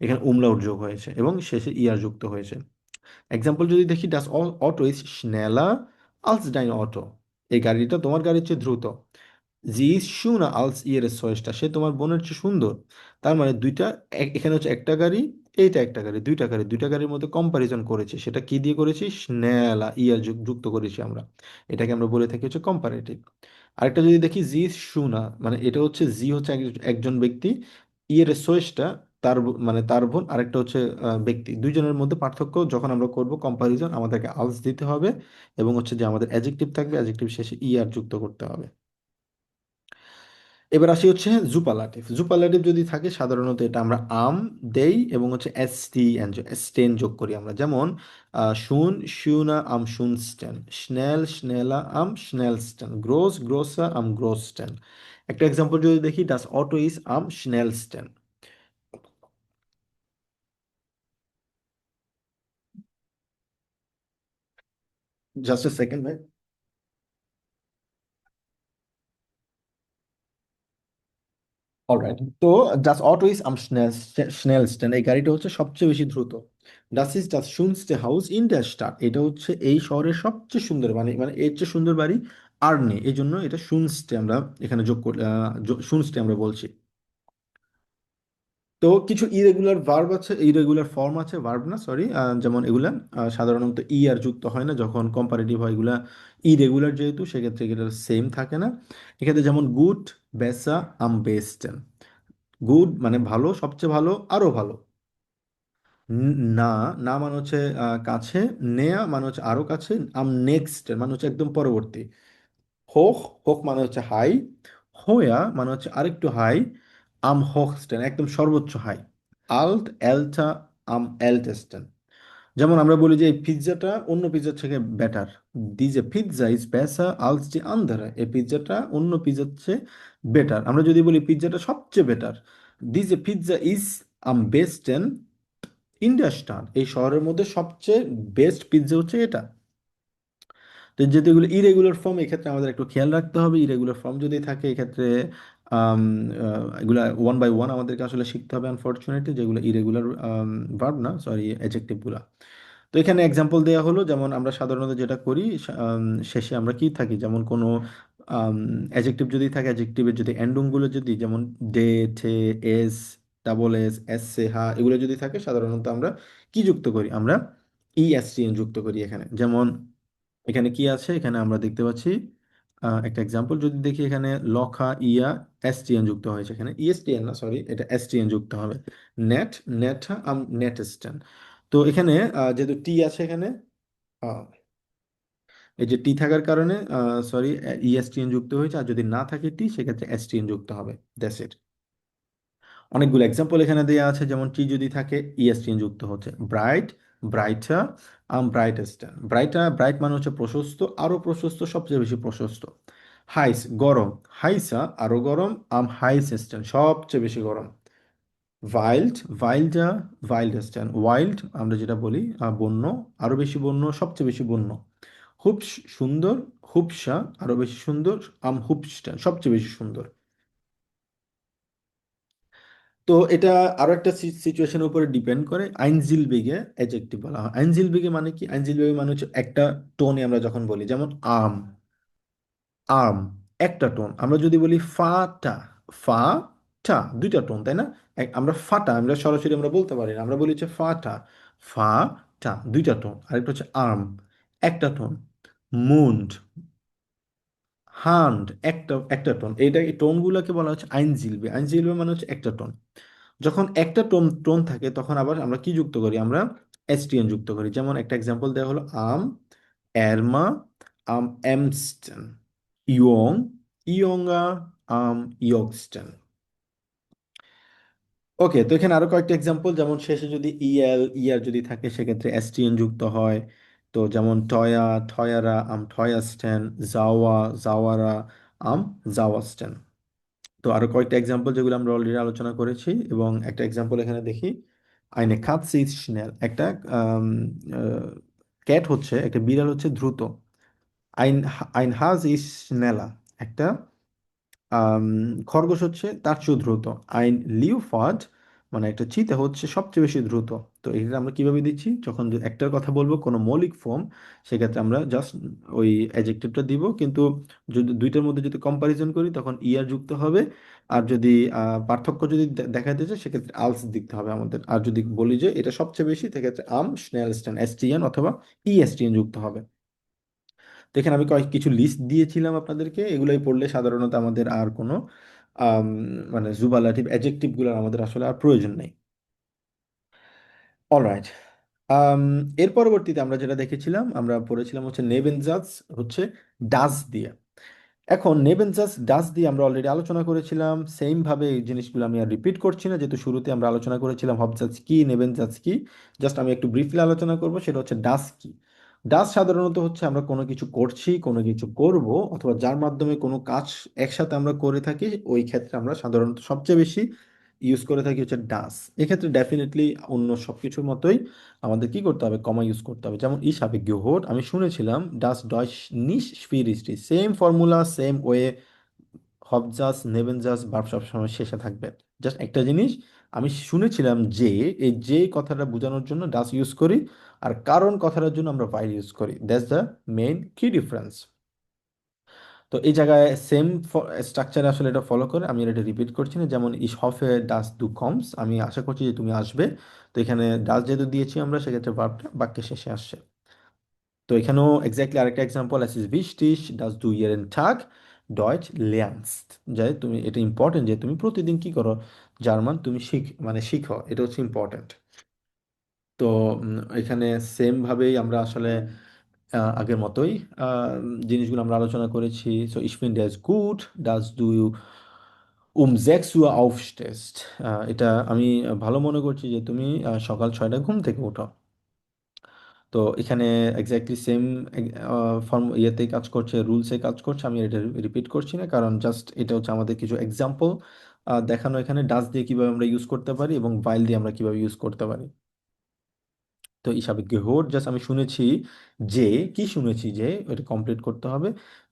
এখানে উমলাউট যোগ হয়েছে এবং শেষে ইয়ার যুক্ত হয়েছে। এক্সাম্পল যদি দেখি, ডাস অটো ইজ স্নেলার আলস ডাইন অটো। এই গাড়িটা তোমার গাড়ির চেয়ে দ্রুত। জি ইজ schöner als ihre Schwester, সে তোমার বোনের চেয়ে সুন্দর। তার মানে দুইটা, এখানে হচ্ছে একটা গাড়ি, এইটা একটা গাড়ি, দুইটা গাড়ি, দুইটা গাড়ির মধ্যে কম্পারিজন করেছি। সেটা কি দিয়ে করেছি, স্নেলা ইয়ার যুক্ত করেছি আমরা। এটাকে আমরা বলে থাকি হচ্ছে কম্পারেটিভ। আরেকটা যদি দেখি, জি ইজ schöner, মানে এটা হচ্ছে জি হচ্ছে একজন ব্যক্তি, ইয়ের সোয়েসটা মানে তার বোন, আরেকটা হচ্ছে ব্যক্তি। দুইজনের মধ্যে পার্থক্য যখন আমরা করব কম্পারিজন, আমাদেরকে আলস দিতে হবে এবং হচ্ছে যে আমাদের অ্যাডজেক্টিভ থাকবে, অ্যাডজেক্টিভ শেষে ইয়ার যুক্ত করতে হবে। এবার আসি হচ্ছে জুপারলাটিভ। জুপারলাটিভ যদি থাকে সাধারণত এটা আমরা আম দেই এবং হচ্ছে এস টি এন স্টেন যোগ করি আমরা। যেমন শুন, শুনা, আম শুনস্টেন, স্নেল, স্নেলা, আম স্নেলস্টেন, গ্রোস, গ্রোসা, আম গ্রোসটেন। একটা এক্সাম্পল যদি দেখি, ডাস অটো ইজ আম স্নেলস্টেন। জাস্ট এ সেকেন্ড ভাই। অলরাইট, তো ডাস অটো ইজ আম স্নেলস্টেন, এই গাড়িটা হচ্ছে সবচেয়ে বেশি দ্রুত। ডাস ইজ ডাস শুনস্টে হাউস ইন দ্য স্টাড, এটা হচ্ছে এই শহরের সবচেয়ে সুন্দর বাড়ি, মানে এর চেয়ে সুন্দর বাড়ি আর নেই, এই জন্য এটা শুনস্টে আমরা এখানে যোগ করি, শুনস্টে আমরা বলছি। তো কিছু ইরেগুলার ভার্ব আছে, ইরেগুলার ফর্ম আছে, ভার্ব না সরি, যেমন এগুলা সাধারণত ই আর যুক্ত হয় না যখন কম্পারেটিভ হয়, এগুলা ইরেগুলার যেহেতু সেক্ষেত্রে এগুলো সেম থাকে না। এক্ষেত্রে যেমন গুড, বেসা, আম বেস্টেন। গুড মানে ভালো, সবচেয়ে ভালো, আরো ভালো। না, না মানে হচ্ছে কাছে। নেয়া মানে হচ্ছে আরো কাছে। আম নেক্সট মানে হচ্ছে একদম পরবর্তী। হোক, হোক মানে হচ্ছে হাই। হোয়া মানে হচ্ছে আরেকটু হাই। আম হোকস্টেন একদম সর্বোচ্চ হাই। আল্ট, এলটা, আম এলটেস্টেন। যেমন আমরা বলি যে এই পিৎজাটা অন্য পিৎজার থেকে বেটার। দিজে পিৎজা ইজ বেসার আলস ডি আন্দারে, এই পিৎজাটা অন্য পিৎজার চেয়ে বেটার। আমরা যদি বলি পিৎজাটা সবচেয়ে বেটার, দিজে পিৎজা ইজ আম বেস্টেন ইন্ডিয়া স্টার, এই শহরের মধ্যে সবচেয়ে বেস্ট পিৎজা হচ্ছে এটা। তো যেহেতু এগুলো ইরেগুলার ফর্ম, এক্ষেত্রে আমাদের একটু খেয়াল রাখতে হবে। ইরেগুলার ফর্ম যদি থাকে এক্ষেত্রে এগুলা ওয়ান বাই ওয়ান আমাদেরকে আসলে শিখতে হবে আনফর্চুনেটলি, যেগুলো ইরেগুলার ভার্ব না সরি অ্যাডজেক্টিভগুলা। তো এখানে এক্সাম্পল দেওয়া হলো, যেমন আমরা সাধারণত যেটা করি শেষে আমরা কি থাকি, যেমন কোনো অ্যাডজেক্টিভ যদি থাকে, অ্যাডজেক্টিভের যদি এন্ডিংগুলো যদি যেমন ডে, ঠে, এস, ডাবল এস, এস সে, হা, এগুলো যদি থাকে সাধারণত আমরা কি যুক্ত করি, আমরা ইএসটিএন যুক্ত করি এখানে। যেমন এখানে কি আছে, এখানে আমরা দেখতে পাচ্ছি একটা এক্সাম্পল যদি দেখি, এখানে লখা, ইয়া, এসটিএন যুক্ত হয়েছে, এখানে ইএসটিএন না সরি, এটা এসটিএন যুক্ত হবে। নেট, নেটা, নেটেস্টেন। তো এখানে যেহেতু টি আছে এখানে, আহ, এই যে টি থাকার কারণে সরি ইএসটিএন যুক্ত হয়েছে, আর যদি না থাকে টি সেক্ষেত্রে এসটিএন যুক্ত হবে। That's it. অনেকগুলো এক্সাম্পল এখানে দেওয়া আছে, যেমন টি যদি থাকে ইএসটিএন যুক্ত হচ্ছে। ব্রাইট, ব্রাইটার, আম ব্রাইটেস্টার। ব্রাইট মানে হচ্ছে প্রশস্ত, আরো প্রশস্ত, সবচেয়ে বেশি প্রশস্ত। হাইস গরম, হাইসা আরো গরম, আম হাইসেস্টান সবচেয়ে বেশি গরম। ভাইল্ড, ভাইল্ডা, ভাইল্ডেস্টান। ওয়াইল্ড আমরা যেটা বলি বন্য, আরো বেশি বন্য, সবচেয়ে বেশি বন্য। খুব সুন্দর, হুবসা আরো বেশি সুন্দর, আম হুবস্টান সবচেয়ে বেশি সুন্দর। তো এটা আরো একটা সিচুয়েশনের উপরে ডিপেন্ড করে। আইনজিলবিগে অ্যাডজেক্টিভ বলা হয়। আইনজিলবিগে মানে কি, আইনজিলবিগে মানে হচ্ছে একটা টোনে আমরা যখন বলি, যেমন আম, আম একটা টোন। আমরা যদি বলি ফাটা, ফা টা দুইটা টোন, তাই না? আমরা ফাটা আমরা সরাসরি আমরা বলতে পারি না, আমরা বলি হচ্ছে ফাটা, ফা টা দুইটা টোন। আরেকটা হচ্ছে আর্ম একটা টোন। মুন্ড হান্ড একটা একটা টোন, এইটা এই টোনগুলোকে বলা হচ্ছে আইনজিলবে। আইনজিলবে মানে হচ্ছে একটা টোন। যখন একটা টোন টোন থাকে তখন আবার আমরা কি যুক্ত করি, আমরা এসটিএন যুক্ত করি। যেমন একটা এক্সাম্পল দেওয়া হলো আম এরমা আম এমস্টেন ইয়ং ইয়ঙ্গা আম ইয়গস্টেন। ওকে, তো এখানে আরো কয়েকটা এক্সাম্পল, যেমন শেষে যদি ইয়ার যদি থাকে সেক্ষেত্রে এসটিএন যুক্ত হয়। তো যেমন টয়া টয়ারা আম টয়াস্টেন, জাওয়া জাওয়ারা আম জাওয়াস্টেন। তো আরো কয়েকটা এক্সাম্পল যেগুলো আমরা অলরেডি আলোচনা করেছি, এবং একটা এক্সাম্পল এখানে দেখি। আইনে কাৎসি ইজ স্নেল, একটা ক্যাট হচ্ছে, একটা বিড়াল হচ্ছে দ্রুত। আইন আইন হাজ ইজ স্নেলা, একটা আম, খরগোশ হচ্ছে তার চেয়েও দ্রুত। আইন লিওপার্ড মানে একটা চিতা হচ্ছে সবচেয়ে বেশি দ্রুত। তো এটা আমরা কিভাবে দিচ্ছি, যখন একটার কথা বলবো কোনো মৌলিক ফর্ম, সেক্ষেত্রে আমরা জাস্ট ওই অ্যাডজেক্টিভটা দিব, কিন্তু যদি দুইটার মধ্যে যদি কম্পারিজন করি তখন ইয়ার যুক্ত হবে। আর যদি পার্থক্য যদি দেখাতে চাই সেক্ষেত্রে আলস দিতে হবে আমাদের। আর যদি বলি যে এটা সবচেয়ে বেশি, সেক্ষেত্রে আম স্নেলস্টেন এসটিএন অথবা ইএসটিএন যুক্ত হবে। তো এখানে আমি কিছু লিস্ট দিয়েছিলাম আপনাদেরকে, এগুলোই পড়লে সাধারণত আমাদের আর কোনো আম, মানে জুবালাটিভ অ্যাডজেক্টিভগুলোর আমাদের আসলে আর প্রয়োজন নেই। অলরাইট। এর পরবর্তীতে আমরা যেটা দেখেছিলাম, আমরা পড়েছিলাম হচ্ছে নেবেনজাজ হচ্ছে ডাজ দিয়ে। এখন নেবেনজাজ ডাজ দিয়ে আমরা অলরেডি আলোচনা করেছিলাম, সেম ভাবে এই জিনিসগুলো আমি আর রিপিট করছি না, যেহেতু শুরুতে আমরা আলোচনা করেছিলাম হবজাজ কি নেবেনজাজ কি। জাস্ট আমি একটু ব্রিফলি আলোচনা করব, সেটা হচ্ছে ডাজ কি। ডাজ সাধারণত হচ্ছে আমরা কোনো কিছু করছি, কোনো কিছু করব, অথবা যার মাধ্যমে কোনো কাজ একসাথে আমরা করে থাকি, ওই ক্ষেত্রে আমরা সাধারণত সবচেয়ে বেশি ইউজ করে থাকি হচ্ছে ডাজ। এক্ষেত্রে ডেফিনেটলি অন্য সবকিছুর মতোই আমাদের কি করতে হবে, কমা ইউজ করতে হবে। যেমন ich habe gehört, আমি শুনেছিলাম, ডাস ডয়চ nicht schwierig ist, same formula same way, হবজাস নেবেনজাস ভার্ব সবসময় শেষে থাকবে। জাস্ট একটা জিনিস, আমি শুনেছিলাম যে, এই যে কথাটা বোঝানোর জন্য ডাস ইউজ করি, আর কারণ কথাটার জন্য আমরা ভাইল ইউজ করি। দ্যাটস দ্য মেইন কি ডিফারেন্স। তো এই জায়গায় সেম স্ট্রাকচারে আসলে এটা ফলো করে, আমি এটা রিপিট করছি না। যেমন ich hoffe dass du kommst, আমি আশা করছি যে তুমি আসবে। তো এখানে ডাস যেহেতু দিয়েছি আমরা, সেক্ষেত্রে ভার্বটা বাক্যের শেষে আসছে। তো এখানেও এক্স্যাক্টলি আরেকটা example, es ist wichtig dass du jeden Tag Deutsch lernst, যে তুমি, এটা ইম্পর্টেন্ট যে তুমি প্রতিদিন কি করো, জার্মান তুমি শিখো, এটা হচ্ছে ইম্পর্টেন্ট। তো এখানে সেম ভাবেই আমরা আসলে আগের মতোই জিনিসগুলো আমরা আলোচনা করেছি। So ich finde es gut dass du 6 Uhr aufstehst, এটা আমি ভালো মনে করছি যে তুমি সকাল 6টায় ঘুম থেকে ওঠো। তো এখানে এক্স্যাক্টলি সেম ফর্ম ইয়েতে কাজ করছে, রুলসে কাজ করছে। আমি এটা রিপিট করছি না, কারণ জাস্ট এটা হচ্ছে আমাদের কিছু এক্সাম্পল দেখানো এখানে, ডাস দিয়ে কিভাবে আমরা ইউজ করতে পারি এবং ভাইল দিয়ে আমরা কিভাবে ইউজ করতে পারি। তো হিসাবে গেহোর জাস্ট আমি শুনেছি যে, কি শুনেছি যে এটা কমপ্লিট করতে হবে।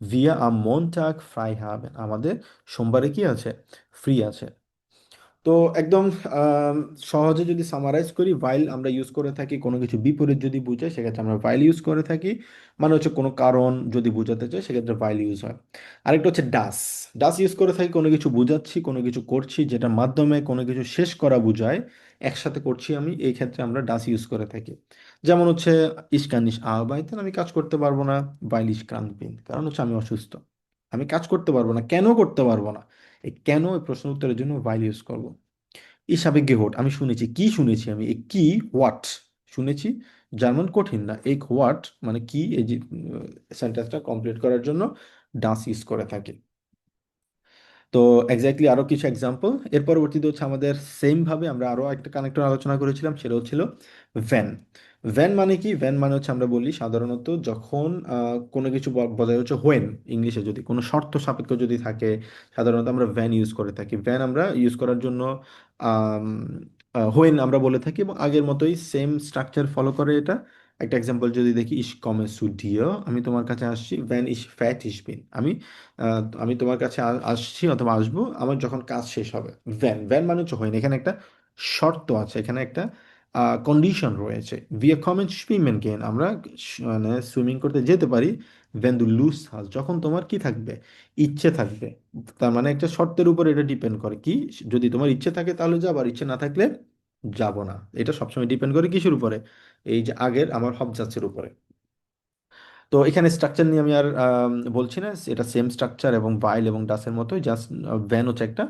ভিয়া আম মনটাগ ফ্রাই হাবেন, আমাদের সোমবারে কি আছে, ফ্রি আছে। তো একদম আম, সহজে যদি সামারাইজ করি, ভাইল আমরা ইউজ করে থাকি কোনো কিছু বিপরীত যদি বুঝাই, সেক্ষেত্রে আমরা ভাইল ইউজ করে থাকি। মানে হচ্ছে কোনো কারণ যদি বোঝাতে চাই, সেক্ষেত্রে ভাইল ইউজ হয়। আরেকটা হচ্ছে ডাস। ডাস ইউজ করে থাকি কোনো কিছু বোঝাচ্ছি, কোনো কিছু করছি, যেটার মাধ্যমে কোনো কিছু শেষ করা বোঝায়, একসাথে করছি আমি, এই ক্ষেত্রে আমরা ডাস ইউজ করে থাকি। যেমন হচ্ছে ইস্কানিস আহবাইতেন, আমি কাজ করতে পারবো না, বাইল ইস্ক্রান্তবিন, কারণ হচ্ছে আমি অসুস্থ, আমি কাজ করতে পারবো না। কেন করতে পারবো না, এই কেন এই প্রশ্ন উত্তরের জন্য ভাইল ইউজ করবো। ইসাবে গেহোট, আমি শুনেছি, কি শুনেছি আমি, এই কি হোয়াট শুনেছি। জার্মান কঠিন না, এই হোয়াট মানে কি, এই যে সেন্টেন্সটা কমপ্লিট করার জন্য ডাস ইউজ করে থাকি। তো এক্স্যাক্টলি আরো কিছু এক্সাম্পল এর পরবর্তীতে হচ্ছে আমাদের সেম ভাবে আমরা আরো একটা কানেক্টর আলোচনা করেছিলাম, সেটা হচ্ছিল ভ্যান। ভ্যান মানে কি, ভ্যান মানে হচ্ছে আমরা বলি সাধারণত যখন কোনো কিছু বোঝায় হচ্ছে হোয়েন, ইংলিশে যদি কোনো শর্ত সাপেক্ষ যদি থাকে, সাধারণত আমরা ভ্যান ইউজ করে থাকি। ভ্যান আমরা ইউজ করার জন্য হোয়েন আমরা বলে থাকি, এবং আগের মতোই সেম স্ট্রাকচার ফলো করে এটা। একটা এক্সাম্পল যদি দেখি, ইস কমে সু ডিও, আমি তোমার কাছে আসছি, ভ্যান ইস ফ্যাট ইস বিন, আমি তোমার কাছে আসছি অথবা আসবো আমার যখন কাজ শেষ হবে। ভ্যান ভ্যান মানে হচ্ছে হয় না, এখানে একটা শর্ত আছে, এখানে একটা কন্ডিশন রয়েছে। ভিয়া কমেন্ট সুইমেন গেন, আমরা মানে সুইমিং করতে যেতে পারি। ভ্যান দু লুজ হাস, যখন তোমার কি থাকবে, ইচ্ছে থাকবে। তার মানে একটা শর্তের উপর এটা ডিপেন্ড করে কি, যদি তোমার ইচ্ছে থাকে তাহলে যাবো, আর ইচ্ছে না থাকলে যাব না। এটা সবসময় ডিপেন্ড করে কিসের উপরে, এই যে আগের আমার হবজার্সের উপরে। তো এখানে স্ট্রাকচার নিয়ে আমি আর বলছি না, এটা সেম স্ট্রাকচার এবং ভাইল এবং ডাসের মতোই, জাস্ট ভ্যান হচ্ছে একটা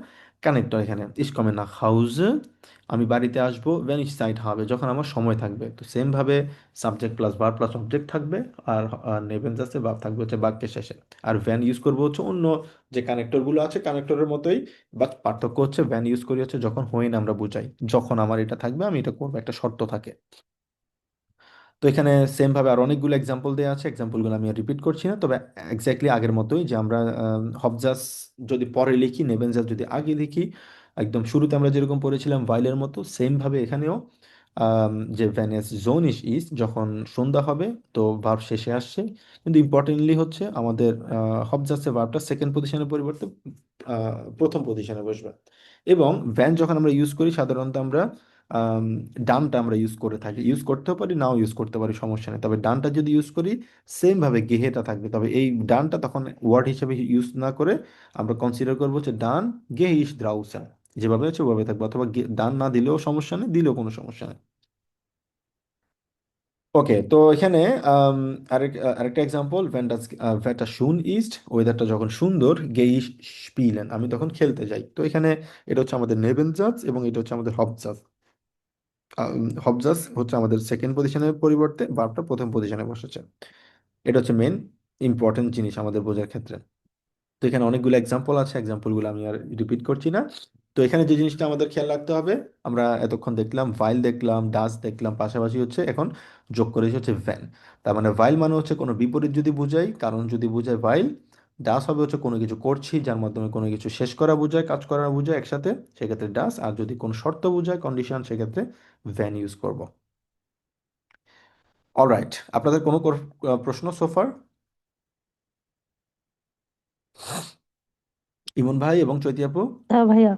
কানেক্টর। এখানে ইস কমে না হাউজে, আমি বাড়িতে আসবো, ভ্যান ইস সাইড হবে যখন আমার সময় থাকবে। তো সেম ভাবে subject plus verb plus object থাকবে, আর নেভেন জাস্টে ভার্ব থাকবে হচ্ছে বাক্যের শেষে। আর ভ্যান ইউজ করবো হচ্ছে অন্য যে কানেক্টরগুলো আছে কানেক্টরের মতোই, বাট পার্থক্য হচ্ছে ভ্যান ইউজ করি হচ্ছে যখন হোয়েন আমরা বুঝাই, যখন আমার এটা থাকবে আমি এটা করবো, একটা শর্ত থাকে। তো এখানে সেম ভাবে আর অনেকগুলো এক্সাম্পল দেওয়া আছে, এক্সাম্পলগুলো আমি রিপিট করছি না, তবে এক্স্যাক্টলি আগের মতোই যে আমরা হবজাস যদি পরে লিখি, নেবেনজাস যদি আগে লিখি, একদম শুরুতে আমরা যেরকম পড়েছিলাম ভাইলের মতো সেম ভাবে এখানেও যে ভ্যানেস জোন ইস ইস যখন সন্ধ্যা হবে তো ভার্ব শেষে আসছে, কিন্তু ইম্পর্টেন্টলি হচ্ছে আমাদের হবজাসের ভার্বটা সেকেন্ড পজিশনের পরিবর্তে প্রথম পজিশনে বসবে। এবং ভ্যান যখন আমরা ইউজ করি সাধারণত আমরা আম, ডানটা আমরা ইউজ করে থাকি, ইউজ করতেও পারি নাও ইউজ করতে পারি, সমস্যা নেই, তবে ডানটা যদি ইউজ করি সেম ভাবে গেহেটা থাকবে, তবে এই ডানটা তখন ওয়ার্ড হিসেবে ইউজ না করে আমরা কনসিডার করবো যে ডান গে ইস দ্রাউসেন, যেভাবে আছে ওভাবে থাকবে, অথবা ডান না দিলেও সমস্যা নেই, দিলেও কোনো সমস্যা নেই। ওকে, তো এখানে আম, আরেকটা এক্সাম্পল, ভেটা শুন ইস্ট, ওয়েদারটা যখন সুন্দর, গে ইস স্পিলেন, আমি তখন খেলতে যাই। তো এখানে এটা হচ্ছে আমাদের নেবেনজাজ এবং এটা হচ্ছে আমাদের হবজাজ। হবজাস হচ্ছে আমাদের সেকেন্ড পজিশনের পরিবর্তে ভার্বটা প্রথম পজিশনে বসেছে। এটা হচ্ছে মেন ইম্পর্টেন্ট জিনিস আমাদের বোঝার ক্ষেত্রে। তো এখানে অনেকগুলো এক্সাম্পল আছে, এক্সাম্পলগুলো আমি আর রিপিট করছি না। তো এখানে যে জিনিসটা আমাদের খেয়াল রাখতে হবে, আমরা এতক্ষণ দেখলাম ভাইল দেখলাম ডাস দেখলাম, পাশাপাশি হচ্ছে এখন যোগ করেছি হচ্ছে ভ্যান। তার মানে ভাইল মানে হচ্ছে কোনো বিপরীত যদি বুঝাই, কারণ যদি বুঝায় ভাইল, ডাস হবে হচ্ছে কোনো কিছু করছি যার মাধ্যমে কোনো কিছু শেষ করা বোঝায়, কাজ করা বোঝায় একসাথে, সেক্ষেত্রে ডাস। আর যদি কোনো শর্ত বোঝায় কন্ডিশন, সেক্ষেত্রে ভ্যান ইউজ করব। অলরাইট, আপনাদের কোনো প্রশ্ন সোফার? ইমন ভাই এবং চৈতি আপু? হ্যাঁ ভাইয়া।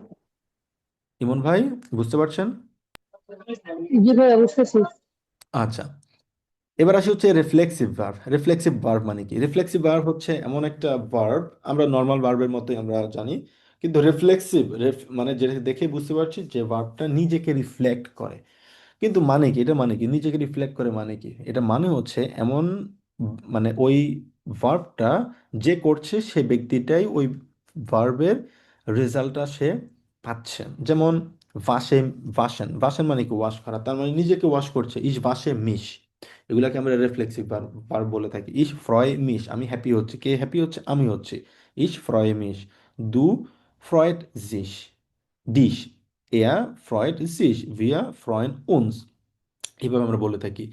ইমন ভাই, বুঝতে পারছেন? জি ভাইয়া, বুঝতেছি। আচ্ছা, এবার আসি হচ্ছে রিফ্লেক্সিভ ভার্ব। রিফ্লেক্সিভ ভার্ব মানে কি? রিফ্লেক্সিভ ভার্ব হচ্ছে এমন একটা ভার্ব, আমরা নর্মাল ভার্বের মতোই আমরা জানি, কিন্তু রিফ্লেক্সিভ মানে যেটা দেখে বুঝতে পারছি যে ভার্বটা নিজেকে রিফ্লেক্ট করে। কিন্তু মানে কি, এটা মানে কি নিজেকে রিফ্লেক্ট করে, মানে কি? এটা মানে হচ্ছে এমন মানে ওই ভার্বটা যে করছে সে ব্যক্তিটাই ওই ভার্বের রেজাল্টটা সে পাচ্ছে। যেমন ভাসে, ভাসেন, ভাসেন মানে কি ওয়াশ করা, তার মানে নিজেকে ওয়াশ করছে, ইস ভাসে মিশ, এগুলাকে আমরা রিফ্লেক্সিভ ভার্ব ভার্ব বলে থাকি। ইস ফ্রয় মিশ, আমি হ্যাপি হচ্ছে, কে হ্যাপি হচ্ছে, আমি হচ্ছে, ইস ফ্রয় মিশ। দু ফ্রয়েড জিস ডিশ, এয়া ফ্রয়েড সিস ভিয়া ফ্রয়েন উনস, এইভাবে আমরা বলে থাকি।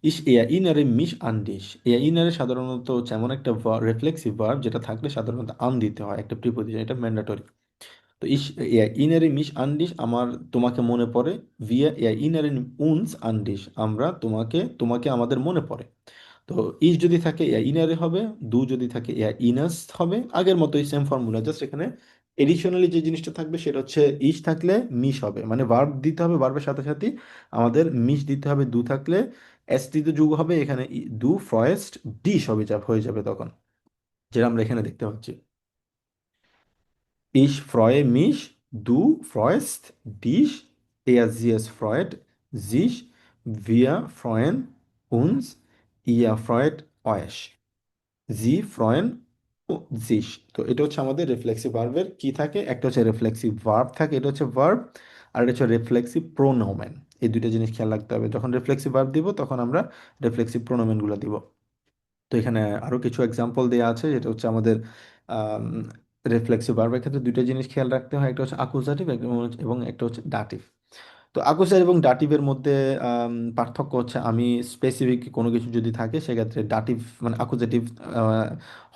ইস এয়া ইনারে মিস আনডিস, এয়া ইনারে সাধারণত হচ্ছে এমন একটা রিফ্লেক্সিভ ভার্ব যেটা থাকলে সাধারণত আন দিতে হয়, একটা প্রিপোজিশন, এটা ম্যান্ডেটরি। তো ইস এয়া ইনারে মিস আনডিস, আমার তোমাকে মনে পড়ে, ভিয়া এয়া ইনারে উনস আনডিস, আমরা তোমাকে তোমাকে আমাদের মনে পড়ে। তো ইস যদি থাকে এয়া ইনারে হবে, দু যদি থাকে এয়া ইনাস হবে, আগের মতোই সেম ফর্মুলা, জাস্ট এখানে এডিশনালি যে জিনিসটা থাকবে সেটা হচ্ছে ইস থাকলে মিস হবে, মানে ভার্ব দিতে হবে, ভার্বের সাথে সাথে আমাদের মিস দিতে হবে, দু থাকলে এস দিতে যুগ হবে, এখানে দু ফ্রয়েস্ট ডিশ হবে, যা হয়ে যাবে তখন, যেটা আমরা এখানে দেখতে পাচ্ছি। Ich freue mich, du freust dich, er sie es freut sich, wir freuen uns, ihr freut euch, জি ফ্রয়েন জিস। তো এটা হচ্ছে আমাদের রিফ্লেক্সিভ ভার্বের কি থাকে, একটা হচ্ছে রিফ্লেক্সিভ ভার্ব থাকে, এটা হচ্ছে ভার্ব, আর এটা হচ্ছে রিফ্লেক্সিভ প্রোনোমেন। এই দুইটা জিনিস খেয়াল রাখতে হবে, যখন রিফ্লেক্সিভ ভার্ব দিব তখন আমরা রিফ্লেক্সিভ প্রোনোমেনগুলো দিব। তো এখানে আরো কিছু এক্সাম্পল দেওয়া আছে, যেটা হচ্ছে আমাদের রিফ্লেক্সিভ ভার্বের ক্ষেত্রে দুইটা জিনিস খেয়াল রাখতে হয়, একটা হচ্ছে আকুজাটিভ এবং একটা হচ্ছে ডাটিভ। তো আকুজাটিভ এবং ডাটিভের মধ্যে পার্থক্য হচ্ছে, আমি স্পেসিফিক কোনো কিছু যদি থাকে সেক্ষেত্রে ডাটিভ মানে আকুজাটিভ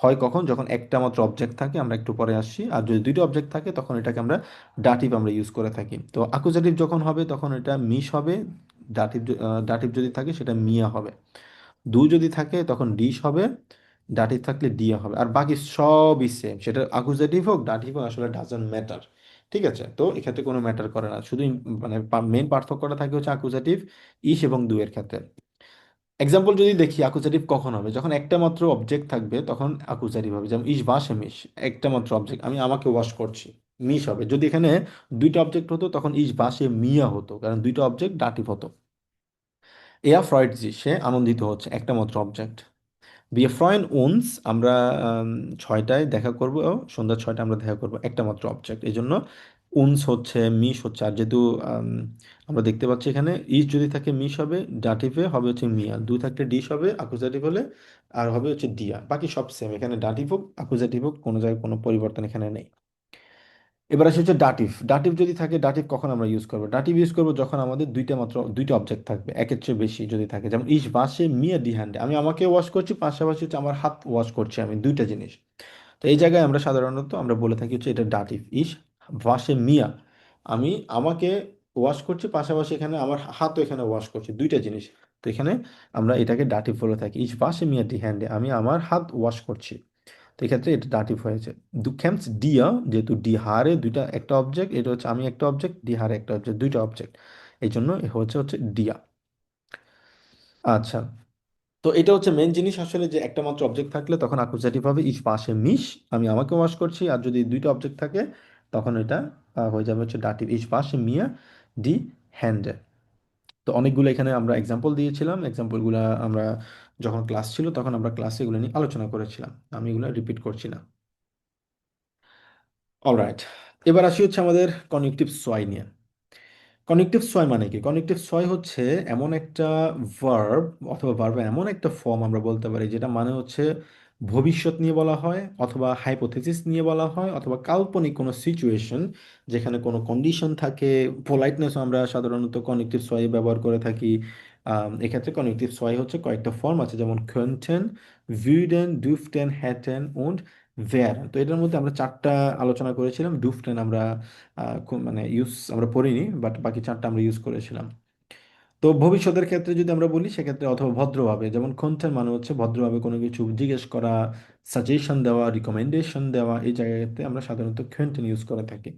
হয় কখন, যখন একটা মাত্র অবজেক্ট থাকে, আমরা একটু পরে আসছি, আর যদি দুইটা অবজেক্ট থাকে তখন এটাকে আমরা ডাটিভ আমরা ইউজ করে থাকি। তো আকুজাটিভ যখন হবে তখন এটা মিশ হবে, ডাটিভ ডাটিভ যদি থাকে সেটা মিয়া হবে, দু যদি থাকে তখন ডিশ হবে, ডাটিভ থাকলে ডিয়া হবে, আর বাকি সবই সেম, সেটা আকুজেটিভ হোক ডাটিভ হোক, আসলে ডাজন্ট ম্যাটার। ঠিক আছে, তো এক্ষেত্রে কোনো ম্যাটার করে না, শুধু মানে মেন পার্থক্যটা থাকে হচ্ছে আকুজেটিভ ইস এবং দু এর ক্ষেত্রে। এক্সাম্পল যদি দেখি, আকুজেটিভ কখন হবে, যখন একটা মাত্র অবজেক্ট থাকবে তখন আকুজেটিভ হবে, যেমন ইস বাসে মিশ, একটা মাত্র অবজেক্ট, আমি আমাকে ওয়াশ করছি, মিশ হবে। যদি এখানে দুইটা অবজেক্ট হতো তখন ইস বাসে মিয়া হতো, কারণ দুইটা অবজেক্ট ডাটিভ হতো। এয়া ফ্রয়েড জি, সে আনন্দিত হচ্ছে, একটা মাত্র অবজেক্ট। Wir freuen uns আমরা 6টায় দেখা করব, সন্ধ্যা 6টায় আমরা দেখা করব, একটা মাত্র অবজেক্ট, এই জন্য উনস হচ্ছে মিশ হচ্ছে। আর যেহেতু আম, আমরা দেখতে পাচ্ছি এখানে ইস যদি থাকে মিশ হবে, ডাটিভে হবে হচ্ছে মিয়া, দুই থাকলে ডিশ হবে আকুজাটিভ হলে, আর হবে হচ্ছে ডিয়া, বাকি সব সেম, এখানে ডাটিভ হোক আকুজাটিভ হোক কোনো জায়গায় কোনো পরিবর্তন এখানে নেই। এবার আসে হচ্ছে ডাটিভ। ডাটিভ যদি থাকে, ডাটিভ কখন আমরা ইউজ করবো? ডাটিভ ইউজ করবো যখন আমাদের দুইটা অবজেক্ট থাকবে, একের চেয়ে বেশি যদি থাকে, যেমন ইস বাসে মিয়া ডি হ্যান্ডে, আমি আমাকে ওয়াশ করছি, পাশাপাশি হচ্ছে আমার হাত ওয়াশ করছি, আমি দুইটা জিনিস। তো এই জায়গায় আমরা সাধারণত আমরা বলে থাকি হচ্ছে এটা ডাটিভ, ইস বাসে মিয়া, আমি আমাকে ওয়াশ করছি, পাশাপাশি এখানে আমার হাতও এখানে ওয়াশ করছি, দুইটা জিনিস। তো এখানে আমরা এটাকে ডাটিভ বলে থাকি, ইস বাসে মিয়া ডি হ্যান্ডে, আমি আমার হাত ওয়াশ করছি। তো এক্ষেত্রে এটা দাটিভ হয়েছে। দু ক্যাম্পস ডিয়া, যেহেতু ডি হারে দুইটা একটা অবজেক্ট, এটা হচ্ছে আমি একটা অবজেক্ট, ডি হারে একটা অবজেক্ট, দুইটা অবজেক্ট, এই জন্য এ হচ্ছে হচ্ছে ডিয়া। আচ্ছা, তো এটা হচ্ছে মেন জিনিস আসলে, যে একটা মাত্র অবজেক্ট থাকলে তখন অ্যাকুজেটিভ হবে ইস পাশে মিশ, আমি আমাকে ওয়াশ করছি, আর যদি দুইটা অবজেক্ট থাকে তখন এটা হয়ে যাবে হচ্ছে দাটিভ, ইস পাশে মিয়া ডি হ্যান্ডে। তো অনেকগুলো এখানে আমরা এক্সাম্পল দিয়েছিলাম, এক্সাম্পলগুলো আমরা যখন ক্লাস ছিল তখন আমরা ক্লাসে এগুলো নিয়ে আলোচনা করেছিলাম, আমি এগুলো রিপিট করছি না। অলরাইট, এবার আসি হচ্ছে আমাদের কনজুক্টিভ সোয়াই নিয়ে। কনেকটিভ ছয় মানে কি? কনেকটিভ ছয় হচ্ছে এমন একটা ভার্ব অথবা ভার্বের এমন একটা ফর্ম আমরা বলতে পারি যেটা মানে হচ্ছে ভবিষ্যৎ নিয়ে বলা হয়, অথবা হাইপোথেসিস নিয়ে বলা হয়, অথবা কাল্পনিক কোনো সিচুয়েশন যেখানে কোনো কন্ডিশন থাকে। পোলাইটনেস আমরা সাধারণত কনেকটিভ ছয় ব্যবহার করে থাকি। এক্ষেত্রে কনেকটিভ ছয় হচ্ছে কয়েকটা ফর্ম আছে, যেমন könnten, würden, dürften, hätten und wären। তো এটার মধ্যে আমরা চারটা আলোচনা করেছিলাম। ডুফটেন আমরা মানে ইউজ আমরা পড়িনি, বাট বাকি চারটা আমরা ইউজ করেছিলাম। তো ভবিষ্যতের ক্ষেত্রে যদি আমরা বলি সেক্ষেত্রে, অথবা ভদ্রভাবে, যেমন খোনথেন মানে হচ্ছে ভদ্রভাবে কোনো কিছু জিজ্ঞেস করা, সাজেশন দেওয়া, রিকমেন্ডেশন দেওয়া, এই জায়গাতে আমরা সাধারণত খোনথেন ইউজ করে থাকি।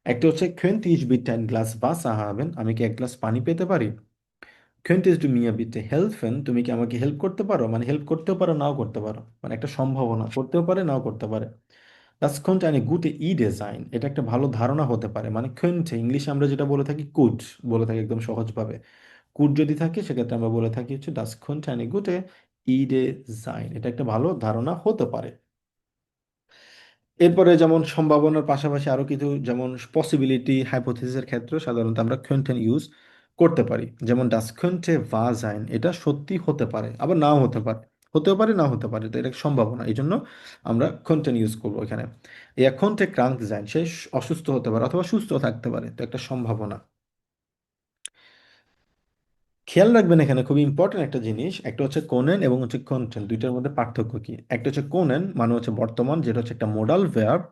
একটা হচ্ছে könnte ich bitte ein Glas Wasser haben, আমি কি এক গ্লাস পানি পেতে পারি? könntest du mir bitte helfen, তুমি কি আমাকে হেল্প করতে পারো, মানে হেল্প করতেও পারো নাও করতে পারো, মানে একটা সম্ভাবনা, করতেও পারে নাও করতে পারে। Das könnte eine gute Idee sein, এটা একটা ভালো ধারণা হতে পারে, মানে könnte ইংলিশে আমরা যেটা বলে থাকি কুড, বলে থাকি একদম সহজভাবে। কুড যদি থাকে সেক্ষেত্রে আমরা বলে থাকি হচ্ছে das könnte eine gute Idee sein, এটা একটা ভালো ধারণা হতে পারে। এরপরে যেমন সম্ভাবনার পাশাপাশি আরো কিছু, যেমন পসিবিলিটি, হাইপোথিসিসের ক্ষেত্রে সাধারণত আমরা könnten ইউজ করতে পারি, যেমন das könnte wahr sein, এটা সত্যি হতে পারে, আবার নাও হতে পারে, হতেও পারে নাও হতে পারে, তো এটা একটা সম্ভাবনা, এই জন্য আমরা könnten ইউজ করবো এখানে। er könnte krank sein, সে অসুস্থ হতে পারে অথবা সুস্থ থাকতে পারে, তো একটা সম্ভাবনা। খেয়াল রাখবেন এখানে খুবই ইম্পর্টেন্ট একটা জিনিস, একটা হচ্ছে কোনেন এবং হচ্ছে কন্টেন্ট, দুইটার মধ্যে পার্থক্য কি? একটা হচ্ছে কোনেন মানে হচ্ছে বর্তমান, যেটা হচ্ছে একটা মোডাল ভার্ব।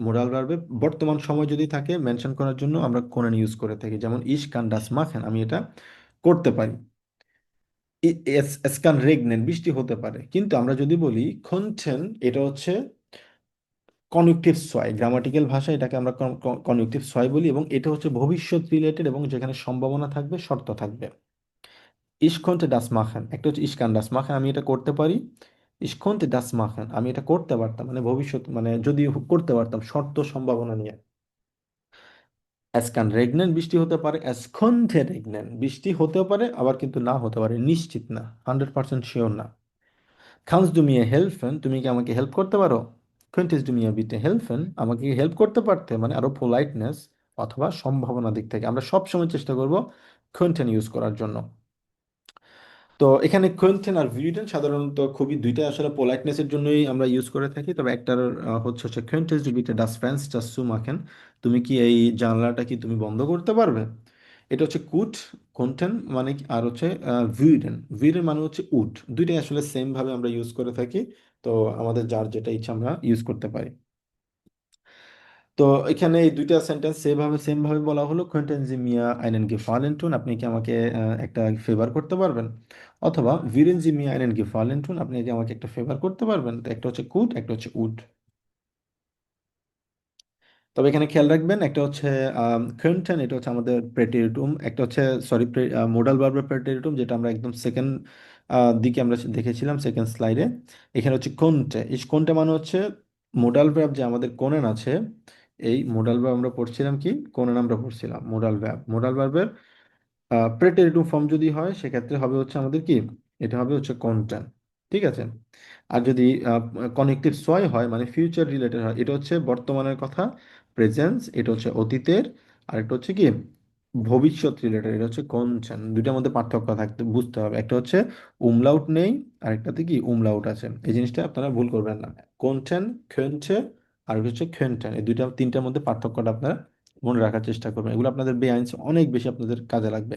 মোডাল ভার্বে বর্তমান সময় যদি থাকে মেনশন করার জন্য আমরা কোনেন ইউজ করে থাকি, যেমন ইশ কান ডাস মাখেন, আমি এটা করতে পারি। এস কান রেগনেন, বৃষ্টি হতে পারে। কিন্তু আমরা যদি বলি কন্টেন, এটা হচ্ছে কনজুক্টিভ ছয়, গ্রামাটিক্যাল ভাষায় এটাকে আমরা কনজুক্টিভ ছয় বলি, এবং এটা হচ্ছে ভবিষ্যৎ রিলেটেড, এবং যেখানে সম্ভাবনা থাকবে, শর্ত থাকবে। Ich konnte das machen, একটা হচ্ছে ich kann das machen, আমি এটা করতে পারি। Ich konnte das machen, আমি এটা করতে পারতাম, মানে ভবিষ্যৎ, মানে যদি করতে পারতাম, শর্ত সম্ভাবনা নিয়ে। Es kann regnen, বৃষ্টি হতে পারে। Es könnte regnen, বৃষ্টি হতেও পারে, আবার কিন্তু না হতে পারে, নিশ্চিত না, 100% শিওর না। Kannst du mir helfen, তুমি কি আমাকে হেল্প করতে পারো? Könntest du mir bitte helfen, আমাকে হেল্প করতে পারতে, মানে আরো পোলাইটনেস অথবা সম্ভাবনা দিক থেকে আমরা সবসময় চেষ্টা করব könnten ইউজ করার জন্য। তো এখানে কোয়েন্টেন আর ভিরিডেন সাধারণত খুবই দুইটা আসলে পোলাইটনেসের জন্যই আমরা ইউজ করে থাকি, তবে একটার হচ্ছে কোয়েন্টেস ডু বিটে ডাস ফেন্সটা জু মাখেন, তুমি কি এই জানলাটা কি তুমি বন্ধ করতে পারবে? এটা হচ্ছে কুট কোন্টেন মানে আর হচ্ছে ভিরিডেন, ভিরিডেন মানে হচ্ছে উড, দুইটাই আসলে সেম ভাবে আমরা ইউজ করে থাকি। তো আমাদের যার যেটা ইচ্ছা আমরা ইউজ করতে পারি। তো এখানে এই দুইটা সেন্টেন্স সেম ভাবে বলা হলো, könnten Sie mir einen Gefallen tun, আপনি কি আমাকে একটা ফেভার করতে পারবেন? অথবা würden Sie mir einen Gefallen tun, আপনি কি আমাকে একটা ফেভার করতে পারবেন? তো একটা হচ্ছে কুড, একটা হচ্ছে উড। তবে এখানে খেয়াল রাখবেন, একটা হচ্ছে könnten, এটা হচ্ছে আমাদের প্রেটেরিটুম, একটা হচ্ছে সরি মোডাল ভার্বের প্রেটেরিটুম, যেটা আমরা একদম সেকেন্ড দিকে আমরা দেখেছিলাম, সেকেন্ড স্লাইডে। এখানে হচ্ছে কোনটে, এই কোনটে মানে হচ্ছে মোডাল ভার্ব, যে আমাদের কোনেন আছে, এই মোডাল ভার্ব আমরা পড়ছিলাম কি, কোনেন আমরা পড়ছিলাম মোডাল ভার্ব। মোডাল ভার্বের প্রেটেরিটুম ফর্ম যদি হয় সেক্ষেত্রে হবে হচ্ছে আমাদের কি, এটা হবে হচ্ছে কোনটেন। ঠিক আছে। আর যদি কনেক্টিভ সয় হয় মানে ফিউচার রিলেটেড হয়, এটা হচ্ছে বর্তমানের কথা প্রেজেন্স, এটা হচ্ছে অতীতের, আর একটা হচ্ছে কি ভবিষ্যৎ রিলেটেড, এটা হচ্ছে কনচান। দুইটার মধ্যে পার্থক্য থাকতে বুঝতে হবে, একটা হচ্ছে উমলাউট নেই আর একটাতে কি উমলাউট আছে, এই জিনিসটা আপনারা ভুল করবেন না। কনচান, খনচে, আর একটা হচ্ছে খনচান, এই দুইটা তিনটার মধ্যে পার্থক্যটা আপনারা মনে রাখার চেষ্টা করবেন, এগুলো আপনাদের বেআইনস অনেক বেশি আপনাদের কাজে লাগবে।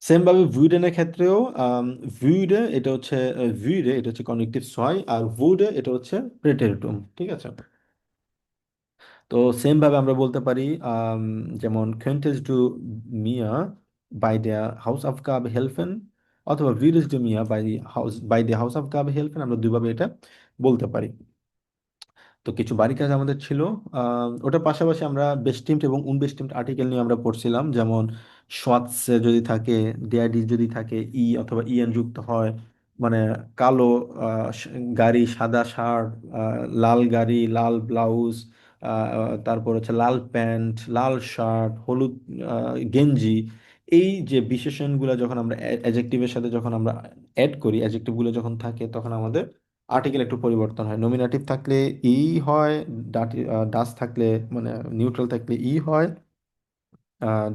সেম ভাবে ভুইডেনের ক্ষেত্রেও ভিউডে এটা হচ্ছে ভিউডে এটা হচ্ছে কনেকটিভ সয়, আর ভুডে এটা হচ্ছে প্রেটেরিটুম। ঠিক আছে। তো সেম ভাবে আমরা বলতে পারি যেমন könntest du mir bei der Hausaufgabe helfen, অথবা würdest du mir bei der Hausaufgabe helfen, আমরা দুইভাবে এটা বলতে পারি। তো কিছু বাড়ি কাজ আমাদের ছিল। ওটার পাশাপাশি আমরা বেস্টিমড এবং উনবেস্টিমড আর্টিকেল নিয়ে আমরা পড়ছিলাম, যেমন সোয়াৎসে যদি থাকে, ড্যাডি যদি থাকে, অথবা ইএন যুক্ত হয়, মানে কালো আহ, স- গাড়ি, সাদা শার্ট, লাল গাড়ি, লাল ব্লাউজ, তারপর হচ্ছে লাল প্যান্ট, লাল শার্ট, হলুদ গেঞ্জি। এই যে বিশেষণগুলো যখন আমরা অ্যাডজেক্টিভের সাথে যখন আমরা অ্যাড করি, অ্যাডজেক্টিভগুলো যখন থাকে, তখন আমাদের আর্টিকেল একটু পরিবর্তন হয়। নমিনেটিভ থাকলে ই হয়, ডাস থাকলে মানে নিউট্রাল থাকলে ই হয়,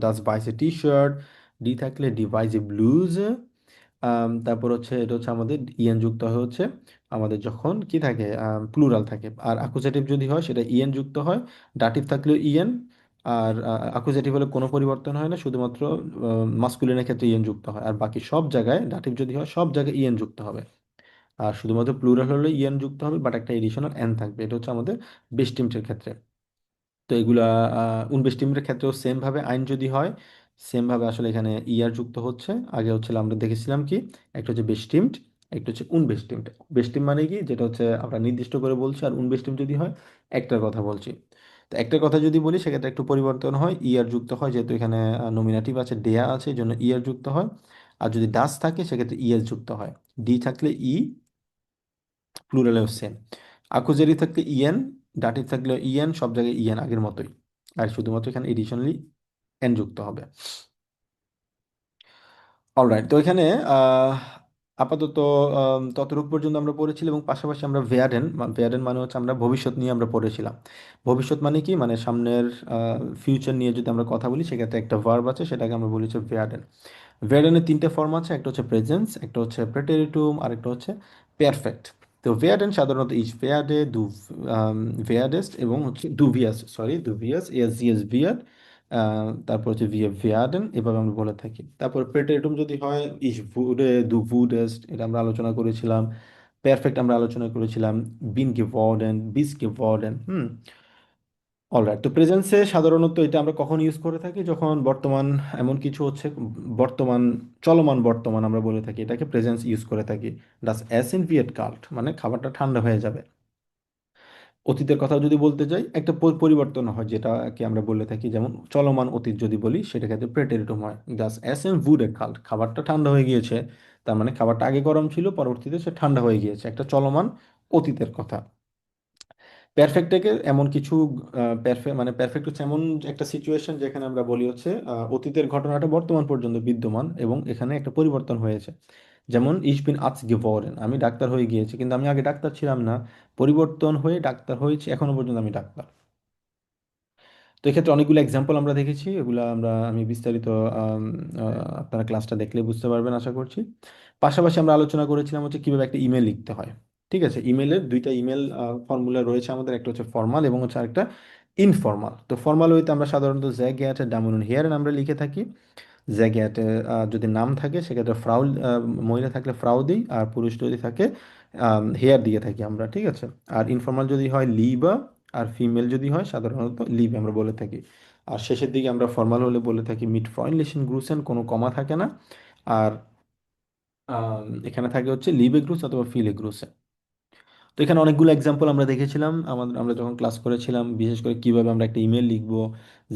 ডাস বাইস এ টি শার্ট, ডি থাকলে ডি বাইস এ ব্লুজ। তারপর হচ্ছে এটা হচ্ছে আমাদের ইএন যুক্ত হয় হচ্ছে আমাদের যখন কি থাকে প্লুরাল থাকে, আর অ্যাকুজেটিভ যদি হয় সেটা ইএন যুক্ত হয়, ডাটিভ থাকলেও ইএন, আর অ্যাকুজেটিভ হলে কোনো পরিবর্তন হয় না, শুধুমাত্র মাস্কুলিনের ক্ষেত্রে ইএন যুক্ত হয়, আর বাকি সব জায়গায় ডাটিভ যদি হয় সব জায়গায় ইএন যুক্ত হবে। আর শুধুমাত্র প্লুরাল হলে ইএন যুক্ত হবে, বাট একটা এডিশনাল এন থাকবে, এটা হচ্ছে আমাদের বেস্টিমটের ক্ষেত্রে। তো এগুলা উনবেস্টিমের ক্ষেত্রেও সেম ভাবে আইন যদি হয়, সেম ভাবে আসলে এখানে ইয়ার যুক্ত হচ্ছে। আগে হচ্ছে আমরা দেখেছিলাম কি, একটা হচ্ছে বেস্টিমড, একটা হচ্ছে উনবেস্টিমড। বেস্টিম মানে কি, যেটা হচ্ছে আমরা নির্দিষ্ট করে বলছি, আর উনবেস্টিম যদি হয় একটার কথা বলছি। তো একটার কথা যদি বলি সেক্ষেত্রে একটু পরিবর্তন হয়, ইয়ার যুক্ত হয়, যেহেতু এখানে নমিনেটিভ আছে, ডেয়া আছে, এই জন্য ইয়ার যুক্ত হয়। আর যদি ডাস থাকে সেক্ষেত্রে ইএস যুক্ত হয়। ডি থাকলে ই, প্লুরালেও সেম। আকুজেরি থাকলে ইএন, ডাটিভ থাকলে ইএন, সব জায়গায় ইএন আগের মতোই, আর শুধুমাত্র এখানে এডিশনালি এন যুক্ত হবে। অলরাইট, তো এখানে আহ, আপাতত ততটুকু পর্যন্ত আমরা পড়েছিলাম, এবং পাশাপাশি আমরা ভেয়ারেন, ভেয়ারেন মানে হচ্ছে আমরা ভবিষ্যৎ নিয়ে আমরা পড়েছিলাম। ভবিষ্যৎ মানে কি, মানে সামনের ফিউচার নিয়ে যদি আমরা কথা বলি সেক্ষেত্রে একটা ভার্ব আছে, সেটাকে আমরা বলি হচ্ছে ভেয়ারেন। ভেয়ারেনের তিনটে ফর্ম আছে, একটা হচ্ছে প্রেজেন্স, একটা হচ্ছে প্রেটেরিটুম, আর একটা হচ্ছে পারফেক্ট। তো ভেয়ারেন সাধারণত ইজ ভেয়ার্ডে, ভেয়ার্ডেস্ট, এবং হচ্ছে ডুভিয়াস, সরি ডুভিয়াস, এস জি এস ভিয়ার্ড, তারপর হচ্ছে ভিএ ভিয়ার্ডেন, এভাবে আমরা বলে থাকি। তারপর প্রেটেরিটুম যদি হয় ইজ ভুডে, দু ভুডেস্ট, এটা আমরা আলোচনা করেছিলাম। পারফেক্ট আমরা আলোচনা করেছিলাম বিন গেভর্ডেন, বিস গেভর্ডেন। অলরাইট, তো প্রেজেন্সে সাধারণত এটা আমরা কখন ইউজ করে থাকি, যখন বর্তমান এমন কিছু হচ্ছে, বর্তমান, চলমান বর্তমান আমরা বলে থাকি, এটাকে প্রেজেন্স ইউজ করে থাকি। ডাস এসেন ভিয়েট কাল্ট মানে খাবারটা ঠান্ডা হয়ে যাবে। অতীতের কথা যদি বলতে যাই, একটা পরিবর্তন হয়, যেটাকে আমরা বলে থাকি, যেমন চলমান অতীত যদি বলি সেটা ক্ষেত্রে প্রেটেরিটুম হয়। ডাস এসেন ভুডে কাল্ট, খাবারটা ঠান্ডা হয়ে গিয়েছে, তার মানে খাবারটা আগে গরম ছিল, পরবর্তীতে সে ঠান্ডা হয়ে গিয়েছে, একটা চলমান অতীতের কথা। পারফেক্টটাকে এমন কিছু মানে পারফেক্ট হচ্ছে এমন একটা সিচুয়েশন যেখানে আমরা বলি হচ্ছে অতীতের ঘটনাটা বর্তমান পর্যন্ত বিদ্যমান এবং এখানে একটা পরিবর্তন হয়েছে। যেমন ইশ বিন আজ গেবরেন, আমি ডাক্তার হয়ে গিয়েছি, কিন্তু আমি আগে ডাক্তার ছিলাম না, পরিবর্তন হয়ে ডাক্তার হয়েছি, এখনো পর্যন্ত আমি ডাক্তার। তো এক্ষেত্রে অনেকগুলো এক্সাম্পল আমরা দেখেছি, এগুলো আমি বিস্তারিত আপনারা ক্লাসটা দেখলে বুঝতে পারবেন আশা করছি। পাশাপাশি আমরা আলোচনা করেছিলাম হচ্ছে কিভাবে একটা ইমেল লিখতে হয়। ঠিক আছে, ইমেলের দুইটা ইমেল ফর্মুলা রয়েছে আমাদের, একটা হচ্ছে ফর্মাল এবং হচ্ছে আরেকটা ইনফর্মাল। তো ফর্মাল ওয়েতে আমরা সাধারণত জ্যাগ গ্যাট ডামুন হেয়ার আমরা লিখে থাকি। জ্যাগেট যদি নাম থাকে সেক্ষেত্রে ফ্রাউ, মহিলা থাকলে ফ্রাউ দিই, আর পুরুষ যদি থাকে হেয়ার দিয়ে থাকি আমরা। ঠিক আছে। আর ইনফর্মাল যদি হয় লিবা, আর ফিমেল যদি হয় সাধারণত লিভ আমরা বলে থাকি। আর শেষের দিকে আমরা ফর্মাল হলে বলে থাকি মিট ফ্রয়েন্ডলিশন গ্রুসেন, কোনো কমা থাকে না। আর এখানে থাকে হচ্ছে লিবে গ্রুস অথবা ফিলে গ্রুসেন। তো এখানে অনেকগুলো এক্সাম্পল আমরা দেখেছিলাম আমরা যখন ক্লাস করেছিলাম, বিশেষ করে কিভাবে আমরা একটা ইমেল লিখবো,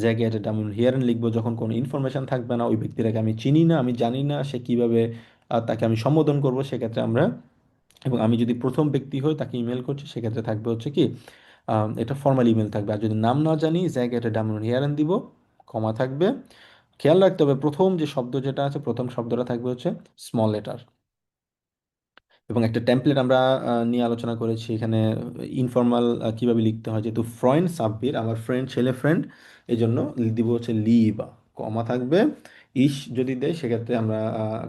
জায়গায় এটা আমি হিয়ারেন লিখবো, যখন কোনো ইনফরমেশন থাকবে না, ওই ব্যক্তিটাকে আমি চিনি না, আমি জানি না সে কিভাবে, তাকে আমি সম্বোধন করব, সেক্ষেত্রে আমরা, এবং আমি যদি প্রথম ব্যক্তি হই তাকে ইমেল করছি, সেক্ষেত্রে থাকবে হচ্ছে কি এটা ফর্মাল ইমেল থাকবে। আর যদি নাম না জানি, জায়গায় এটা ডামন হিয়ারেন দিব, কমা থাকবে। খেয়াল রাখতে হবে প্রথম যে শব্দ যেটা আছে, প্রথম শব্দটা থাকবে হচ্ছে স্মল লেটার। এবং একটা টেমপ্লেট আমরা নিয়ে আলোচনা করেছি এখানে। ইনফর্মাল কিভাবে লিখতে হয়, যেহেতু ফ্রেন্ড সাব্বির আমার ফ্রেন্ড, ছেলে ফ্রেন্ড, এই জন্য দিব হচ্ছে লিবা, কমা থাকবে। ইস যদি দেয় সেক্ষেত্রে আমরা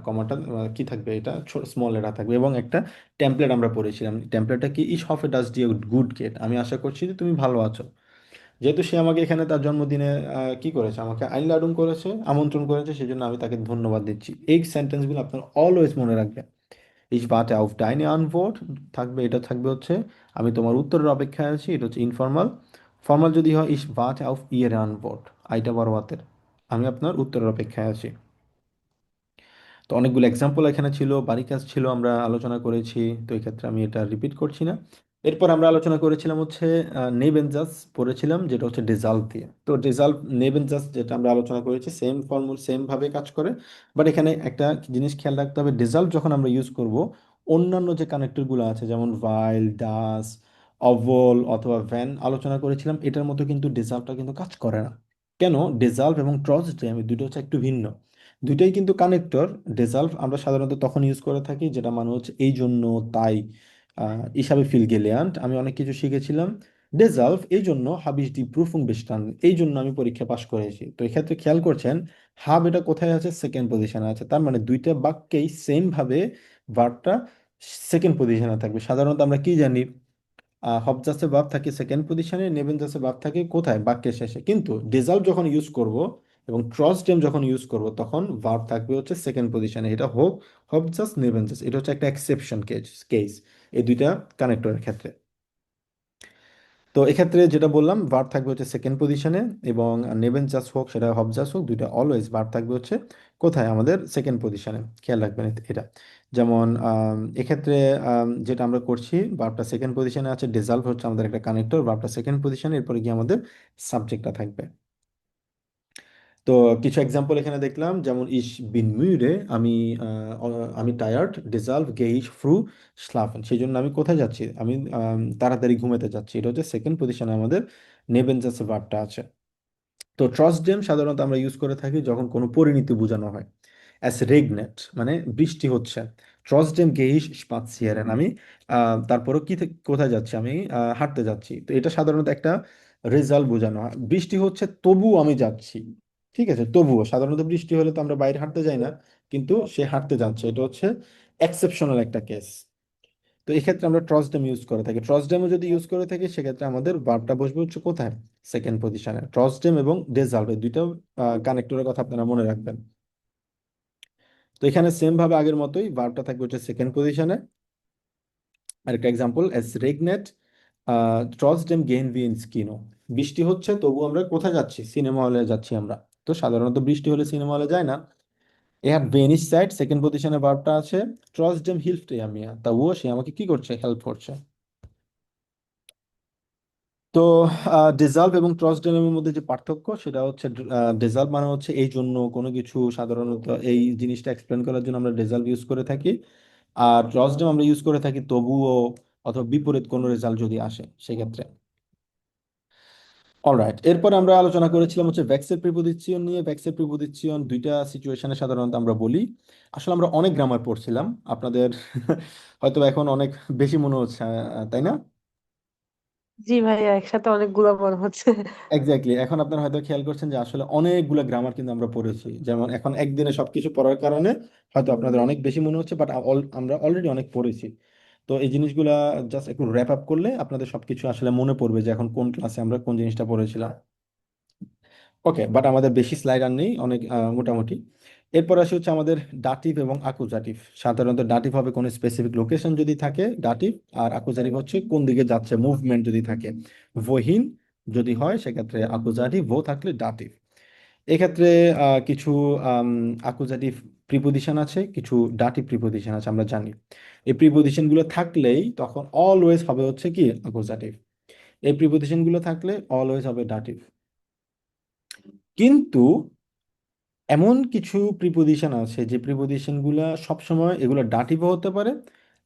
কমাটা কি থাকবে, এটা স্মল লেটার থাকবে। এবং একটা টেমপ্লেট আমরা পড়েছিলাম, টেমপ্লেটটা কি, ইস হফে ডাস ডি গুড গেট, আমি আশা করছি যে তুমি ভালো আছো। যেহেতু সে আমাকে এখানে তার জন্মদিনে কি করেছে, আমাকে আইনলাডুম করেছে, আমন্ত্রণ করেছে, সেই জন্য আমি তাকে ধন্যবাদ দিচ্ছি। এই সেন্টেন্সগুলো আপনার অলওয়েজ মনে রাখবেন। Ich warte auf deine Antwort থাকবে, এটা থাকবে হচ্ছে আমি তোমার উত্তরের অপেক্ষায় আছি, এটা হচ্ছে ইনফর্মাল। ফর্মাল যদি হয় ich warte auf ihre Antwort, আইটা বড় হাতের, আমি আপনার উত্তরের অপেক্ষায় আছি। তো অনেকগুলো এক্সাম্পল এখানে ছিল, বাড়ি কাজ ছিল, আমরা আলোচনা করেছি। তো এই ক্ষেত্রে আমি এটা রিপিট করছি না। এরপর আমরা আলোচনা করেছিলাম হচ্ছে নেবেনজাস পড়েছিলাম, যেটা হচ্ছে ডিজলভ দিয়ে। তো ডিজলভ নেবেনজাস যেটা আমরা আলোচনা করেছি সেম ফর্মুল সেম ভাবে কাজ করে। বাট এখানে একটা জিনিস খেয়াল রাখতে হবে, ডিজলভ যখন আমরা ইউজ করব, অন্যান্য যে কানেক্টরগুলো আছে যেমন ভাইল, ডাস, অভল অথবা ভ্যান আলোচনা করেছিলাম, এটার মতো কিন্তু ডিজলভটা কিন্তু কাজ করে না। কেন? ডিজলভ এবং ট্রসডেম এই দুটো হচ্ছে একটু ভিন্ন। দুইটাই কিন্তু কানেক্টর। ডিজলভ আমরা সাধারণত তখন ইউজ করে থাকি যেটা মানে হচ্ছে এই জন্য, তাই, হিসাবে ফিল গেলেয়ান্ট, আমি অনেক কিছু শিখেছিলাম। ডিজলভ এই জন্য হাব ইস দি প্রুফুং বেস্টান, এই জন্য আমি পরীক্ষা পাশ করেছি। তো এক্ষেত্রে খেয়াল করছেন হাব এটা কোথায় আছে, সেকেন্ড পজিশনে আছে। তার মানে দুইটা বাক্যেই সেম ভাবে ভার্বটা সেকেন্ড পজিশনে থাকবে। সাধারণত আমরা কি জানি, হবজাসে ভার্ব থাকে সেকেন্ড পজিশনে, নেবেনজাসে ভার্ব থাকে কোথায়, বাক্যের শেষে। কিন্তু ডিজলভ যখন ইউজ করব এবং ট্রসডেম যখন ইউজ করব তখন ভার্ব থাকবে হচ্ছে সেকেন্ড পজিশনে। এটা হোক হবজাস, নেবেনজাস, এটা হচ্ছে একটা এক্সেপশন কেস এই দুইটা কানেক্টরের ক্ষেত্রে। তো এক্ষেত্রে যেটা বললাম, ভার্ব থাকবে হচ্ছে সেকেন্ড পজিশনে, এবং নেবেনজাস হোক সেটা হবজাস হোক, দুইটা অলওয়েজ ভার্ব থাকবে হচ্ছে কোথায়, আমাদের সেকেন্ড পজিশনে। খেয়াল রাখবেন এটা। যেমন এক্ষেত্রে যেটা আমরা করছি, ভার্বটা সেকেন্ড পজিশনে আছে, ডিজলভ হচ্ছে আমাদের একটা কানেক্টর, ভার্বটা সেকেন্ড পজিশনে, এরপরে গিয়ে আমাদের সাবজেক্টটা থাকবে। তো কিছু এক্সাম্পল এখানে দেখলাম, যেমন ইস বিন müde, আমি টায়ার্ড, ডিজলভ গে ইস ফ্রু schlafen, সেই জন্য আমি কোথায় যাচ্ছি, আমি তাড়াতাড়ি ঘুমাতে যাচ্ছি, এটা হচ্ছে সেকেন্ড পজিশনে আমাদের নেবেনজাসে ভার্বটা আছে। তো ট্রসডেম সাধারণত আমরা ইউজ করে থাকি যখন কোনো পরিণতি বোঝানো হয়। অ্যাস রেগনেট মানে বৃষ্টি হচ্ছে, ট্রসডেম গে ইস spazieren, আমি তারপরও কোথায় যাচ্ছি, আমি হাঁটতে যাচ্ছি। তো এটা সাধারণত একটা রেজাল্ট বোঝানো হয়, বৃষ্টি হচ্ছে তবুও আমি যাচ্ছি। ঠিক আছে, তবুও সাধারণত বৃষ্টি হলে তো আমরা বাইরে হাঁটতে যাই না, কিন্তু সে হাঁটতে যাচ্ছে, এটা হচ্ছে এক্সেপশনাল একটা কেস। তো এক্ষেত্রে আমরা ট্রসডেম ইউজ করে থাকি। ট্রসডেমও যদি ইউজ করে থাকি সেক্ষেত্রে আমাদের ভার্বটা বসবে হচ্ছে কোথায়, সেকেন্ড পজিশনে। ট্রসডেম এবং ডেজাল্ভ এই দুইটা কানেক্টরের কথা আপনারা মনে রাখবেন। তো এখানে সেম ভাবে আগের মতোই ভার্বটা থাকবে হচ্ছে সেকেন্ড পজিশনে। আরেকটা এক্সাম্পল, এস রেগনেট ট্রসডেম গেন ভি ইন কিনো, বৃষ্টি হচ্ছে তবু আমরা কোথায় যাচ্ছি, সিনেমা হলে যাচ্ছি আমরা। তো সাধারণত বৃষ্টি হলে সিনেমা হলে যায় না। এ হ্যাভ ভেনিস সাইড, সেকেন্ড পজিশনে ভার্বটা আছে, ট্রসডেম হিলফট মিয়া, তা ও সে আমাকে কি করছে, হেল্প করছে। তো ডিজলভ এবং ট্রসডেমের মধ্যে যে পার্থক্য সেটা হচ্ছে, ডিজলভ মানে হচ্ছে এই জন্য কোনো কিছু, সাধারণত এই জিনিসটা এক্সপ্লেন করার জন্য আমরা ডিজলভ ইউজ করে থাকি। আর ট্রসডেম আমরা ইউজ করে থাকি তবুও অথবা বিপরীত কোনো রেজাল্ট যদি আসে সেক্ষেত্রে। অলরাইট, এরপর আমরা আলোচনা করেছিলাম হচ্ছে ভেক্সেল প্রিপোজিশন নিয়ে। ভেক্সেল প্রিপোজিশন দুইটা সিচুয়েশনে সাধারণত আমরা বলি। আসলে আমরা অনেক গ্রামার পড়ছিলাম, আপনাদের হয়তো এখন অনেক বেশি মনে হচ্ছে, তাই না? জি ভাইয়া, একসাথে অনেকগুলো মনে হচ্ছে। এক্স্যাক্টলি, এখন আপনারা হয়তো খেয়াল করছেন যে আসলে অনেকগুলো গ্রামার কিন্তু আমরা পড়েছি। যেমন এখন একদিনে সবকিছু পড়ার কারণে হয়তো আপনাদের অনেক বেশি মনে হচ্ছে, বাট আমরা অলরেডি অনেক পড়েছি। তো এই জিনিসগুলা জাস্ট একটু র্যাপ আপ করলে আপনাদের সবকিছু আসলে মনে পড়বে যে এখন কোন ক্লাসে আমরা কোন জিনিসটা পড়েছিলাম। ওকে, বাট আমাদের বেশি স্লাইড আর নেই, অনেক মোটামুটি। এরপর আসে হচ্ছে আমাদের ডাটিভ এবং আকুজাটিভ। সাধারণত ডাটিভ হবে কোনো স্পেসিফিক লোকেশন যদি থাকে ডাটিভ, আর আকুজাটিভ হচ্ছে কোন দিকে যাচ্ছে, মুভমেন্ট যদি থাকে। ওহিন যদি হয় সেক্ষেত্রে আকুজাটিভ, ভো থাকলে ডাটিভ। এক্ষেত্রে কিছু আকুজাটিভ প্রিপোজিশন আছে, কিছু ডাটিভ প্রিপোজিশন আছে, আমরা জানি। এই প্রিপোজিশন গুলো থাকলেই তখন অলওয়েজ হবে হচ্ছে কি, আকুজাটিভ। এই প্রিপোজিশন গুলো থাকলে অলওয়েজ হবে ডাটিভ। কিন্তু এমন কিছু প্রিপোজিশন আছে যে প্রিপোজিশন গুলা সবসময়, এগুলো ডাটিভও হতে পারে,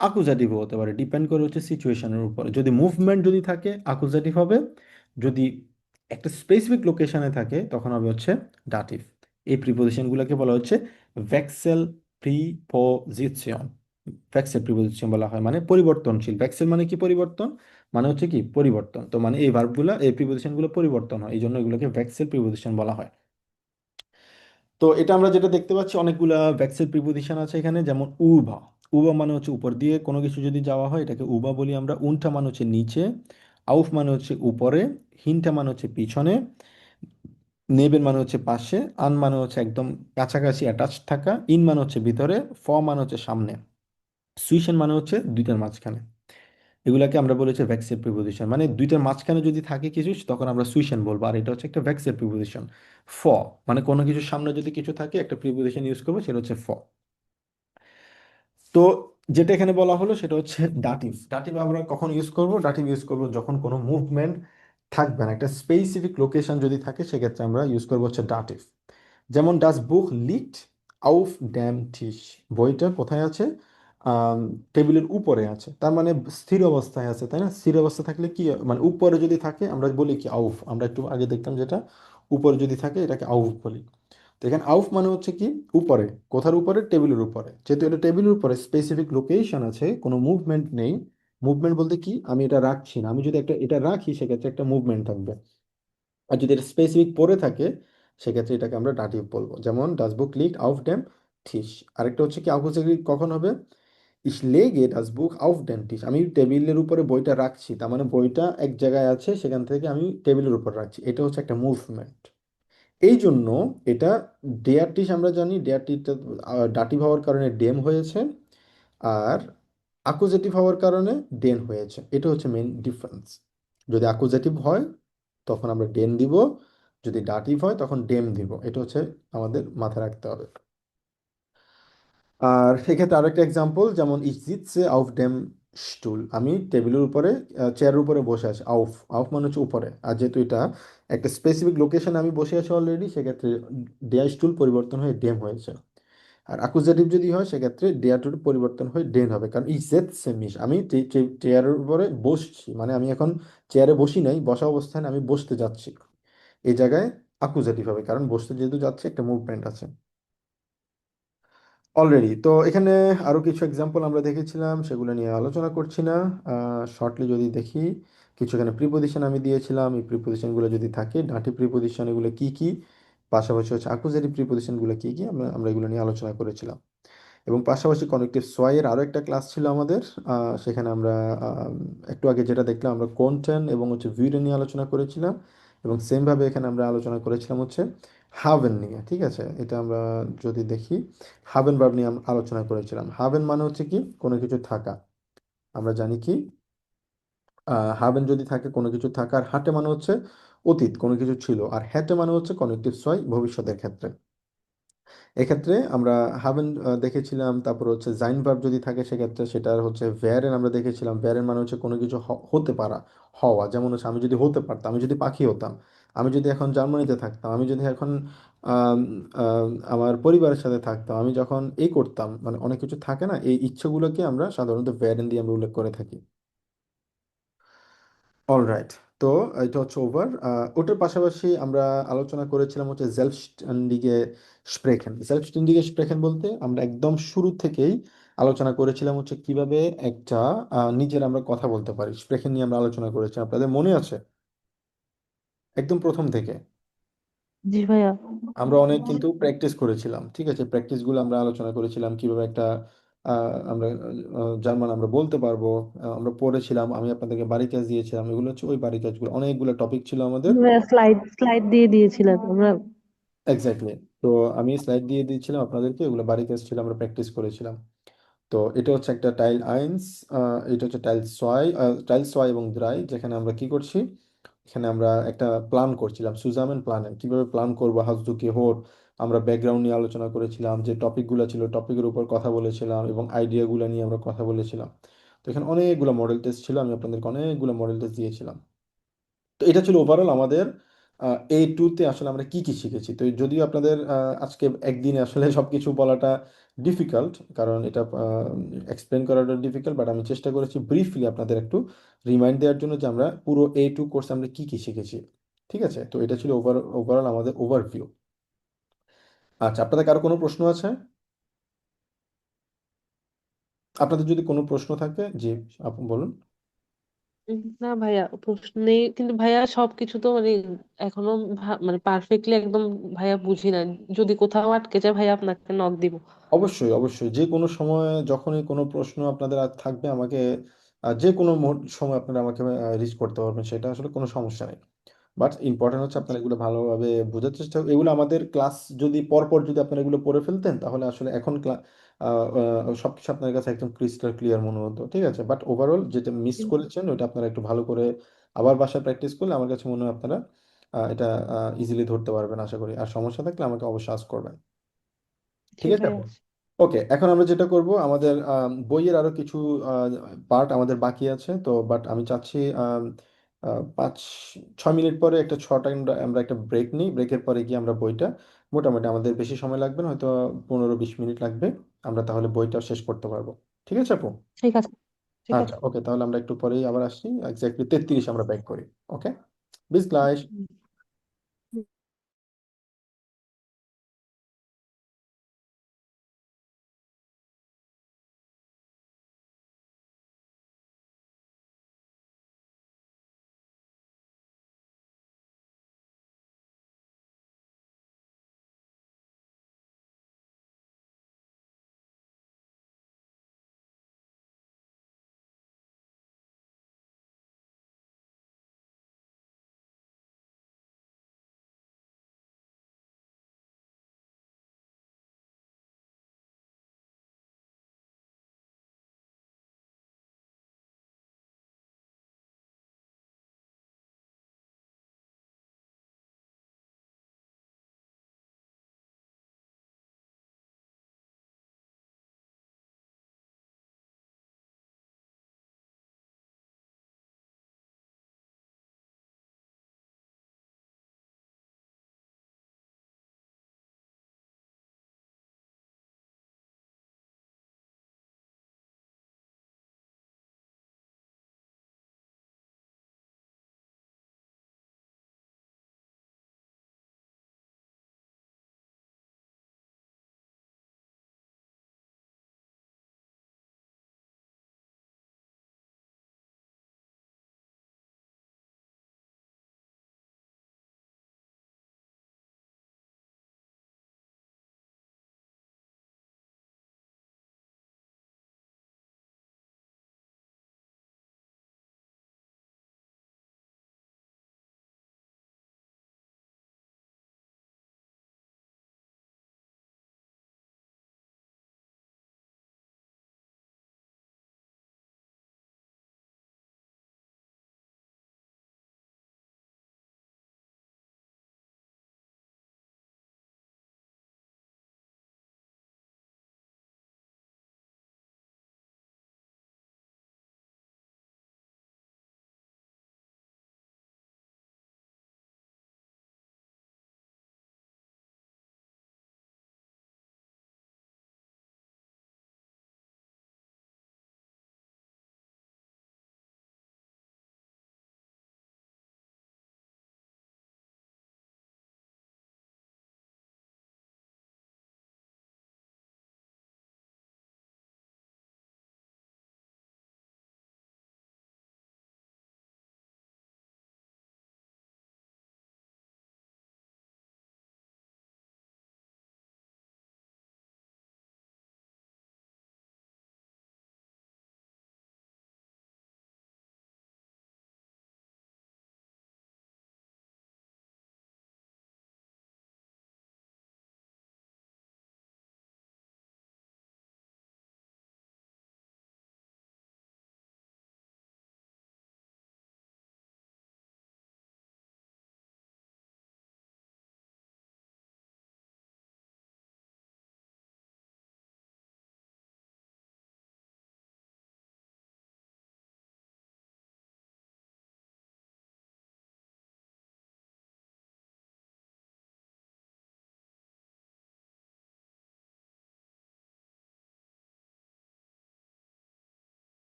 আকুজাটিভও হতে পারে, ডিপেন্ড করে হচ্ছে সিচুয়েশনের উপরে। যদি মুভমেন্ট যদি থাকে আকুজাটিভ হবে, যদি একটা স্পেসিফিক লোকেশনে থাকে তখন হবে হচ্ছে ডাটিভ। এই প্রিপোজিশন গুলোকে বলা হচ্ছে ভেক্সেল প্রিপোজিশন। ভ্যাক্সেল প্রিপোজিশন বলা হয়, মানে পরিবর্তনশীল। ভ্যাক্সেল মানে কি পরিবর্তন, মানে হচ্ছে কি পরিবর্তন। তো মানে এই ভার্বগুলা এই প্রিপোজিশনগুলো পরিবর্তন হয়, এই জন্য এগুলোকে ভ্যাক্সেল প্রিপোজিশন বলা হয়। তো এটা আমরা যেটা দেখতে পাচ্ছি অনেকগুলা ভ্যাক্সেল প্রিপোজিশন আছে এখানে, যেমন উভা। উভা মানে হচ্ছে উপর দিয়ে কোনো কিছু যদি যাওয়া হয় এটাকে উভা বলি আমরা। উনটা মানে হচ্ছে নিচে, আউফ মানে হচ্ছে উপরে, হিনটা মানে হচ্ছে পিছনে, নেবেন মানে হচ্ছে পাশে, আন মানে হচ্ছে একদম কাছাকাছি অ্যাটাচ থাকা, ইন মানে হচ্ছে ভিতরে, মানে হচ্ছে সামনে, সুইশন মানে হচ্ছে দুইটার মাঝখানে। এগুলাকে আমরা বলেছি ভ্যাক্সেল প্রিপোজিশন, মানে দুইটার মাঝখানে যদি থাকে কিছু তখন আমরা সুইশন বলবো, আর এটা হচ্ছে একটা ভ্যাক্সেল প্রিপোজিশন। ফ মানে কোনো কিছুর সামনে যদি কিছু থাকে একটা প্রিপোজিশন ইউজ করবো, সেটা হচ্ছে ফ। তো যেটা এখানে বলা হলো সেটা হচ্ছে ডাটিভ। ডাটিভ আমরা কখন ইউজ করব? ডাটিভ ইউজ করব যখন কোনো মুভমেন্ট থাকবে না, একটা স্পেসিফিক লোকেশন যদি থাকে সেক্ষেত্রে আমরা ইউজ করবো হচ্ছে ডাটিভ। যেমন ডাস বুক লিট আউফ ড্যাম টিশ, বইটা কোথায় আছে? টেবিলের উপরে আছে, তার মানে স্থির অবস্থায় আছে, তাই না? স্থির অবস্থা থাকলে কি মানে উপরে যদি থাকে আমরা বলি কি আউফ। আমরা একটু আগে দেখতাম যেটা উপরে যদি থাকে এটাকে আউফ বলি। তো এখানে আউফ মানে হচ্ছে কি উপরে। কোথার উপরে? টেবিলের উপরে। যেহেতু এটা টেবিলের উপরে স্পেসিফিক লোকেশন আছে, কোনো মুভমেন্ট নেই। মুভমেন্ট বলতে কি, আমি এটা রাখছি না, আমি যদি একটা এটা রাখি সেক্ষেত্রে একটা মুভমেন্ট থাকবে। আর যদি এটা স্পেসিফিক পড়ে থাকে সেক্ষেত্রে এটাকে আমরা ডাটিভ বলবো। যেমন ডাস বুক লিগ আউফ ডেম টিশ। আরেকটা হচ্ছে কি আকুজাটিভ কখন হবে? ইস লেগে ডাস বুক আউফ ডেম টিশ, আমি টেবিলের উপরে বইটা রাখছি, তার মানে বইটা এক জায়গায় আছে, সেখান থেকে আমি টেবিলের উপর রাখছি, এটা হচ্ছে একটা মুভমেন্ট। এই জন্য এটা ডেয়ার টিশ আমরা জানি, ডেয়ার টিশটা ডাটিভ হওয়ার কারণে ডেম হয়েছে, আর আকুজেটিভ হওয়ার কারণে ডেন হয়েছে। এটা হচ্ছে মেইন ডিফারেন্স। যদি আকুজেটিভ হয় তখন আমরা ডেন দিব, যদি ডাটিভ হয় তখন ডেম দিব। এটা হচ্ছে আমাদের মাথায় রাখতে হবে। আর সেক্ষেত্রে আরেকটা এক্সাম্পল, যেমন ইস সিটসে আউফ ডেম স্টুল, আমি টেবিলের উপরে চেয়ারের উপরে বসে আছি। আউফ, আউফ মানে হচ্ছে উপরে, আর যেহেতু এটা একটা স্পেসিফিক লোকেশনে আমি বসে আছি অলরেডি, সেক্ষেত্রে ডেয়া স্টুল পরিবর্তন হয়ে ডেম হয়েছে। আর আকুজেটিভ যদি হয় সেক্ষেত্রে ডেয়ার টু পরিবর্তন হয়ে ডেন হবে, কারণ ই জেড সেমিস, আমি চেয়ারের উপরে বসছি, মানে আমি এখন চেয়ারে বসি নাই, বসা অবস্থায় না, আমি বসতে যাচ্ছি। এই জায়গায় আকুজেটিভ হবে, কারণ বসতে যেহেতু যাচ্ছে একটা মুভমেন্ট আছে অলরেডি। তো এখানে আরো কিছু এক্সাম্পল আমরা দেখেছিলাম, সেগুলো নিয়ে আলোচনা করছি না। শর্টলি যদি দেখি, কিছু এখানে প্রিপোজিশন আমি দিয়েছিলাম, এই প্রিপোজিশনগুলো যদি থাকে, ডাঁটি প্রিপোজিশন এগুলো কি কি, পাশাপাশি হচ্ছে আকুজেটিভ প্রিপোজিশনগুলো কি কি, আমরা আমরা এগুলো নিয়ে আলোচনা করেছিলাম। এবং পাশাপাশি কনেক্টিভ সোয়াই এর আরও একটা ক্লাস ছিল আমাদের। সেখানে আমরা একটু আগে যেটা দেখলাম, আমরা কন্টেন্ট এবং হচ্ছে ভিডিও নিয়ে আলোচনা করেছিলাম। এবং সেমভাবে এখানে আমরা আলোচনা করেছিলাম হচ্ছে হাভেন নিয়ে। ঠিক আছে, এটা আমরা যদি দেখি, হাভেন ভার্ব নিয়ে আমরা আলোচনা করেছিলাম। হাভেন মানে হচ্ছে কি কোনো কিছু থাকা, আমরা জানি কি হাভেন যদি থাকে কোনো কিছু থাকা। আর হাটে মানে হচ্ছে অতীত কোনো কিছু ছিল, আর হ্যাটে মানে হচ্ছে কনেক্টিভ সোয়াই ভবিষ্যতের ক্ষেত্রে। এক্ষেত্রে আমরা হাভেন দেখেছিলাম। তারপর হচ্ছে জাইন ভার্ব যদি থাকে সেক্ষেত্রে সেটার হচ্ছে ভ্যারেন আমরা দেখেছিলাম। ভ্যারেন মানে হচ্ছে কোনো কিছু হতে পারা, হওয়া। যেমন হচ্ছে আমি যদি হতে পারতাম, আমি যদি পাখি হতাম, আমি যদি এখন জার্মানিতে থাকতাম, আমি যদি এখন আম, আমার পরিবারের সাথে থাকতাম, আমি যখন এই করতাম, মানে অনেক কিছু থাকে না, এই ইচ্ছেগুলোকে আমরা সাধারণত ভ্যারেন দিয়ে আমরা উল্লেখ করে থাকি। অলরাইট। তো এটা হচ্ছে ওভার। ওটার পাশাপাশি আমরা আলোচনা করেছিলাম হচ্ছে সেলফস্ট্যান্ডিগে স্প্রেখেন। সেলফস্ট্যান্ডিগে স্প্রেখেন বলতে আমরা একদম শুরু থেকেই আলোচনা করেছিলাম হচ্ছে কিভাবে একটা নিজের আমরা কথা বলতে পারি, স্প্রেখেন নিয়ে আমরা আলোচনা করেছি। আপনাদের মনে আছে? একদম প্রথম থেকে জি ভাইয়া। আমরা অনেক কিন্তু প্র্যাকটিস করেছিলাম। ঠিক আছে, প্র্যাকটিসগুলো আমরা আলোচনা করেছিলাম কিভাবে একটা আমরা জার্মান আমরা বলতে পারবো। আমরা পড়েছিলাম, আমি আপনাদেরকে বাড়ি কাজ দিয়েছিলাম, এগুলো হচ্ছে ওই বাড়ি কাজগুলো, অনেকগুলো টপিক ছিল আমাদের। ভাইয়া স্লাইড স্লাইড দিয়ে দিয়েছিলেন আমরা। এক্স্যাক্টলি। তো আমি স্লাইড দিয়ে দিয়েছিলাম আপনাদেরকে, এগুলো বাড়ি কাজ ছিল, আমরা প্র্যাকটিস করেছিলাম। তো এটা হচ্ছে একটা টাইল আইন্স, এটা হচ্ছে টাইল সোয়াই এবং দ্রাই, যেখানে আমরা কি করছি, এখানে আমরা একটা প্ল্যান করছিলাম, সুজামেন প্ল্যানে কিভাবে প্ল্যান করবো, হাজদুকি হোর। আমরা ব্যাকগ্রাউন্ড নিয়ে আলোচনা করেছিলাম, যে টপিকগুলো ছিল টপিকের উপর কথা বলেছিলাম, এবং আইডিয়াগুলো নিয়ে আমরা কথা বলেছিলাম। তো এখানে অনেকগুলো মডেল টেস্ট ছিল, আমি আপনাদেরকে অনেকগুলো মডেল টেস্ট দিয়েছিলাম। তো এটা ছিল ওভারঅল আমাদের A2-তে আসলে আমরা কি কি শিখেছি। তো যদিও আপনাদের আজকে একদিনে আসলে সবকিছু বলাটা ডিফিকাল্ট, কারণ এটা এক্সপ্লেন করাটা ডিফিকাল্ট, বাট আমি চেষ্টা করেছি ব্রিফলি আপনাদের একটু রিমাইন্ড দেওয়ার জন্য যে আমরা পুরো A2 কোর্সে আমরা কি কি শিখেছি। ঠিক আছে, তো এটা ছিল ওভারঅল আমাদের ওভারভিউ। আচ্ছা, আপনাদের কারো কোনো প্রশ্ন আছে? আপনাদের যদি কোনো প্রশ্ন থাকে, জি আপনি বলুন। না ভাইয়া প্রশ্ন নেই, কিন্তু ভাইয়া সবকিছু তো মানে এখনো মানে পারফেক্টলি একদম ভাইয়া বুঝি না। যদি কোথাও আটকে যায় ভাইয়া আপনাকে নক দিব। অবশ্যই অবশ্যই, যে কোনো সময় যখনই কোনো প্রশ্ন আপনাদের আর থাকবে আমাকে যে কোনো সময় আপনারা আমাকে রিচ করতে পারবেন, সেটা আসলে কোনো সমস্যা নেই। বাট ইম্পর্টেন্ট হচ্ছে আপনারা আচ্ছা এগুলো ভালোভাবে বোঝার চেষ্টা, এগুলো আমাদের ক্লাস যদি পরপর যদি আপনারা এগুলো পড়ে ফেলতেন তাহলে আসলে এখন সবকিছু আপনার কাছে একদম ক্রিস্টাল ক্লিয়ার মনে হতো, ঠিক আছে। বাট ওভারঅল যেটা মিস করেছেন ওটা আপনারা একটু ভালো করে আবার বাসায় প্র্যাকটিস করলে আমার কাছে মনে হয় আপনারা এটা ইজিলি ধরতে পারবেন আশা করি। আর সমস্যা থাকলে আমাকে অবশ্যই আস্ক করবেন, জি ঠিক আছে ভাইয়া। আপু? ওকে, এখন আমরা যেটা করব, আমাদের বইয়ের আরো কিছু পার্ট আমাদের বাকি আছে তো, বাট আমি চাচ্ছি 5-6 মিনিট পরে একটা ছটা আমরা একটা ব্রেক নিই। ব্রেকের পরে গিয়ে আমরা বইটা, মোটামুটি আমাদের বেশি সময় লাগবে না, হয়তো 15-20 মিনিট লাগবে, আমরা তাহলে বইটা শেষ করতে পারবো, ঠিক আছে আপু? ঠিক আছে, ঠিক আচ্ছা আছে। ওকে, তাহলে আমরা একটু পরেই আবার আসছি, এক্স্যাক্টলি 33 আমরা ব্যাক করি। ওকে, বিস গ্লাইস।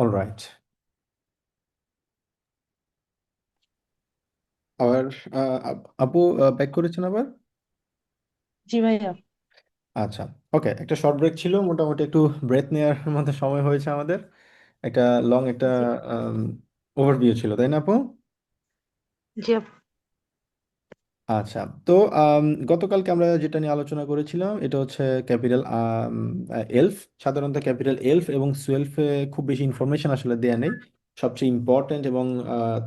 অলরাইট। আবার আপু ব্যাক করেছেন আবার? জি ভাইয়া। আচ্ছা, ওকে, একটা শর্ট ব্রেক ছিল, মোটামুটি একটু ব্রেথ নেওয়ার মতো সময় হয়েছে আমাদের। একটা লং একটা জি ওভারভিউ ছিল, তাই না আপু? জি আচ্ছা, তো গতকালকে আমরা যেটা নিয়ে আলোচনা করেছিলাম এটা হচ্ছে ক্যাপিটাল এলফ। সাধারণত ক্যাপিটাল এলফ এবং সুয়েলফে খুব বেশি ইনফরমেশন আসলে দেয়া নেই। সবচেয়ে ইম্পর্ট্যান্ট এবং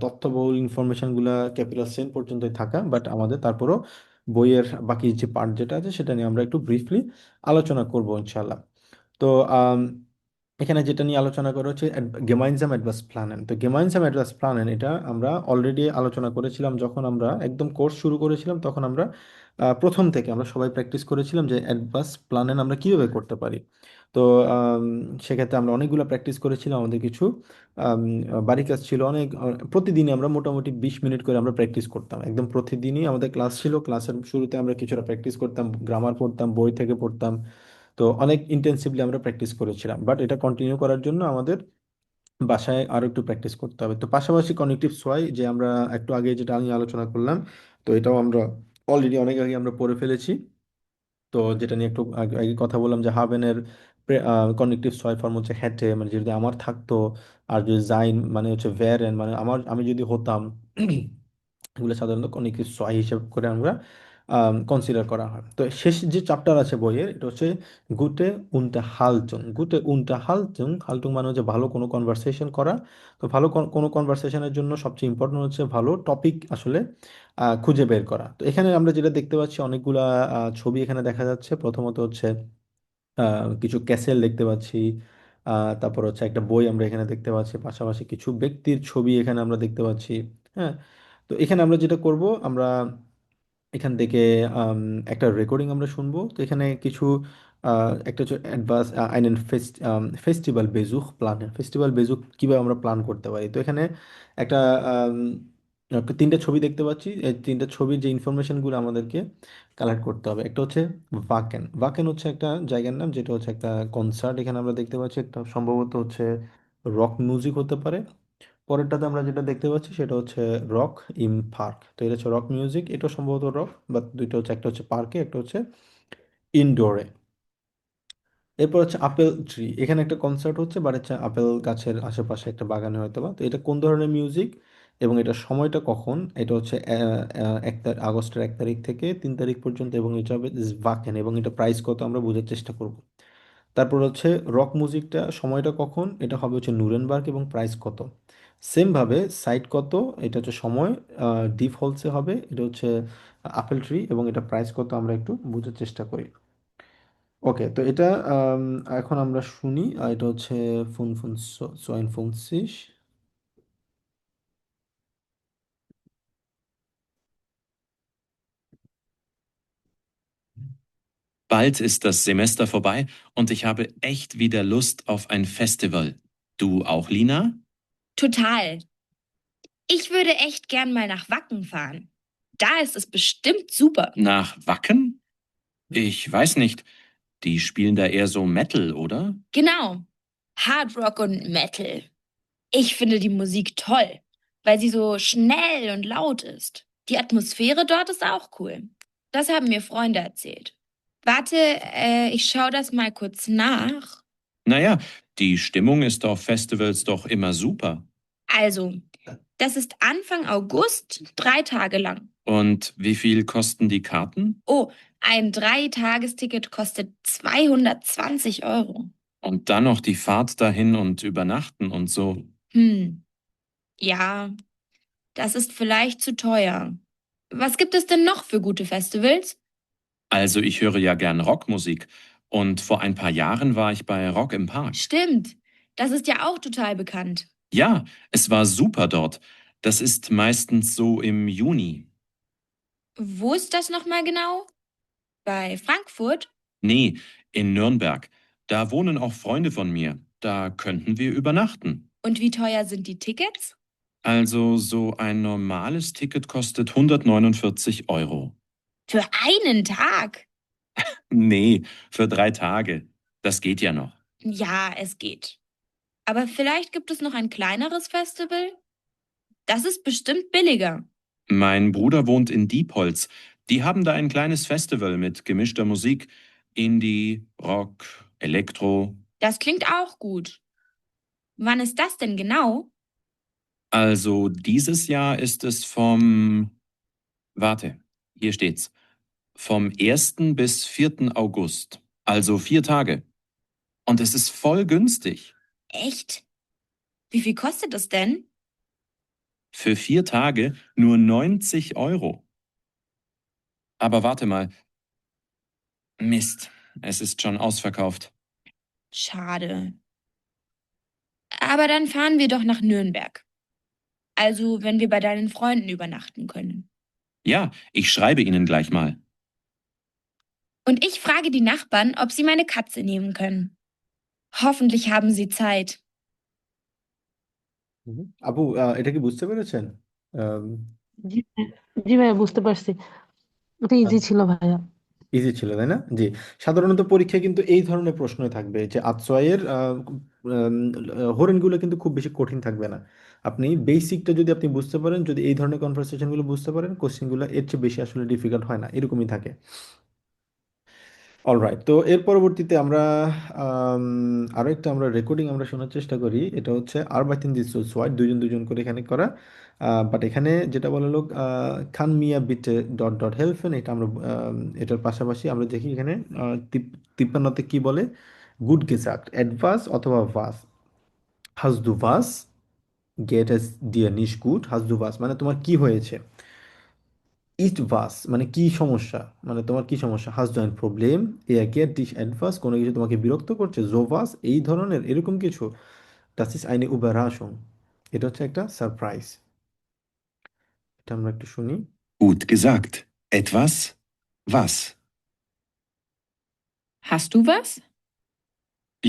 তথ্যবহুল ইনফরমেশনগুলো ক্যাপিটাল সেন পর্যন্তই থাকা, বাট আমাদের তারপরও বইয়ের বাকি যে পার্ট যেটা আছে সেটা নিয়ে আমরা একটু ব্রিফলি আলোচনা করব ইনশাল্লাহ। তো এখানে যেটা নিয়ে আলোচনা করা হচ্ছে গেমাইনসাম অ্যাডভান্স প্ল্যানেন। তো গেমাইনসাম অ্যাডভান্স প্ল্যানেন এটা আমরা অলরেডি আলোচনা করেছিলাম যখন আমরা একদম কোর্স শুরু করেছিলাম, তখন আমরা প্রথম থেকে আমরা সবাই প্র্যাকটিস করেছিলাম যে অ্যাডভান্স প্ল্যানেন আমরা কীভাবে করতে পারি। তো আম, সেক্ষেত্রে আমরা অনেকগুলো প্র্যাকটিস করেছিলাম, আমাদের কিছু আম, বাড়ি কাজ ছিল অনেক। প্রতিদিনই আমরা মোটামুটি 20 মিনিট করে আমরা প্র্যাকটিস করতাম, একদম প্রতিদিনই আমাদের ক্লাস ছিল। ক্লাসের শুরুতে আমরা কিছুটা প্র্যাকটিস করতাম, গ্রামার পড়তাম, বই থেকে পড়তাম। তো অনেক ইন্টেন্সিভলি আমরা প্র্যাকটিস করেছিলাম, বাট এটা কন্টিনিউ করার জন্য আমাদের বাসায় আরো একটু প্র্যাকটিস করতে হবে। তো পাশাপাশি কনেকটিভ সোয়াই যে আমরা একটু আগে যেটা নিয়ে আলোচনা করলাম, তো এটাও আমরা অলরেডি অনেক আগে আমরা পড়ে ফেলেছি। তো যেটা নিয়ে একটু আগে আগে কথা বললাম যে হাভেনের কনেকটিভ সোয়াই ফর্ম হচ্ছে হ্যাটে, মানে যদি আমার থাকতো, আর যদি জাইন মানে হচ্ছে ভ্যারেন মানে আমি যদি হতাম। এগুলো সাধারণত কনিক ছয় হিসেব করে আমরা কনসিডার করা হয়। তো শেষ যে চ্যাপ্টার আছে বইয়ের এটা হচ্ছে গুটে উনটা হালচুং। গুটে উনটা হালচুং, হালচুং মানে হচ্ছে ভালো কোনো কনভারসেশন করা। তো ভালো কোনো কনভারসেশনের জন্য সবচেয়ে ইম্পর্টেন্ট হচ্ছে ভালো টপিক আসলে খুঁজে বের করা। তো এখানে আমরা যেটা দেখতে পাচ্ছি অনেকগুলা ছবি এখানে দেখা যাচ্ছে। প্রথমত হচ্ছে কিছু ক্যাসেল দেখতে পাচ্ছি, তারপর হচ্ছে একটা বই আমরা এখানে দেখতে পাচ্ছি, পাশাপাশি কিছু ব্যক্তির ছবি এখানে আমরা দেখতে পাচ্ছি। হ্যাঁ, তো এখানে আমরা যেটা করব, আমরা এখান থেকে আম, একটা রেকর্ডিং আমরা শুনবো। তো এখানে কিছু একটা হচ্ছে অ্যাডভান্স আইনেন ফেস্টিভ্যাল বেজুক প্ল্যান, ফেস্টিভ্যাল বেজুক কীভাবে আমরা প্ল্যান করতে পারি। তো এখানে একটা তিনটা ছবি দেখতে পাচ্ছি। এই তিনটা ছবির যে ইনফরমেশনগুলো আমাদেরকে কালেক্ট করতে হবে, একটা হচ্ছে ভাকেন। ভাকেন হচ্ছে একটা জায়গার নাম, যেটা হচ্ছে একটা কনসার্ট এখানে আমরা দেখতে পাচ্ছি। একটা সম্ভবত হচ্ছে রক মিউজিক হতে পারে। পরেরটাতে আমরা যেটা দেখতে পাচ্ছি সেটা হচ্ছে রক ইন পার্ক। তো এটা হচ্ছে রক মিউজিক, এটা সম্ভবত রক, বা দুইটা হচ্ছে, একটা হচ্ছে পার্কে, একটা হচ্ছে ইনডোরে। এরপর হচ্ছে আপেল ট্রি, এখানে একটা কনসার্ট হচ্ছে, বাট হচ্ছে আপেল গাছের আশেপাশে একটা বাগানে হয়তো বা। তো এটা কোন ধরনের মিউজিক এবং এটা সময়টা কখন, এটা হচ্ছে আগস্টের 1 তারিখ থেকে 3 তারিখ পর্যন্ত, এবং এটা হবে ভাকেন, এবং এটা প্রাইস কত আমরা বোঝার চেষ্টা করব। তারপর হচ্ছে রক মিউজিকটা সময়টা কখন, এটা হবে হচ্ছে নুরেনবার্গ, এবং প্রাইস কত। সেম ভাবে সাইট কত, এটা হচ্ছে সময় ডিপ হলসে হবে, এটা হচ্ছে আপেল ট্রি, এবং এটা প্রাইস কত আমরা একটু বোঝার চেষ্টা করি। ওকে, তো এটা এখন আমরা শুনি। এটা হচ্ছে ফুন ফুন সোয়েন ফুন cis. Bald ist das Semester vorbei und ich habe echt wieder Lust auf ein Festival. Du auch, Lina? Total. Ich würde echt gern mal nach Wacken fahren. Da ist es bestimmt super. Nach Wacken? Ich weiß nicht. Die spielen da eher so Metal, oder? Genau. Hard Rock und Metal. Ich finde die Musik toll, weil sie so schnell und laut ist. Die Atmosphäre dort ist auch cool. Das haben mir Freunde erzählt. Warte, ich schaue das mal kurz nach. Naja, die Stimmung ist auf Festivals doch immer super. Also, das ist Anfang August, 3 Tage lang. Und wie viel kosten die Karten? Oh, ein Dreitagesticket kostet 220 Euro. Und dann noch die Fahrt dahin und übernachten und so. Ja, das ist vielleicht zu teuer. Was gibt es denn noch für gute Festivals? Also ich höre ja gern Rockmusik. Und vor ein paar Jahren war ich bei Rock im Park. Stimmt, das ist ja auch total bekannt. Ja, es war super dort. Das ist meistens so im Juni. Wo ist das nochmal genau? Bei Frankfurt? Nee, in Nürnberg. Da wohnen auch Freunde von mir. Da könnten wir übernachten. Und wie teuer sind die Tickets? Also so ein normales Ticket kostet 149 Euro. Für einen Tag? Nee, für 3 Tage. Das geht ja noch. Ja, es geht. Aber vielleicht gibt es noch ein kleineres Festival? Das ist bestimmt billiger. Mein Bruder wohnt in Diepholz. Die haben da ein kleines Festival mit gemischter Musik. Indie, Rock, Elektro. Das klingt auch gut. Wann ist das denn genau? Also dieses Jahr ist es warte, hier steht's, vom 1. bis 4. August. Also 4 Tage. Und es ist voll günstig. Echt? Wie viel kostet es denn? Für 4 Tage nur 90 Euro. Aber warte mal. Mist, es ist schon ausverkauft. Schade. Aber dann fahren wir doch nach Nürnberg. Also, wenn wir bei deinen Freunden übernachten können. Ja, ich schreibe Ihnen gleich mal. Und ich frage die Nachbarn, ob sie meine Katze nehmen können. Hoffentlich haben sie Zeit. আপু এটা কি বুঝতে পেরেছেন? আম, জি জি ভাইয়া, বুঝতে পারছি। এটা easy ছিল ভাইয়া। ইজি ছিল তাই না? জি। সাধারণত পরীক্ষায় কিন্তু এই ধরনের প্রশ্নই থাকবে যে আতসোয়ায়ের হরেনগুলো কিন্তু খুব বেশি কঠিন থাকবে না। আপনি বেসিকটা যদি আপনি বুঝতে পারেন, যদি এই ধরনের কনভারসেশনগুলো বুঝতে পারেন, কোশ্চেনগুলো এর চেয়ে বেশি আসলে ডিফিকাল্ট হয় না, এরকমই থাকে। অলরাইট, তো এর পরবর্তীতে আমরা আরো একটা আমরা রেকর্ডিং আমরা শোনার চেষ্টা করি। এটা হচ্ছে আরবাইতেন দিস সোয়াইট, দুজন দুজন করে এখানে করা। বাট এখানে যেটা বলা লোক খান মিয়া বিটে ডট ডট হেল্পেন, এটা আমরা এটার পাশাপাশি আমরা দেখি এখানে 53তে কি বলে, গুড গেসাক্ট অ্যাডভাস অথবা ভাস। হাজ দু ভাস গেট এস ডিয়ার নিশ গুড, হাজ দু ভাস মানে তোমার কি হয়েছে। ইট ভাস মানে কি সমস্যা, মানে তোমার কি সমস্যা। হাজ দু ein প্রবলেম, এয়ার ডিশ অ্যাডভাস কোনো কিছু তোমাকে বিরক্ত করছে, জোভাস এই ধরনের এরকম কিছু। das ist eine Überraschung, এটা হচ্ছে একটা সারপ্রাইজ। এটা আমরা একটু শুনি। Gut gesagt. Etwas? Was? Hast du was?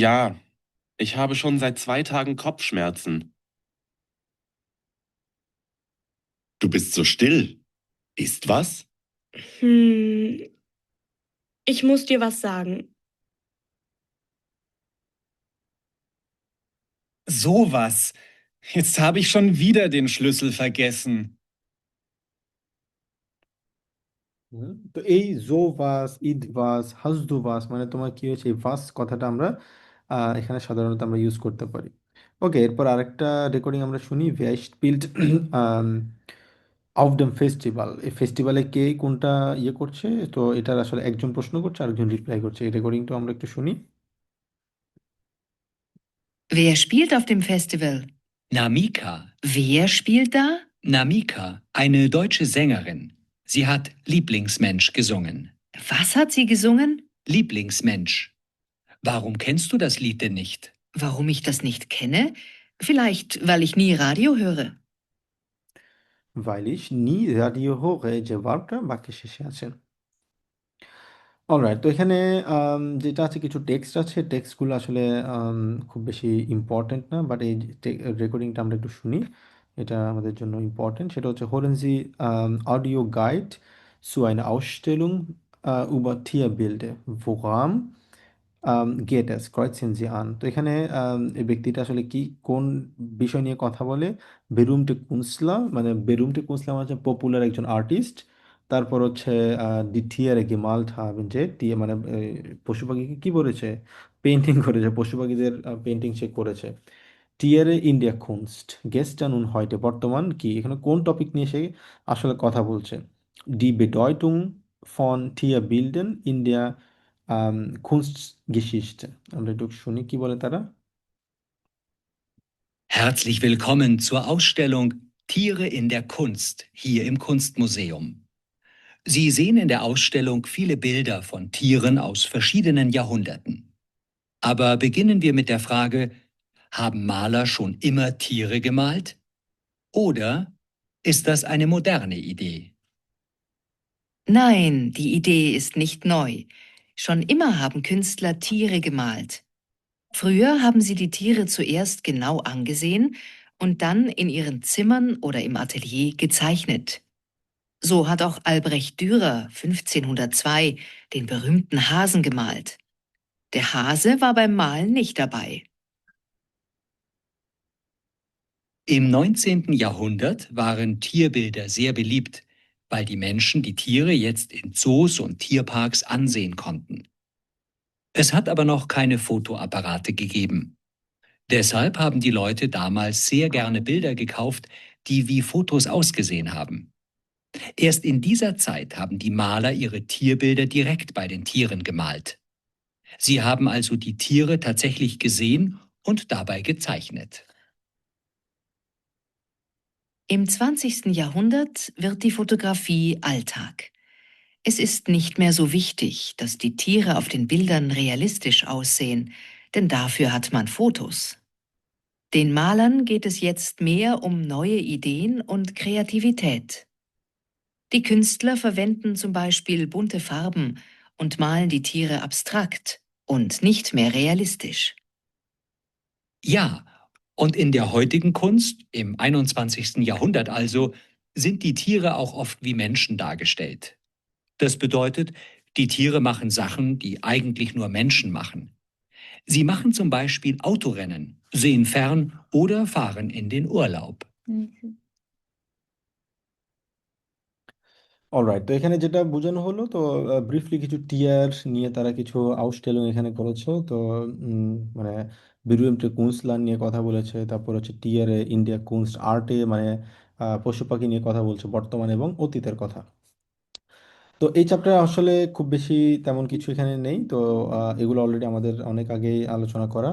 Ja, ich habe schon seit 2 Tagen Kopfschmerzen. Du bist so still. Ist was? Ich muss dir was sagen. Sowas. Jetzt habe ich schon wieder den Schlüssel vergessen. তো এই জো ভাস, ইট ভাস, হাজ দু ভাস মানে তোমার কি হয়েছে, এই ভাস কথাটা আমরা এখানে সাধারণত আমরা ইউজ করতে পারি। ওকে, এরপর আরেকটা রেকর্ডিং আমরা শুনি। ভেয়া স্পিল্ট অফ দেম ফেস্টিভ্যাল, এই ফেস্টিভ্যালে কে কোনটা ইয়ে করছে, তো এটার আসলে একজন প্রশ্ন করছে আরেকজন রিপ্লাই করছে। এই রেকর্ডিংটা আমরা একটু শুনি। Wer spielt auf dem Festival? Namika. Wer spielt da? Namika, eine deutsche Sängerin. Sie hat Lieblingsmensch gesungen. Was hat sie gesungen? Lieblingsmensch. Warum kennst du das Lied denn nicht? Warum ich das nicht kenne? Vielleicht, weil ich nie Radio höre. weil ich nie Radio höre, যে ভার্বটা বাক্যের শেষে আছে। Alright, তো এখানে যেটা আছে কিছু text আছে, টেক্সটগুলো আসলে খুব বেশি ইম্পর্টেন্ট না, বাট এই রেকর্ডিংটা আমরা একটু শুনি, এটা আমাদের জন্য ইম্পর্টেন্ট। সেটা হচ্ছে হোরেনজি অডিও গাইড zu einer Ausstellung über Tierbilder, woran geht es, kreuzen Sie an। তো এখানে এই ব্যক্তিটা আসলে কি কোন বিষয় নিয়ে কথা বলে। বেরুমটে কুনসলা মানে বেরুমটে কুনসলা মানে হচ্ছে পপুলার একজন আর্টিস্ট। তারপর হচ্ছে ডি টিয়ারে গেমাল্ট হাবেন, যে টিয়ে মানে পশু পাখিকে কি করেছে, পেন্টিং করেছে, পশু পাখিদের পেন্টিং সে করেছে। টিয়ারে ইন্ডিয়া কুনস্ট গেস্টান উন হয়টে, বর্তমান কি, এখানে কোন টপিক নিয়ে সে আসলে কথা বলছে। ডি বেডয়টুং ফন টিয়ারবিল্ডেন ইন der Kunstgeschichte, আমরা একটু শুনি কি বলে তারা। Herzlich willkommen zur Ausstellung Tiere in der Kunst hier im Kunstmuseum. Sie sehen in der Ausstellung viele Bilder von Tieren aus verschiedenen Jahrhunderten. Aber beginnen wir mit der Frage, haben Maler schon immer Tiere gemalt? Oder ist das eine moderne Idee? Nein, die Idee ist nicht neu. Schon immer haben Künstler Tiere gemalt. Früher haben sie die Tiere zuerst genau angesehen und dann in ihren Zimmern oder im Atelier gezeichnet. So hat auch Albrecht Dürer 1502 den berühmten Hasen gemalt. Der Hase war beim Malen nicht dabei. Im 19. Jahrhundert waren Tierbilder sehr beliebt, weil die Menschen die Tiere jetzt in Zoos und Tierparks ansehen konnten. Es hat aber noch keine Fotoapparate gegeben. Deshalb haben die Leute damals sehr gerne Bilder gekauft, die wie Fotos ausgesehen haben. Erst in dieser Zeit haben die Maler ihre Tierbilder direkt bei den Tieren gemalt. Sie haben also die Tiere tatsächlich gesehen und dabei gezeichnet. Im 20. Jahrhundert wird die Fotografie Alltag. Es ist nicht mehr so wichtig, dass die Tiere auf den Bildern realistisch aussehen, denn dafür hat man Fotos. Den Malern geht es jetzt mehr um neue Ideen und Kreativität. Die Künstler verwenden zum Beispiel bunte Farben und malen die Tiere abstrakt und nicht mehr realistisch. Ja, und in der heutigen Kunst, im 21. Jahrhundert also, sind die Tiere auch oft wie Menschen dargestellt. Das bedeutet, die Tiere machen Sachen, die eigentlich nur Menschen machen. Sie machen zum Beispiel Autorennen, sehen fern oder fahren in den Urlaub. Alright, তো এখানে যেটা বোঝানো হলো, তো briefly কিছু টিয়ার নিয়ে তারা কিছু আউসটেলিং এখানে করেছে। তো মানে berühmte Künstler নিয়ে কথা বলেছে, তারপর হচ্ছে টিয়ারে ইন্ডিয়া কুনস্ট আর্টে, মানে পশু পাখি নিয়ে কথা বলছে, বর্তমান এবং অতীতের কথা। তো এই চ্যাপ্টারে আসলে খুব বেশি তেমন কিছু এখানে নেই। তো এগুলো অলরেডি আমাদের অনেক আগেই আলোচনা করা।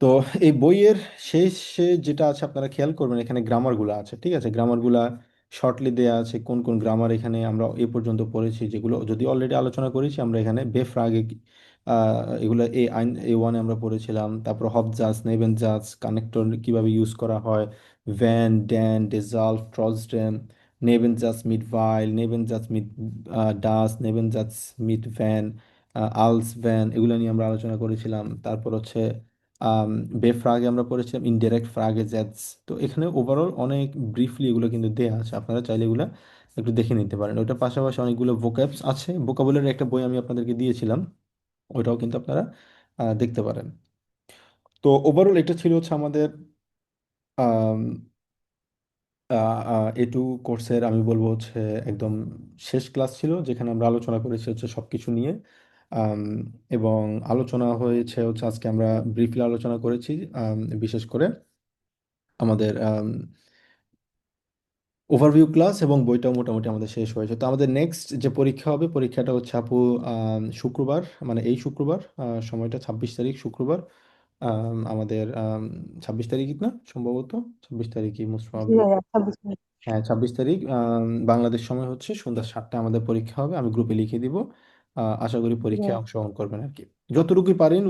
তো এই বইয়ের শেষে যেটা আছে আপনারা খেয়াল করবেন, এখানে গ্রামারগুলো আছে, ঠিক আছে? গ্রামারগুলা শর্টলি দেয়া আছে, কোন কোন গ্রামার এখানে আমরা এ পর্যন্ত পড়েছি, যেগুলো যদি অলরেডি আলোচনা করেছি আমরা এখানে বেফ্রাগে, এগুলো A1 আমরা পড়েছিলাম। তারপর হবজাস, নেবেনজাস, কানেক্টর কিভাবে ইউজ করা হয়, ভ্যান, ড্যান, ডেজাল্ট, ট্রজডেম, নেবেনজাস মিট ভাইল, নেবেনজাস মিট ডাস, নেবেনজাস মিট ভ্যান, আলস ভ্যান, এগুলো নিয়ে আমরা আলোচনা করেছিলাম। তারপর হচ্ছে বেফ্রাগে আমরা পড়েছিলাম ইনডিরেক্ট ফ্রাগে জেটস। তো এখানে ওভারঅল অনেক ব্রিফলি এগুলো কিন্তু দেয়া আছে, আপনারা চাইলে এগুলো একটু দেখে নিতে পারেন। ওটার পাশাপাশি অনেকগুলো ভোক্যাবস আছে, ভোকাবুলারি একটা বই আমি আপনাদেরকে দিয়েছিলাম, ওইটাও কিন্তু আপনারা দেখতে পারেন। তো ওভারঅল এটা ছিল হচ্ছে আমাদের A2 কোর্সের, আমি বলবো হচ্ছে একদম শেষ ক্লাস ছিল, যেখানে আমরা আলোচনা করেছি হচ্ছে সব কিছু নিয়ে। আম, এবং আলোচনা হয়েছে হচ্ছে আজকে আমরা ব্রিফলি আলোচনা করেছি, বিশেষ করে আমাদের ওভারভিউ ক্লাস, এবং বইটাও মোটামুটি আমাদের শেষ হয়েছে। তো আমাদের নেক্সট যে পরীক্ষা হবে, পরীক্ষাটা হচ্ছে আপু শুক্রবার, মানে এই শুক্রবার, সময়টা 26 তারিখ শুক্রবার। আমাদের 26 তারিখ না, সম্ভবত 26 তারিখই মোস্ট জি প্রবাবলি। ভাইয়া 26 মিনিট। হ্যাঁ, 26 তারিখ বাংলাদেশ সময় হচ্ছে সন্ধ্যা 7টায় আমাদের পরীক্ষা হবে, আমি গ্রুপে লিখে দিব। আশা করি জি পরীক্ষায় ভাইয়া। অংশগ্রহণ করবেন আর কি, যতটুকুই পারেন।